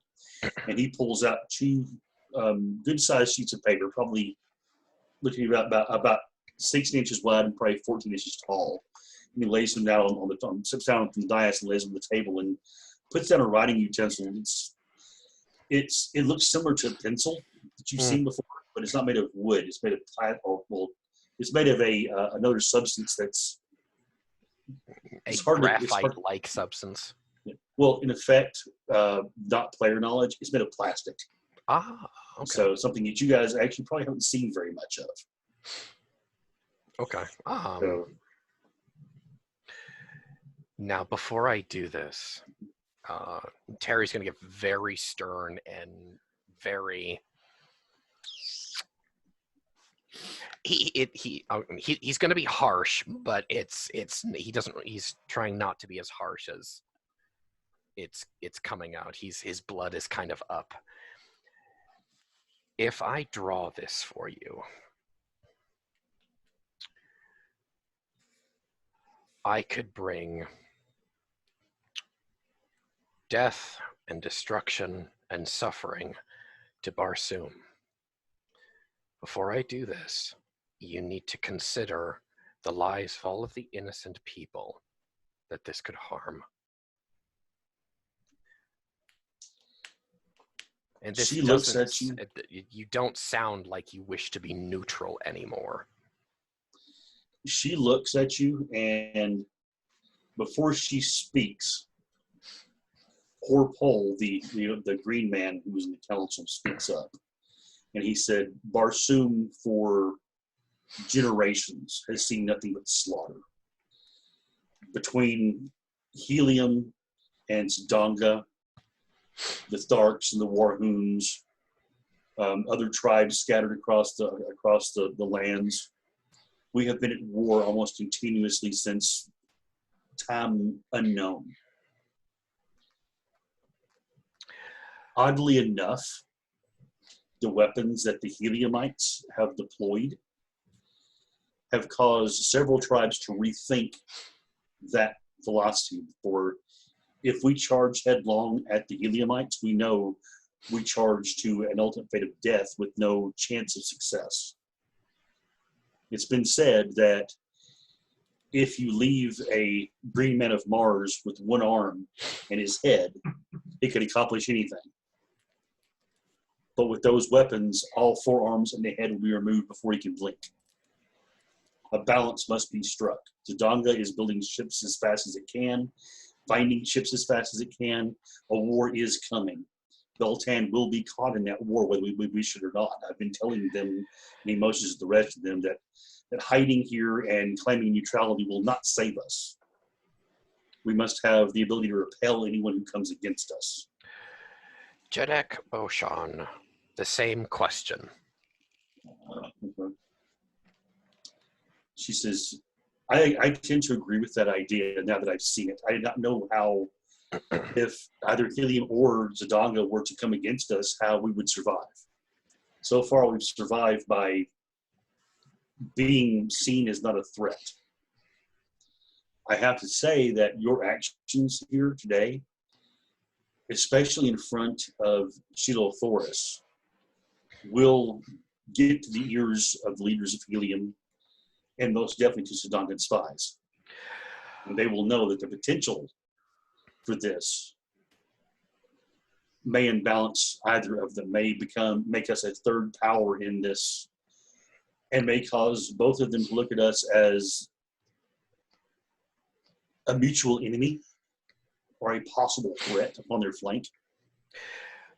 and he pulls out 2 good-sized sheets of paper, probably looking about 16 inches wide and probably 14 inches tall. And he lays them down sits down on the dais and lays them on the table and puts down a writing utensil. It looks similar to a pencil that you've seen before, but it's not made of wood. It's made of it's made of another substance that's graphite-like substance. Well, in effect, not player knowledge, it's made of plastic. Ah, okay. So something that you guys actually probably haven't seen very much of. Okay. So, now, before I do this, Terry's going to get very stern and very. He's going to be harsh, but he's trying not to be as harsh as it's coming out. His blood is kind of up. If I draw this for you, I could bring death and destruction and suffering to Barsoom. Before I do this, you need to consider the lives of all of the innocent people that this could harm. And this she looks at you. You don't sound like you wish to be neutral anymore. She looks at you, and before she speaks, Horpole, the green man who was in the council, speaks up. And he said, Barsoom for generations has seen nothing but slaughter. Between Helium and Z'Danga, the Tharks and the Warhoons, other tribes scattered across the lands, we have been at war almost continuously since time unknown. Oddly enough, the weapons that the Heliumites have deployed have caused several tribes to rethink that philosophy. For if we charge headlong at the Heliumites, we know we charge to an ultimate fate of death with no chance of success. It's been said that if you leave a green man of Mars with one arm and his head, he could accomplish anything. But with those weapons, all 4 arms and the head will be removed before he can blink. A balance must be struck. Z'Danga is building ships as fast as it can, finding ships as fast as it can. A war is coming. Beltan will be caught in that war, whether we wish it or not. I've been telling them, and Moses the rest of them, that hiding here and claiming neutrality will not save us. We must have the ability to repel anyone who comes against us. Jedek Boshan, the same question. Okay. She says, I tend to agree with that idea now that I've seen it. I did not know how, if either Helium or Z'Danga were to come against us, how we would survive. So far, we've survived by being seen as not a threat. I have to say that your actions here today, especially in front of Shiloh-Thoris, will get to the ears of the leaders of Helium and most definitely to Zidongan spies. And they will know that the potential for this may imbalance either of them, may make us a third power in this, and may cause both of them to look at us as a mutual enemy or a possible threat upon their flank.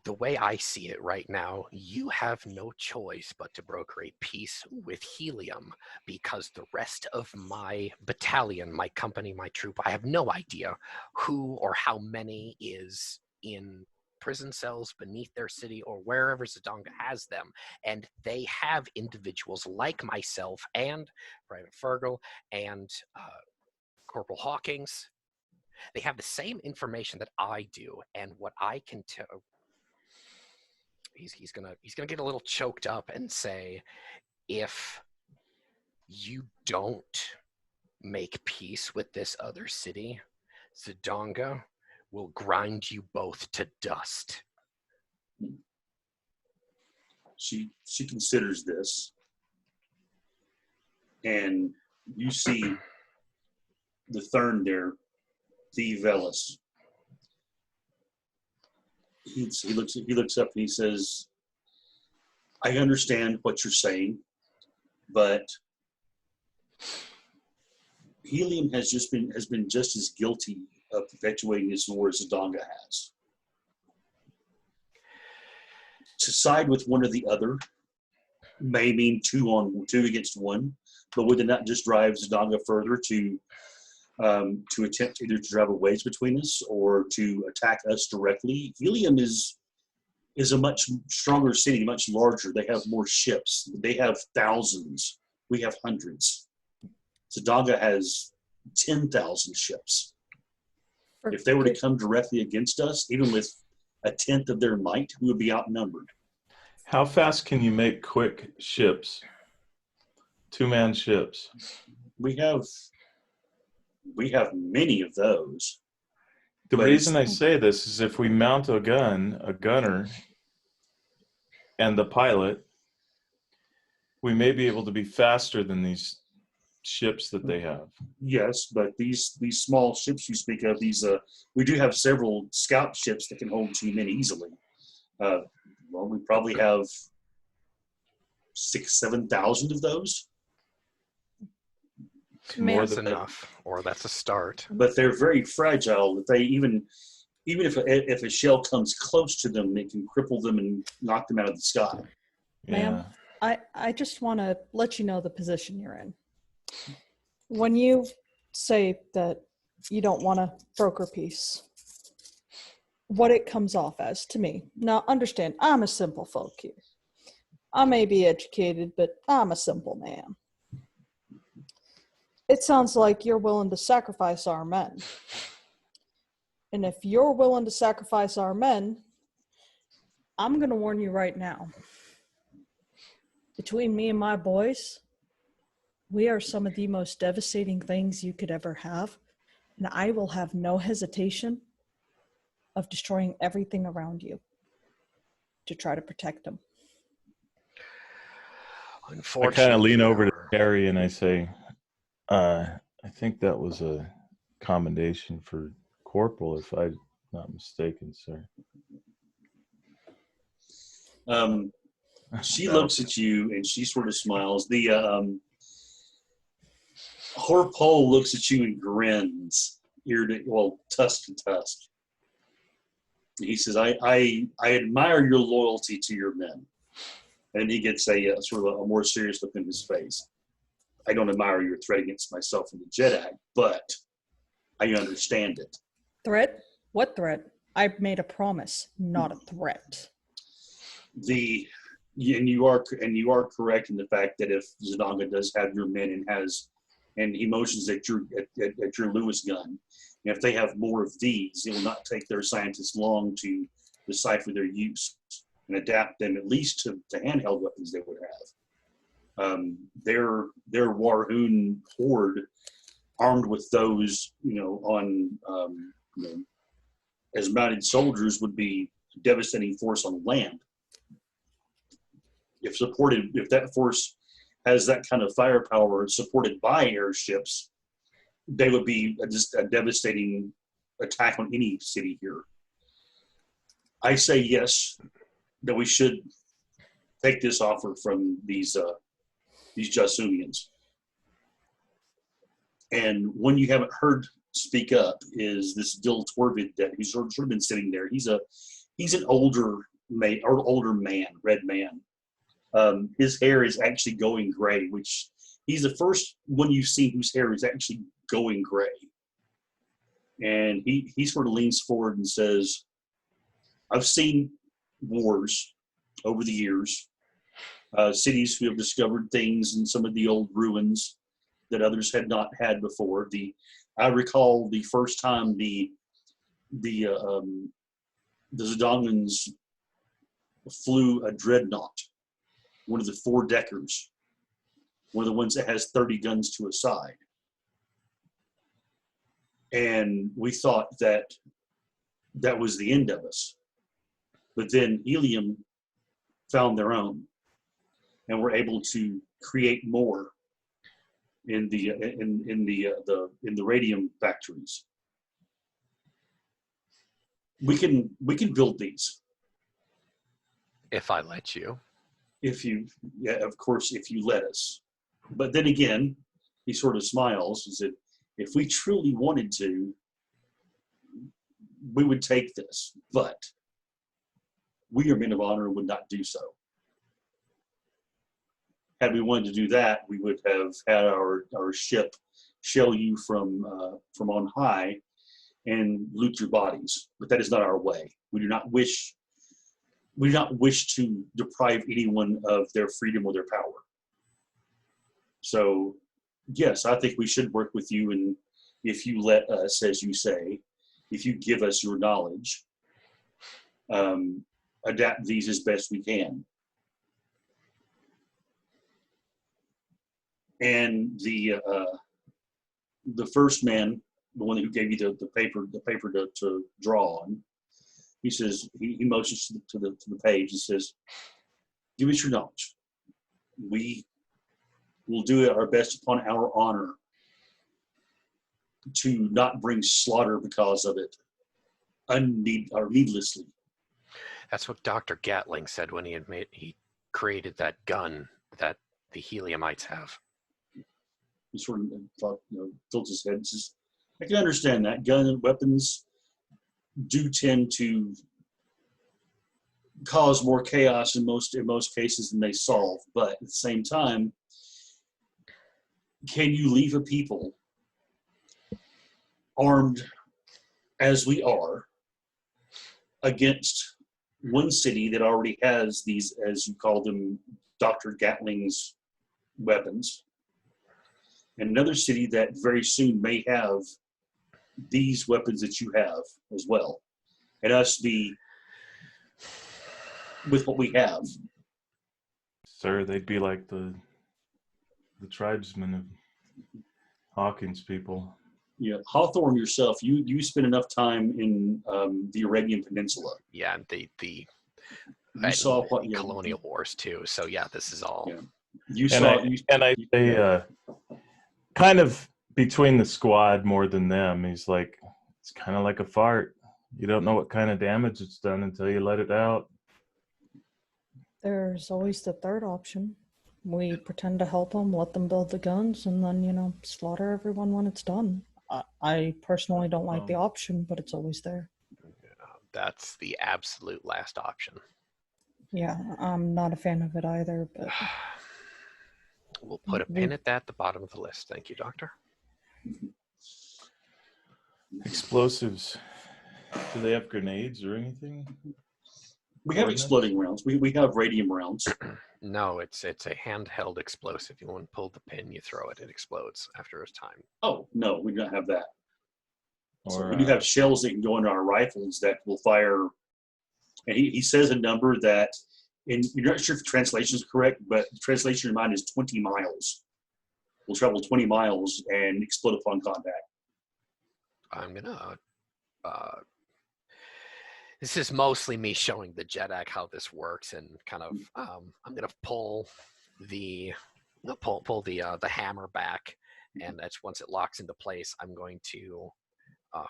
The way I see it right now, you have no choice but to broker a peace with Helium, because the rest of my battalion, my company, my troop, I have no idea who or how many is in prison cells beneath their city or wherever Zidonga has them. And they have individuals like myself and Private Fergal and Corporal Hawkins. They have the same information that I do, and what I can tell. He's gonna get a little choked up and say, if you don't make peace with this other city, Zidonga will grind you both to dust. She considers this, and you see the Thurn there, the Velis. He looks up and he says, I understand what you're saying, but Helium has been just as guilty of perpetuating this war as Zidonga has. To side with one or the other may mean two against one, but would it not just drive Zidonga further to attempt either to drive a wedge between us or to attack us directly? Helium is a much stronger city, much larger. They have more ships. They have thousands. We have hundreds. Zidonga has 10,000 ships. If they were to come directly against us, even with a tenth of their might, we would be outnumbered. How fast can you make quick ships? Two-man ships. We have many of those. The reason I say this is if we mount a gunner, and the pilot, we may be able to be faster than these ships that they have. Yes, but these small ships you speak of, we do have several scout ships that can hold 2 men easily. Well, we probably have 6,000-7,000 of those. That's enough, or that's a start. But they're very fragile. That they even if a shell comes close to them, it can cripple them and knock them out of the sky. Ma'am, I just want to let you know the position you're in. When you say that you don't want to broker peace, what it comes off as to me. Now, understand, I'm a simple folk here. I may be educated, but I'm a simple man. It sounds like you're willing to sacrifice our men. And if you're willing to sacrifice our men, I'm going to warn you right now. Between me and my boys, we are some of the most devastating things you could ever have. And I will have no hesitation of destroying everything around you to try to protect them. I kind of lean over to Harry and I say, I think that was a commendation for Corporal, if I'm not mistaken, sir. She looks at you and she sort of smiles. The Horpole looks at you and grins, tusk to tusk. He says, I admire your loyalty to your men. And he gets a sort of a more serious look in his face. I don't admire your threat against myself and the Jedi, but I understand it. Threat? What threat? I made a promise, not a threat. And you are correct in the fact that if Zidonga does have your men and he motions at your Lewis gun, and if they have more of these, it will not take their scientists long to decipher their use and adapt them at least to handheld weapons they would have. Their Warhoon horde armed with those, on as mounted soldiers would be a devastating force on land. If that force has that kind of firepower supported by airships, they would be just a devastating attack on any city here. I say yes, that we should take this offer from these Jasumians. And one you haven't heard speak up is this Dill Torvid that he's sort of been sitting there. He's an older man, red man. His hair is actually going gray, which he's the first one you've seen whose hair is actually going gray. And he sort of leans forward and says, I've seen wars over the years, cities who have discovered things in some of the old ruins that others had not had before. I recall the first time the Zidongans flew a dreadnought, one of the 4-deckers, one of the ones that has 30 guns to a side. And we thought that was the end of us. But then Helium found their own and were able to create more in the radium factories. We can build these if I let you. Of course, if you let us. But then again, he sort of smiles and said, if we truly wanted to, we would take this, but we are men of honor and would not do so. Had we wanted to do that, we would have had our ship shell you from on high and loot your bodies. But that is not our way. We do not wish to deprive anyone of their freedom or their power. So, yes, I think we should work with you, and if you let us, as you say, if you give us your knowledge, adapt these as best we can. And the first man, the one who gave you the paper to draw on, he says, he motions to the page. He says, "Give us your knowledge. We will do our best upon our honor to not bring slaughter because of it, needlessly." That's what Dr. Gatling said when he created that gun that the Heliumites have. He sort of thought, tilts his head and says, "I can understand that. Gun and weapons do tend to cause more chaos in most cases than they solve. But at the same time, can you leave a people armed as we are against one city that already has these, as you call them, Dr. Gatling's weapons, and another city that very soon may have these weapons that you have as well, and us be with what we have?" Sir, they'd be like the tribesmen of Hawkins people. Yeah, Hawthorne yourself, you spend enough time in the Arabian Peninsula. Yeah, the You saw what colonial wars too. So yeah, this is all. Yeah. You And saw. I say, kind of between the squad more than them. He's like, it's kind of like a fart. You don't know what kind of damage it's done until you let it out. There's always the third option. We pretend to help them, let them build the guns, and then, slaughter everyone when it's done. I personally don't like the option, but it's always there. That's the absolute last option. Yeah, I'm not a fan of it either, but We'll put a pin at that at the bottom of the list. Thank you, Doctor. Explosives. Do they have grenades or anything? We have exploding rounds. We have radium rounds. No, it's a handheld explosive. You want to pull the pin, you throw it, it explodes after its time. Oh, no, we don't have that. So Or, we do have shells that can go into our rifles that will fire. And he says a number that, and you're not sure if the translation is correct, but the translation in mind is 20 miles. will travel 20 miles and explode upon contact. I'm gonna. This is mostly me showing the Jedak how this works, and kind of. I'm gonna pull the the hammer back, and that's once it locks into place. I'm going to.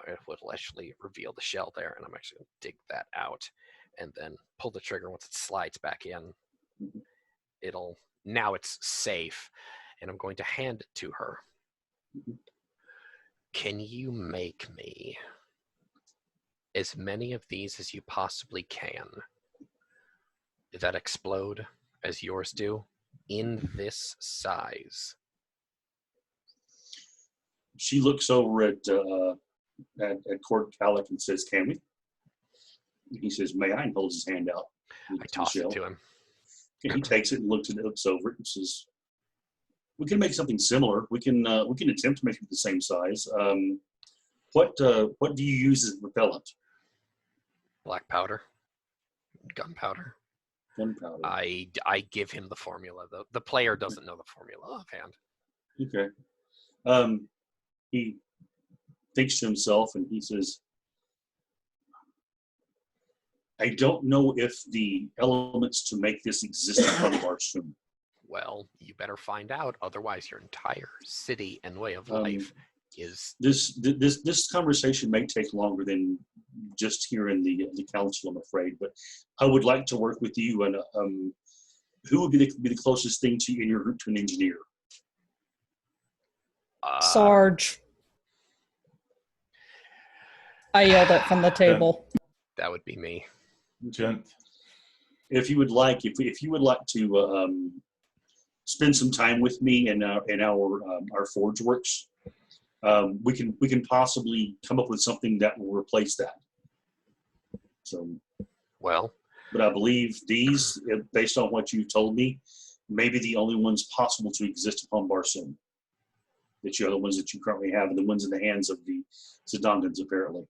It will actually reveal the shell there, and I'm actually going to dig that out, and then pull the trigger. Once it slides back in, now it's safe, and I'm going to hand it to her. Can you make me as many of these as you possibly can that explode as yours do in this size? She looks over at Court Calic and says, "Can we?" He says, "May I?" and holds his hand out. I toss it to him. And he takes it and looks over it and says, "We can make something similar. We can attempt to make it the same size. What do you use as repellent?" Black powder, gunpowder. Gunpowder. I give him the formula. The player doesn't know the formula offhand. Okay. He thinks to himself and he says, "I don't know if the elements to make this exist upon Barsoom." Well, you better find out. Otherwise, your entire city and way of life is... This conversation may take longer than just here in the council, I'm afraid, but I would like to work with you. And who would be the closest thing to you in your group to an engineer? Sarge. I yelled it from the table. That would be me. Gent. If you would like to spend some time with me in our forge works, we can possibly come up with something that will replace that. So, well, but I believe these, based on what you told me, may be the only ones possible to exist upon Barsoom. That you are the ones that you currently have, and the ones in the hands of the Zidongans, apparently.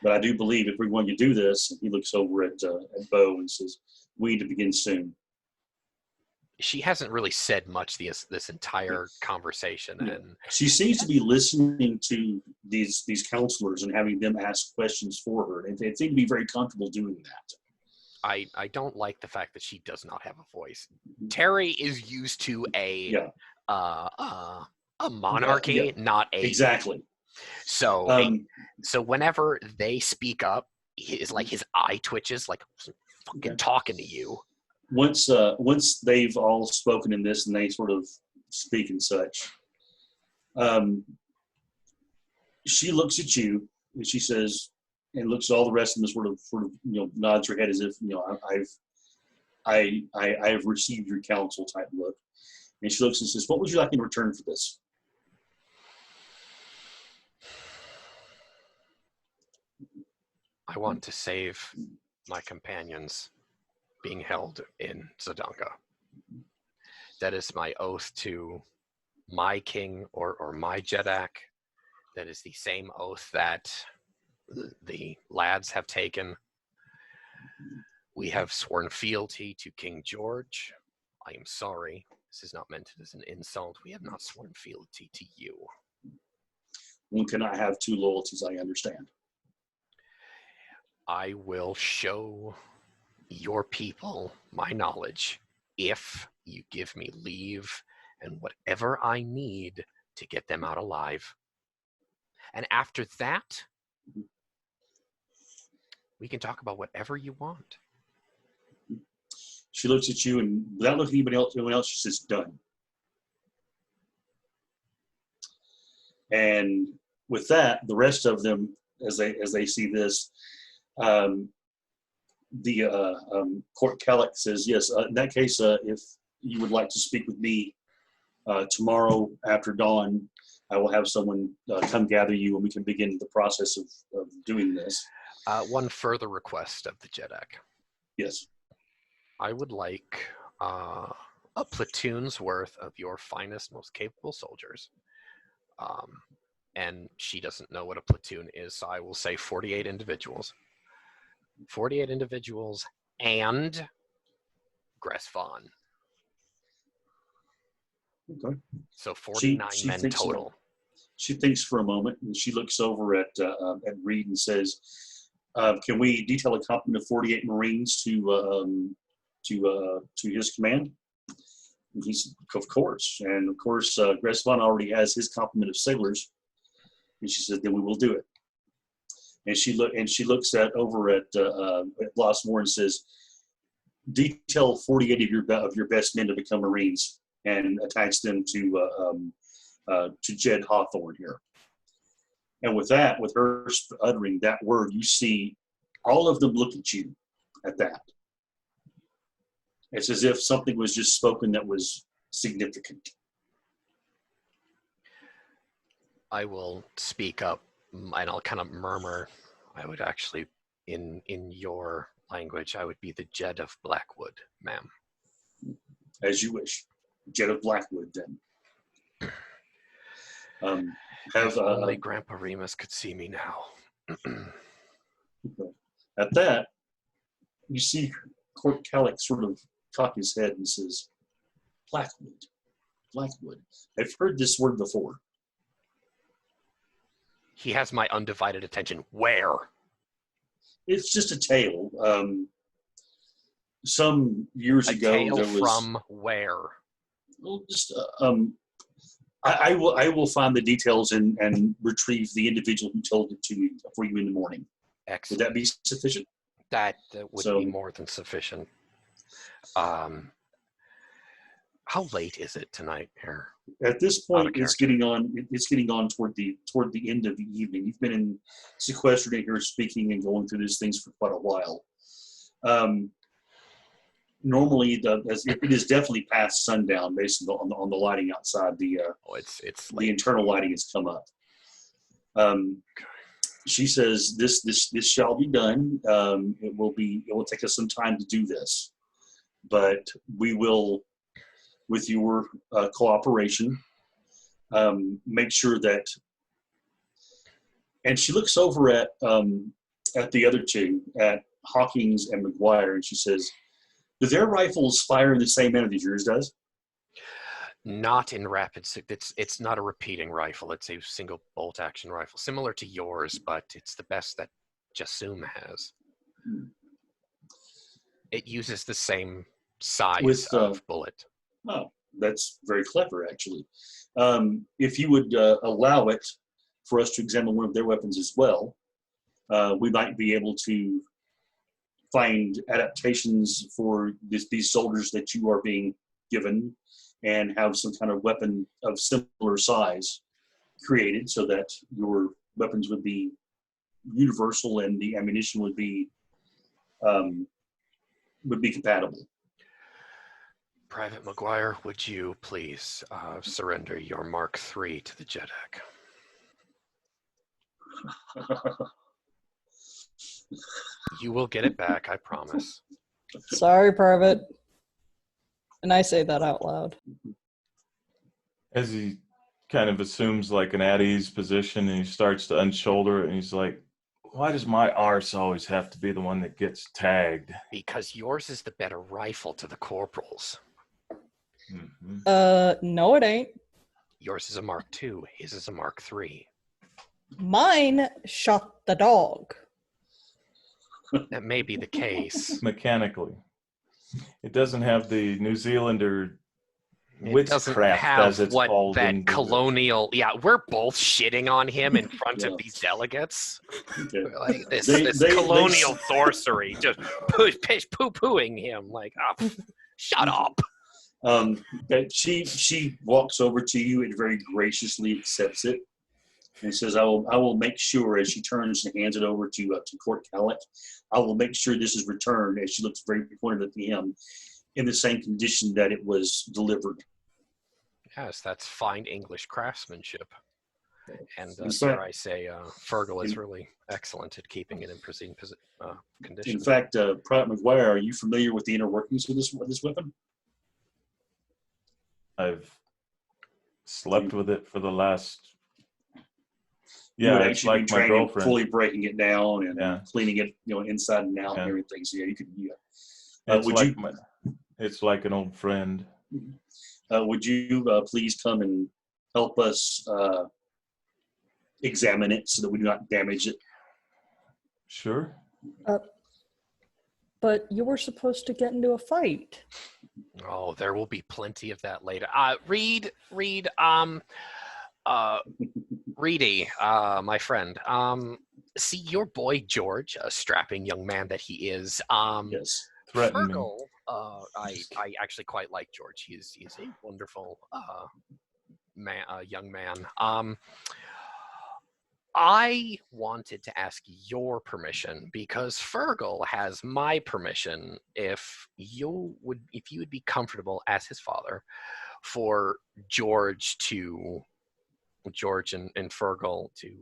But I do believe if we're going to do this, he looks over at Bo and says, "We need to begin soon." She hasn't really said much this entire conversation, and she seems to be listening to these counselors and having them ask questions for her, and they seem to be very comfortable doing that. I don't like the fact that she does not have a voice. Terry is used to a monarchy, not a... Exactly. So so whenever they speak up, his eye twitches, like, fucking talking to you. Once they've all spoken in this and they sort of speak and such, she looks at you and she says, and looks at all the rest of them, sort of nods her head as if I've received your counsel type look. And she looks and says, "What would you like in return for this?" I want to save my companions being held in Zidonga. That is my oath to my king or my Jedak. That is the same oath that the lads have taken. We have sworn fealty to King George. I am sorry. This is not meant as an insult. We have not sworn fealty to you. One cannot have two loyalties, I understand. I will show your people my knowledge if you give me leave and whatever I need to get them out alive. And after that, we can talk about whatever you want. She looks at you and without looking at anyone else, she says, "Done." And with that, the rest of them, as they see this, Court Calic says, "Yes, in that case, if you would like to speak with me tomorrow after dawn, I will have someone come gather you and we can begin the process of doing this." One further request of the Jedak. Yes. I would like a platoon's worth of your finest, most capable soldiers. And she doesn't know what a platoon is, so I will say 48 individuals. 48 individuals and Gress Vaughn. Okay. So 49 She men thinks total. She thinks for a moment, and she looks over at Reed and says, "Can we detail a complement of 48 Marines to his command?" And he's, "Of course." And of course, Gresvon already has his complement of sailors. And she said, "Then we will do it." And she looks over at Blossmore and says, "Detail 48 of your best men to become Marines and attach them to Jed Hawthorne here." And with her uttering that word, you see all of them look at you at that. It's as if something was just spoken that was significant. I will speak up and I'll kind of murmur. I would actually, in your language, I would be the Jed of Blackwood, ma'am. As you wish. Jed of Blackwood, then. If only Grandpa Remus could see me now. At that, you see Court Calic sort of cock his head and says, "Blackwood. Blackwood. I've heard this word before." He has my undivided attention. Where? It's just a tale. Some years A ago, tale there was from where? well, just I will find the details and retrieve the individual who told it to me for you in the morning. Excellent. Would that be sufficient? That would be more than sufficient. How late is it tonight here? At this point, it's getting on. It's getting on toward the end of the evening. You've been sequestered in here, speaking and going through these things for quite a while. Normally, it is definitely past sundown, based on the lighting outside. It's the internal lighting has come up. She says, "This shall be done. It will take us some time to do this, but we will, with your cooperation, make sure that." And she looks over at the other two, at Hawkins and McGuire, and she says, "Do their rifles fire in the same manner that yours does?" Not in rapid. It's not a repeating rifle. It's a single bolt action rifle, similar to yours, but it's the best that Jasum has. It uses the same size of bullet. Oh, that's very clever, actually. If you would allow it for us to examine one of their weapons as well, we might be able to find adaptations for these soldiers that you are being given, and have some kind of weapon of similar size created so that your weapons would be universal and the ammunition would be compatible. Private McGuire, would you please surrender your Mark III to the JEDEC? You will get it back, I promise. Sorry, Private. And I say that out loud. As he kind of assumes like an at ease position and he starts to unshoulder it and he's like, "Why does my arse always have to be the one that gets tagged?" Because yours is the better rifle to the corporals. Mm-hmm. No, it ain't. Yours is a Mark II. His is a Mark III. Mine shot the dog. That may be the case. Mechanically. It doesn't have the New Zealander It doesn't witchcraft, have as it's what called that in colonial. Yeah, we're both shitting on him in front of these delegates. Okay. Like this colonial sorcery, just poo-pooing him. Like, oh, shut up. She walks over to you and very graciously accepts it, and says, I will make sure," as she turns and hands it over to Court Calic, "I will make sure this is returned," as she looks very pointed at him, "in the same condition that it was delivered." Yes, that's fine English craftsmanship. And In dare fact- I say, Fergal is really excellent at keeping it in pristine condition. In fact, Private McGuire, are you familiar with the inner workings of this weapon? I've slept with it for the last... You Yeah, would it's actually like be my trained in girlfriend. fully breaking it down and Yeah. cleaning it, inside and out Yeah. and everything. So yeah, you could. It's Would like you? it's like an old friend. would you please come and help us examine it so that we do not damage it? Sure. But you were supposed to get into a fight. Oh, there will be plenty of that later. Reed, Reedy, my friend. See your boy George, a strapping young man that he is. Yes. Threaten me. Fergal, I actually quite like George. He's a wonderful young man. I wanted to ask your permission because Fergal has my permission if you would be comfortable as his father for George and Fergal to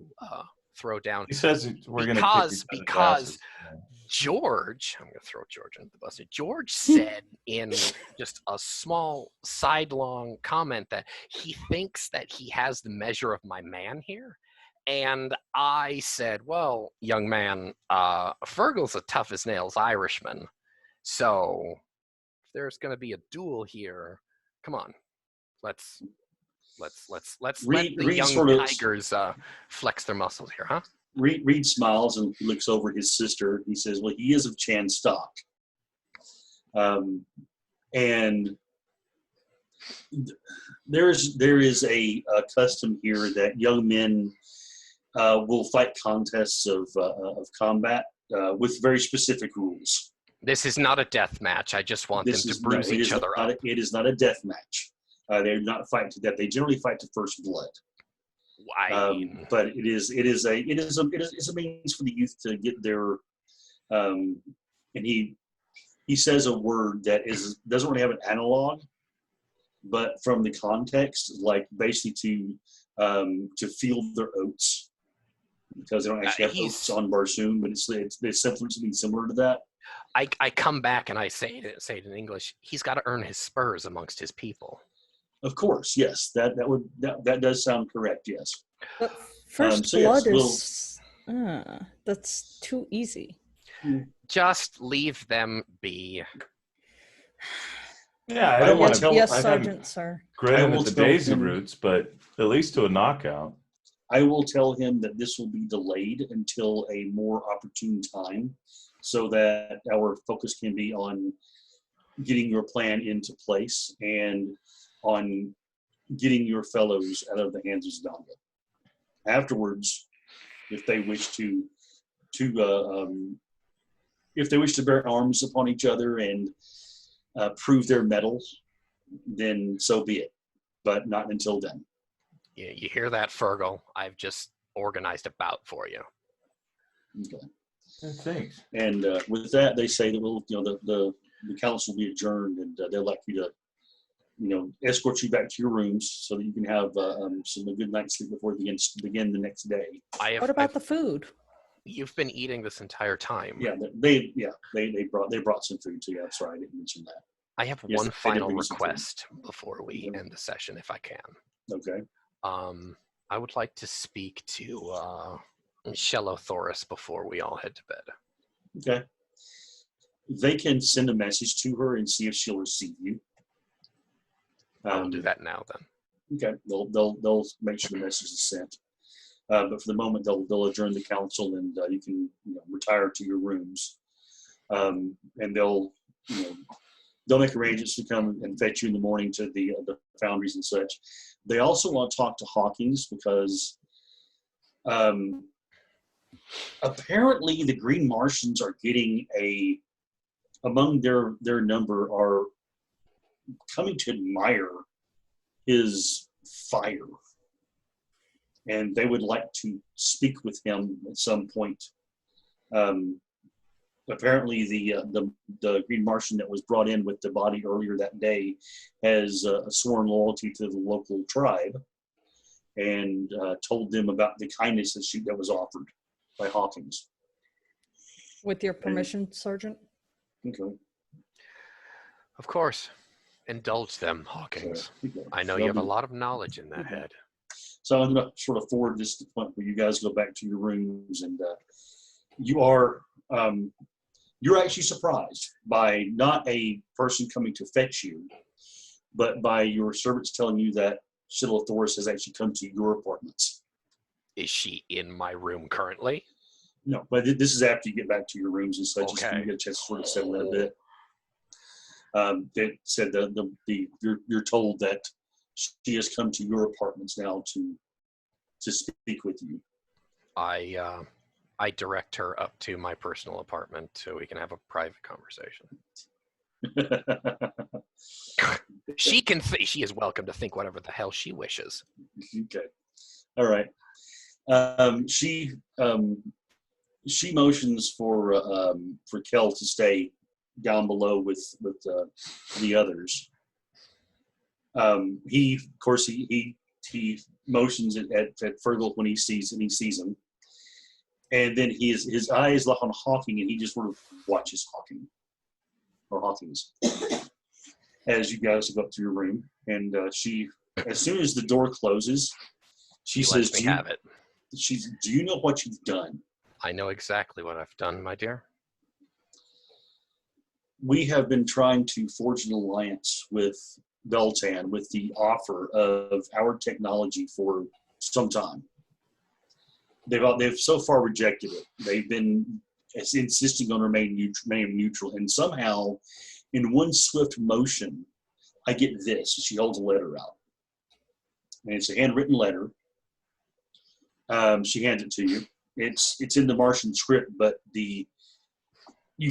throw down. He says we're going to kick each other's asses. George, I'm going to throw George under the bus. George said in just a small sidelong comment that he thinks that he has the measure of my man here. And I said, well, young man, Fergal's a tough as nails Irishman. So if there's going to be a duel here, come on, let's let the young tigers flex their muscles here, huh? Reed smiles and looks over his sister. He says, well, he is of Chan stock. And there is a custom here that young men will fight contests of combat with very specific rules. This is not a death match. I just want them to bruise each other up. It is not a death match. They do not fight to death. They generally fight to first blood. But it is a means for the youth to get their and he says a word that doesn't really have an analog, but from the context, like basically to field their oats, because they don't actually have oats on Barsoom, but it's something similar to that. I come back and I say it in English. He's got to earn his spurs amongst his people. Of course, yes. That does sound correct. Yes. But first blood is that's too easy. Just leave them be. Yeah, I don't want to. Yes, Sergeant, sir. Grit him at the daisy roots, but at least to a knockout. I will tell him that this will be delayed until a more opportune time, so that our focus can be on getting your plan into place and on getting your fellows out of the hands of Zdanga. Afterwards, if they wish to bear arms upon each other and prove their mettle, then so be it. But not until then. You hear that, Fergal? I've just organized a bout for you. Okay. Thanks. And with that, they say that the council will be adjourned, and they'd like you to, escort you back to your rooms so that you can have a good night's sleep before it begin the next day. What about the food? You've been eating this entire time. Yeah, they brought some food to you. I'm sorry, I didn't mention that. I have one final request before we end the session, if I can. Okay. I would like to speak to Shellothoris before we all head to bed. Okay. They can send a message to her and see if she'll receive you. I'll do that now then. Okay. They'll make sure the message is sent. But for the moment, they'll adjourn the council, and you can retire to your rooms. And they'll make arrangements to come and fetch you in the morning to the foundries and such. They also want to talk to Hawkins because apparently the Green Martians are getting among their number are coming to admire his fire. And they would like to speak with him at some point. Apparently, the Green Martian that was brought in with the body earlier that day has sworn loyalty to the local tribe and told them about the kindness that was offered by Hawkins. With your permission, Sergeant? Okay. Of course. Indulge them, Hawkins. Okay. I know you have a lot of knowledge in that head. So I'm going to sort of forward this to the point where you guys go back to your rooms, and you're actually surprised by not a person coming to fetch you, but by your servants telling you that Silothoris has actually come to your apartments. Is she in my room currently? No, but this is after you get back to your rooms and such. Just so Okay. you get a chance to sort of settle in a bit. They said you're told that she has come to your apartments now to speak with you. I direct her up to my personal apartment so we can have a private conversation. She she is welcome to think whatever the hell she wishes. Okay. All right. She motions for Kel to stay down below with the others. He, of course, he motions at Fergal when he sees him, and then his eye is locked on Hawking, and he just sort of watches Hawkins as you guys go up to your room. And she, as soon as the door closes, she says, "Let me have it." Do you know what you've done? I know exactly what I've done, my dear. We have been trying to forge an alliance with Beltan with the offer of our technology for some time. They've so far rejected it. They've been insisting on remaining neutral, and somehow, in one swift motion, I get this. She holds a letter out, and it's a handwritten letter. She hands it to you. It's in the Martian script, but you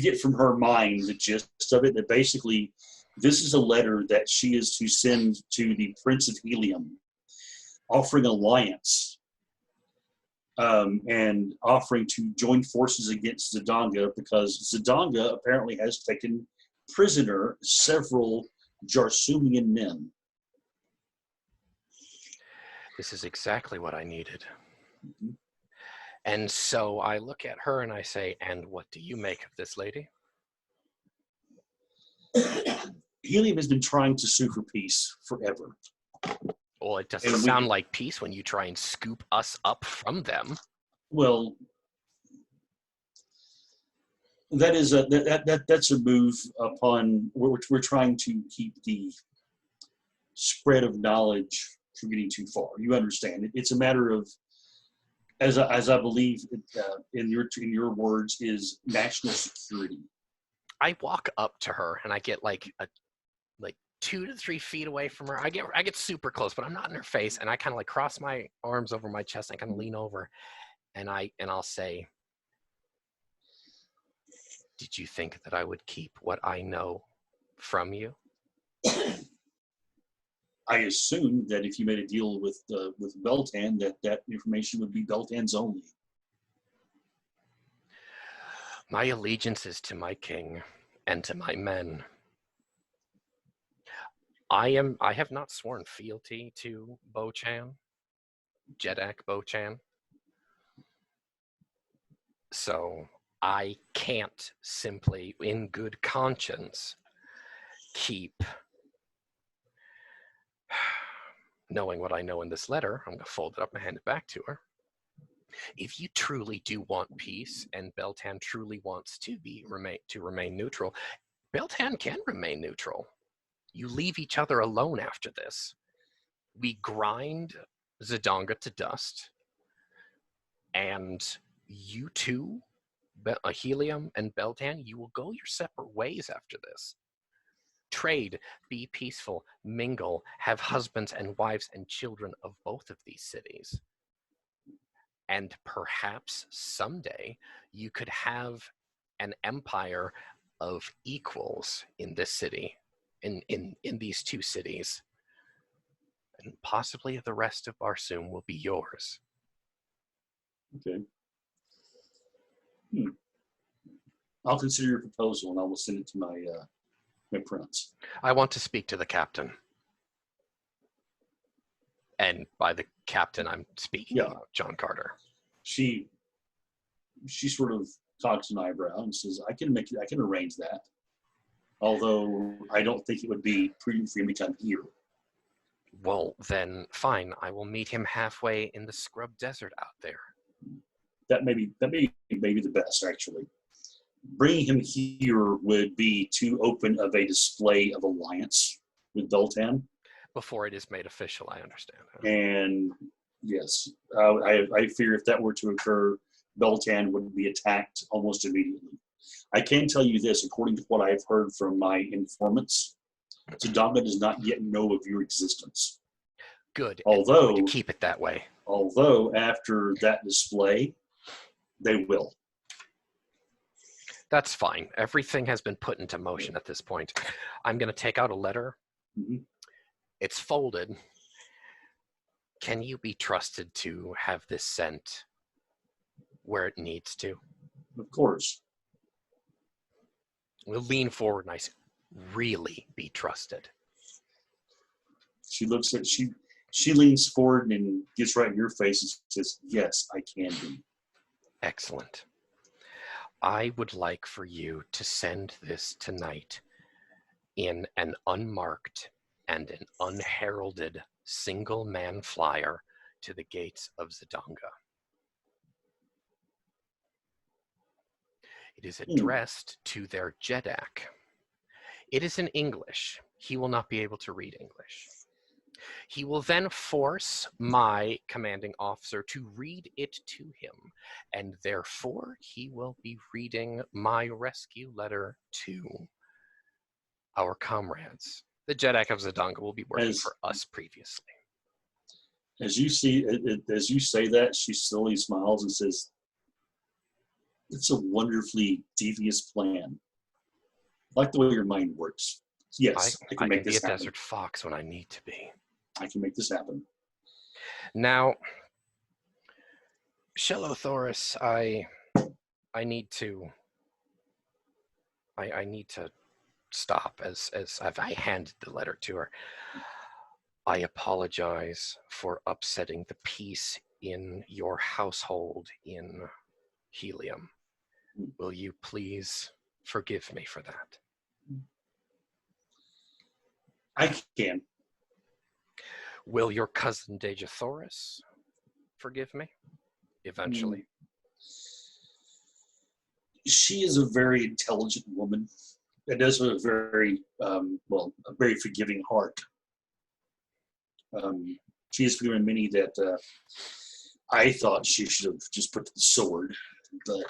get from her mind the gist of it, that basically this is a letter that she is to send to the Prince of Helium, offering alliance and offering to join forces against Zidanga, because Zidanga apparently has taken prisoner several Jarsumian men. This is exactly what I needed. Mm-hmm. And so I look at her and I say, "And what do you make of this lady?" Helium has been trying to sue for peace forever. Well, it doesn't sound like peace when you try and scoop us up from them. Well, that's a move upon we're trying to keep the spread of knowledge from getting too far. You understand? It's a matter of, as I believe in your words, is national security. I walk up to her and I get like 2 to 3 feet away from her. I get super close, but I'm not in her face, and I kind of like cross my arms over my chest. And I kind of lean over, and I'll say, "Did you think that I would keep what I know from you?" I assumed that if you made a deal with Beltan, that information would be Beltan's only. My allegiance is to my king and to my men. I have not sworn fealty to Bo-chan, Jedak Bo-chan. So I can't simply, in good conscience, keep knowing what I know in this letter. I'm going to fold it up and hand it back to her. If you truly do want peace, and Beltan truly wants to remain neutral, Beltan can remain neutral. You leave each other alone after this. We grind Zidanga to dust, and you two, Helium and Beltan, you will go your separate ways after this. Trade, be peaceful, mingle, have husbands and wives and children of both of these cities. And perhaps someday you could have an empire of equals in this city, in these two cities. And possibly the rest of Barsoom will be yours. Okay. I'll consider your proposal, and I will send it to my prince. I want to speak to the captain. And by the captain, I'm speaking about John Carter. She sort of cocks an eyebrow and says, I can arrange that. Although I don't think it would be prudent for him to come here. Well, then fine. I will meet him halfway in the scrub desert out there. That may be the best, actually. Bringing him here would be too open of a display of alliance with Beltan. Before it is made official, I understand. And yes, I fear if that were to occur, Beltan would be attacked almost immediately. I can tell you this, according to what I've heard from my informants, Zidanga does not yet know of your existence. Good. Although, to keep it that way. Although after that display, they will. That's fine. Everything has been put into motion at this point. I'm going to take out a letter. Mm-hmm. It's folded. Can you be trusted to have this sent where it needs to? Of course. We'll lean forward and I say, really be trusted. She looks at she leans forward and gets right in your face and says, yes, I can be. Excellent. I would like for you to send this tonight in an unmarked and an unheralded single-man flyer to the gates of Zidanga. It is addressed to their Jedak. It is in English. He will not be able to read English. He will then force my commanding officer to read it to him, and therefore he will be reading my rescue letter to our comrades. The Jedak of Zidanga will be working for us previously. As you say that, she slowly smiles and says, it's a wonderfully devious plan. I like the way your mind works. Yes, I can make this happen. I can be a desert fox when I need to be. I can make this happen. Now, Shelothoris, I need to stop as I handed the letter to her. I apologize for upsetting the peace in your household in Helium. Will you please forgive me for that? I can. Will your cousin Dejathoris forgive me? Eventually. She is a very intelligent woman. That does have a very, a very forgiving heart. She has forgiven many that I thought she should have just put to the sword, but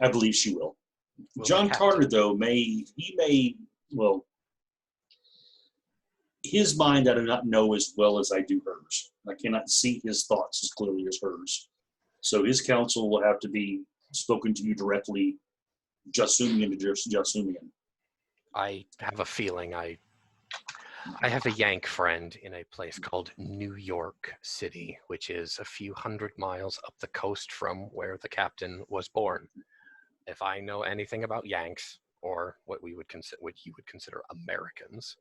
I believe she will. John Carter, though, his mind I do not know as well as I do hers. I cannot see his thoughts as clearly as hers. So his counsel will have to be spoken to you directly, Jasumian to Jasumian. I have a feeling I have a Yank friend in a place called New York City, which is a few hundred miles up the coast from where the captain was born. If I know anything about Yanks, or what you would consider Americans,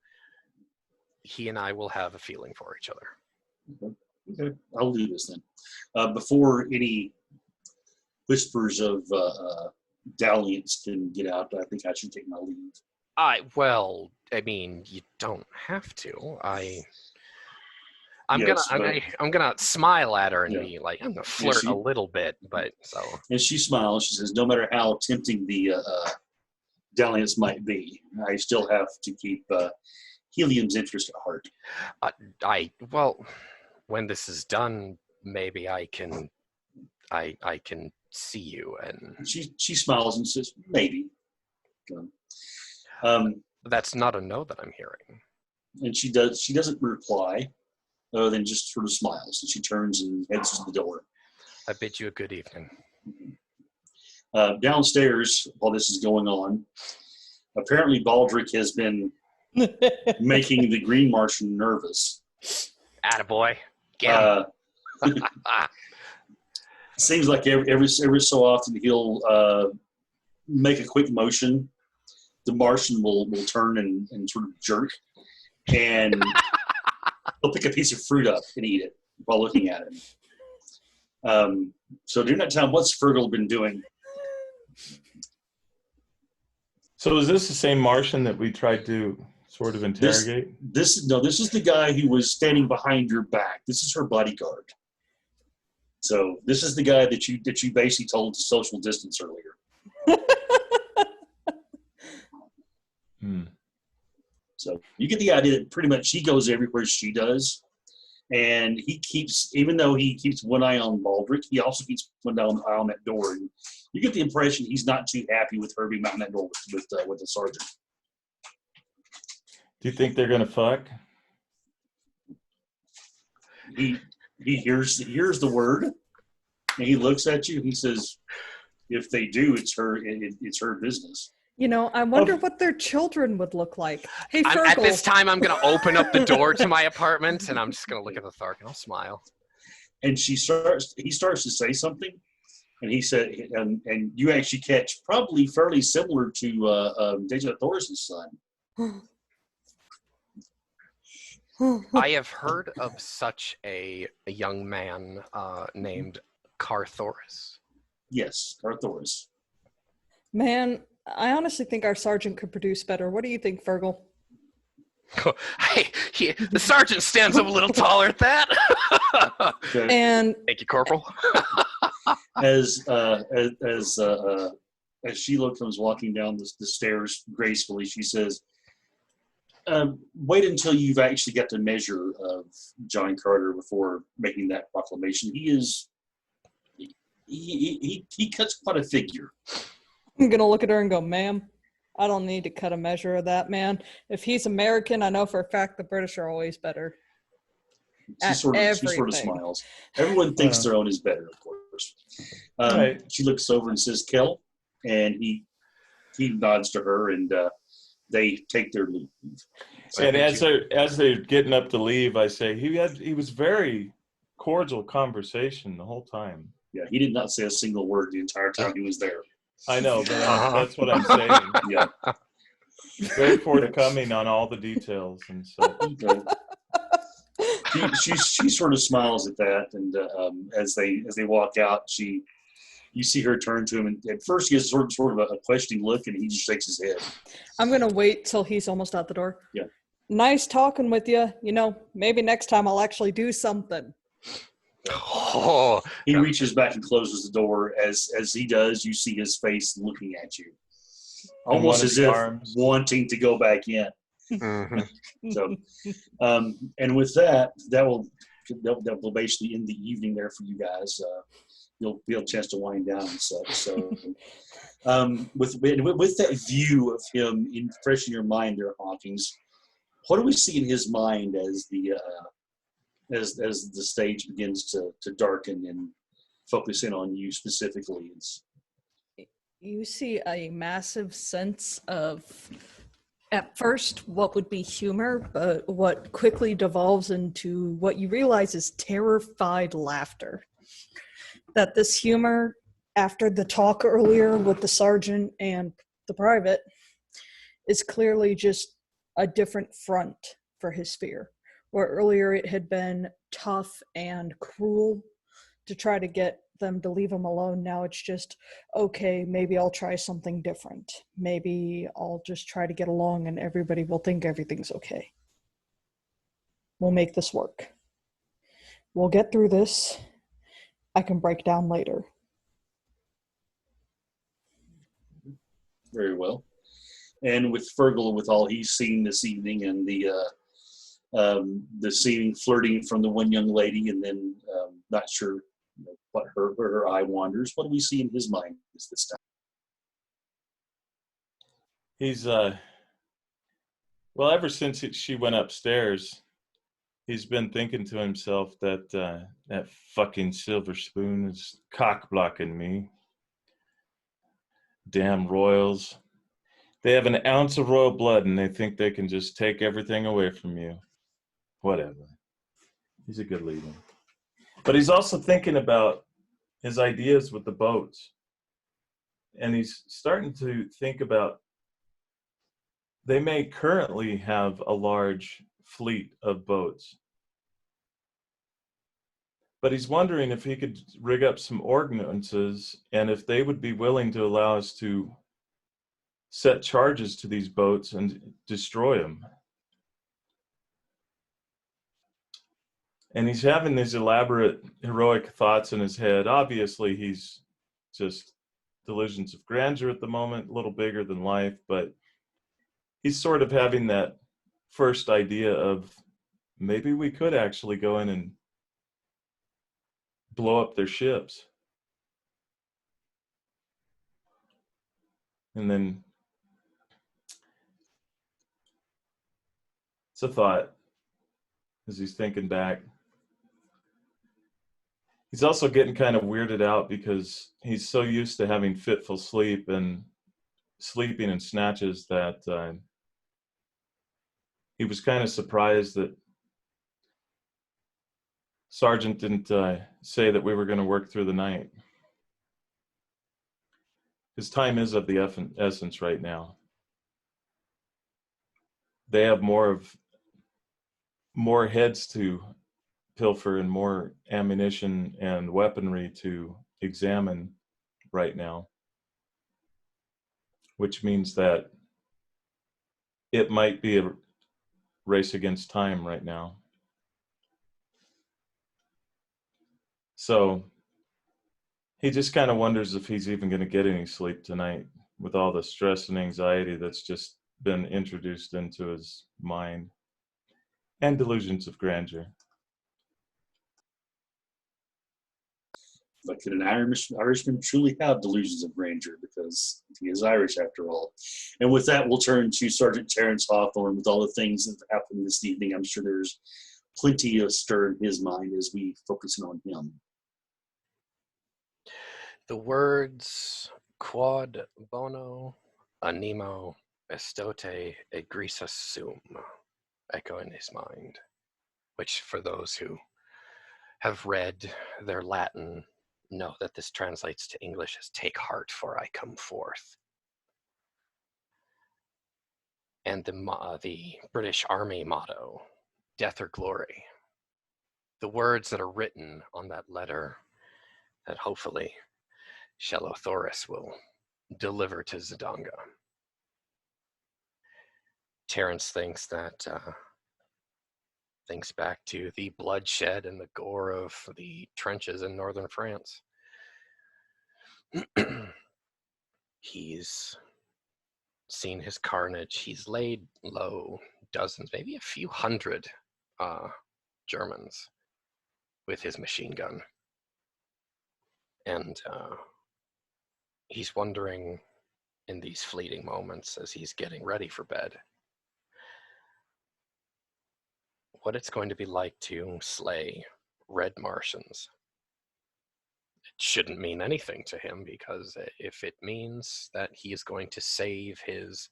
he and I will have a feeling for each other. Okay. I'll do this then. Before any whispers of dalliance can get out, I think I should take my leave. You don't have to. I'm gonna smile at her and be like, I'm gonna flirt a little bit, but so. And she smiles. She says, "No matter how tempting the dalliance might be, I still have to keep Helium's interest at heart." When this is done, maybe I can see you. And she smiles and says, "Maybe." That's not a no that I'm hearing. And she doesn't reply, other than just sort of smiles. And she turns and heads to the door. I bid you a good evening. Downstairs, while this is going on, apparently Baldric has been making the Green Martian nervous. Attaboy. Get him. Seems like every so often he'll make a quick motion. The Martian will turn and sort of jerk, and he'll pick a piece of fruit up and eat it while looking at him. So during that time, what's Fergal been doing? So is this the same Martian that we tried to sort of interrogate? This is the guy who was standing behind your back. This is her bodyguard. So this is the guy that you basically told to social distance earlier. So you get the idea that pretty much he goes everywhere she does. And he keeps, even though he keeps one eye on Baldric, he also keeps one eye on that door. And you get the impression he's not too happy with her being behind that door with the sergeant. Do you think they're gonna fuck? He hears the word, and he looks at you. And he says, "If they do, it's her business." You know, I wonder what their children would look like. Hey, Fergal. At this time, I'm going to open up the door to my apartment, and I'm just going to look at the Thark, and I'll smile. And he starts to say something, and he said, and you actually catch probably fairly similar to Deja Thoris' son. I have heard of such a young man named Carthoris. Yes, Carthoris. Man, I honestly think our sergeant could produce better. What do you think, Fergal? Hey, the sergeant stands up a little taller at that. Okay. And Thank you, Corporal. As Sheila comes walking down the stairs gracefully, she says, "Wait until you've actually got the measure of John Carter before making that proclamation. He cuts quite a figure." I'm going to look at her and go, ma'am, I don't need to cut a measure of that man. If he's American, I know for a fact the British are always better. She sort of smiles. Everyone thinks their own is better, of course. Right. She looks over and says, "Kel," and he nods to her, and they take their leave. And as they're getting up to leave, I say he was very cordial conversation the whole time. Yeah, he did not say a single word the entire time he was there. I know, but that's what I'm saying. Yeah, Very forthcoming on all the details and stuff. She sort of smiles at that, and as they walk out, you see her turn to him, and at first he has sort of a questioning look, and he just shakes his head. I'm going to wait till he's almost out the door. Yeah. Nice talking with you. You know, maybe next time I'll actually do something. Oh, He reaches back and closes the door. As he does, you see his face looking at you, almost as if wanting to go back in. mm-hmm. So, and with that will basically end the evening there for you guys. You'll be able a chance to wind down and such. So, with that view of him fresh in your mind there, Hawkins, what do we see in his mind as the stage begins to darken and focus in on you specifically? You see a massive sense of, at first, what would be humor, but what quickly devolves into what you realize is terrified laughter. That this humor, after the talk earlier with the sergeant and the private, is clearly just a different front for his fear. Where earlier it had been tough and cruel to try to get them to leave him alone. Now it's just, okay, maybe I'll try something different. Maybe I'll just try to get along and everybody will think everything's okay. We'll make this work. We'll get through this. I can break down later. Very well. And with Fergal, with all he's seen this evening, and the seeming flirting from the one young lady, and then not sure what where her eye wanders. What do we see in his mind this time? He's well, ever since she went upstairs, he's been thinking to himself that that fucking silver spoon is cock blocking me. Damn royals. They have an ounce of royal blood and they think they can just take everything away from you. Whatever. He's a good leader. But he's also thinking about his ideas with the boats. And he's starting to think about, they may currently have a large fleet of boats. But he's wondering if he could rig up some ordinances and if they would be willing to allow us to set charges to these boats and destroy them. And he's having these elaborate, heroic thoughts in his head. Obviously, he's just delusions of grandeur at the moment, a little bigger than life, but he's sort of having that first idea of maybe we could actually go in and blow up their ships. And then it's a thought as he's thinking back. He's also getting kind of weirded out because he's so used to having fitful sleep and sleeping in snatches that he was kind of surprised that Sergeant didn't say that we were going to work through the night. His time is of the essence right now. They have more heads to pilfer and more ammunition and weaponry to examine right now, which means that it might be a race against time right now. So he just kind of wonders if he's even going to get any sleep tonight with all the stress and anxiety that's just been introduced into his mind, and delusions of grandeur. But could an Irishman truly have delusions of grandeur? Because he is Irish after all. And with that, we'll turn to Sergeant Terrence Hawthorne. With all the things that happened this evening, I'm sure there's plenty of stir in his mind as we focus on him. The words quod bono animo estote egrissus sum echo in his mind, which for those who have read their Latin know that this translates to English as take heart, for I come forth. And the British Army motto, death or glory. The words that are written on that letter that hopefully Shelothoris will deliver to Zidanga. Terence thinks back to the bloodshed and the gore of the trenches in northern France. He's seen his carnage. He's laid low dozens, maybe a few hundred Germans with his machine gun. And he's wondering in these fleeting moments as he's getting ready for bed what it's going to be like to slay red Martians. It shouldn't mean anything to him, because if it means that he is going to save his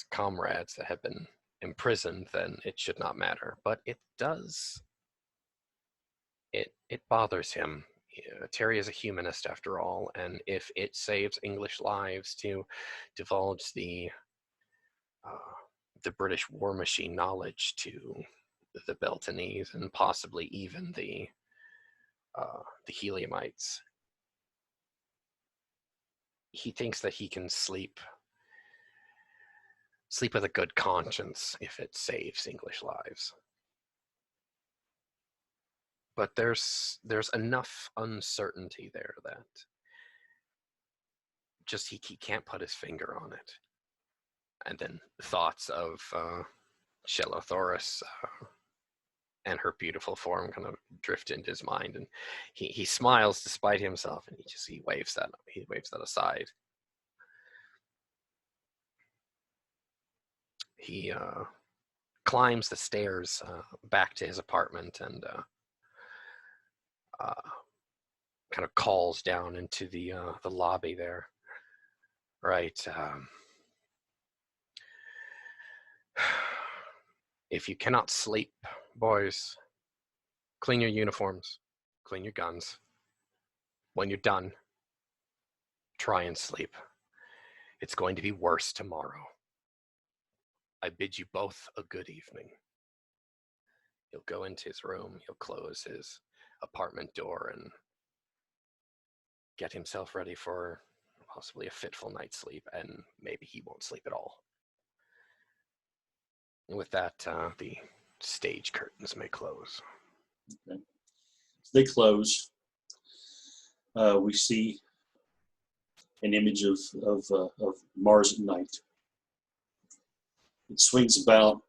comrades that have been imprisoned, then it should not matter. But it does. It bothers him. Terry is a humanist after all, and if it saves English lives to divulge the British war machine knowledge to the Beltanese and possibly even the Heliumites, he thinks that he can sleep with a good conscience if it saves English lives. But there's enough uncertainty there that just he can't put his finger on it. And then thoughts of Shelothoris and her beautiful form kind of drift into his mind, and he smiles despite himself, and he waves that aside. He climbs the stairs back to his apartment and kind of calls down into the lobby there. Right. If you cannot sleep, boys, clean your uniforms, clean your guns. When you're done, try and sleep. It's going to be worse tomorrow. I bid you both a good evening. He'll go into his room, he'll close his apartment door and get himself ready for possibly a fitful night's sleep, and maybe he won't sleep at all. And with that, the stage curtains may close. Okay. They close. We see an image of Mars at night, It swings about,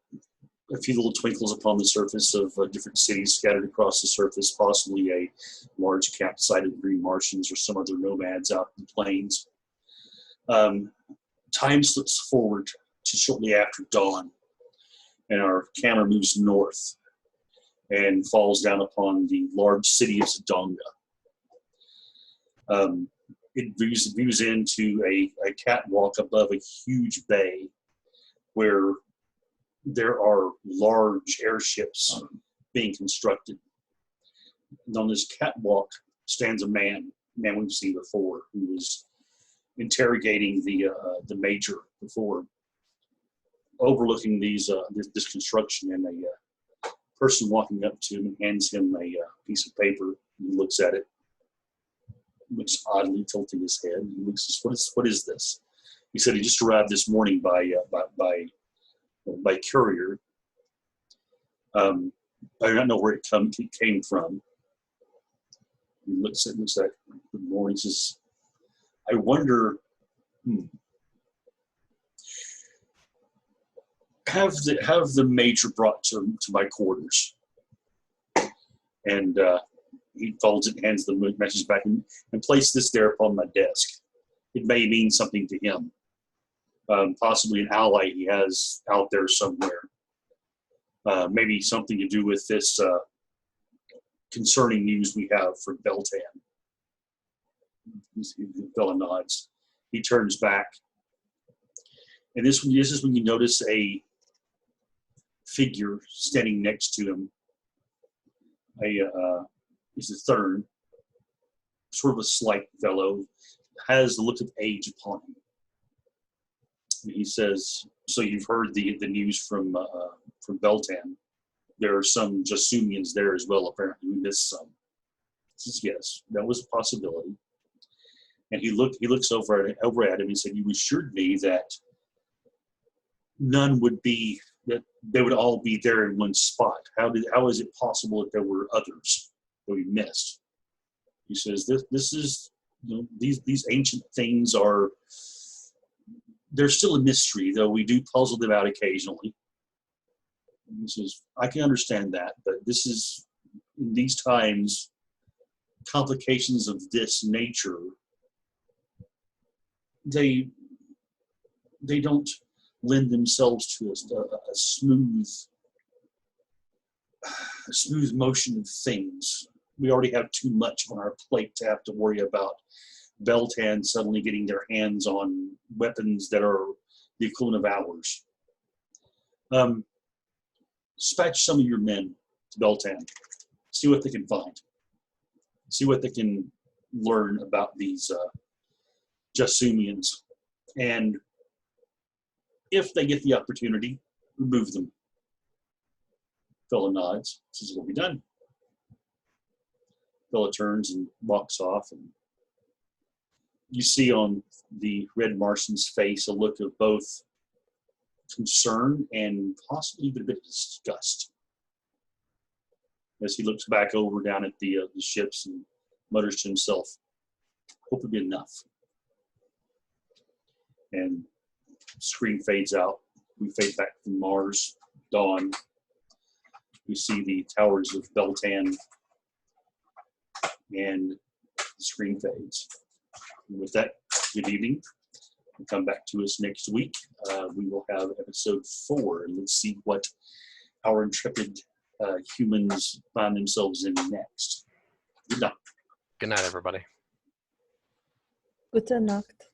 a few little twinkles upon the surface of different cities scattered across the surface, possibly a large campsite of green Martians or some other nomads out in the plains. Time slips forward to shortly after dawn, and our camera moves north and falls down upon the large city of Zodonga. It views into a catwalk above a huge bay where there are large airships being constructed. And on this catwalk stands a man we've seen before, who was interrogating the major before, overlooking this construction, and a person walking up to him and hands him a piece of paper. He looks at it, looks oddly, tilting his head. He looks, what is this? He said he just arrived this morning by courier. I do not know where it came from. He looks at good morning. He says, I wonder, have the major brought to my quarters. And he folds it and hands the message back and place this there upon my desk. It may mean something to him. Possibly an ally he has out there somewhere. Maybe something to do with this concerning news we have for Beltan. The fellow nods. He turns back. And this is when you notice a figure standing next to him. He's a third, sort of a slight fellow, has the look of age upon him. And he says, so you've heard the news from Beltan. There are some Jasumians there as well, apparently. We missed some. He says, yes, that was a possibility. And he looks over at him and said, you assured me that none would be, that they would all be there in one spot. How is it possible that there were others that we missed? He says, this is, these ancient things are, they're still a mystery, though we do puzzle them out occasionally. And he says, I can understand that, but this is, in these times, complications of this nature, they don't lend themselves to a smooth motion of things. We already have too much on our plate to have to worry about Beltan suddenly getting their hands on weapons that are the equivalent of ours. Dispatch some of your men to Beltan. See what they can find. See what they can learn about these Jasumians. And if they get the opportunity, remove them. Fellow nods. This is what we've done. Fellow turns and walks off, and you see on the Red Martian's face a look of both concern and possibly even a bit of disgust as he looks back over down at the ships and mutters to himself, hope it'll be enough. And screen fades out. We fade back from Mars, dawn. We see the towers of Beltan, and the screen fades. And with that, good evening. Come back to us next week. We will have episode 4, and let's see what our intrepid humans find themselves in next. Good night. Good night, everybody. Gute Nacht.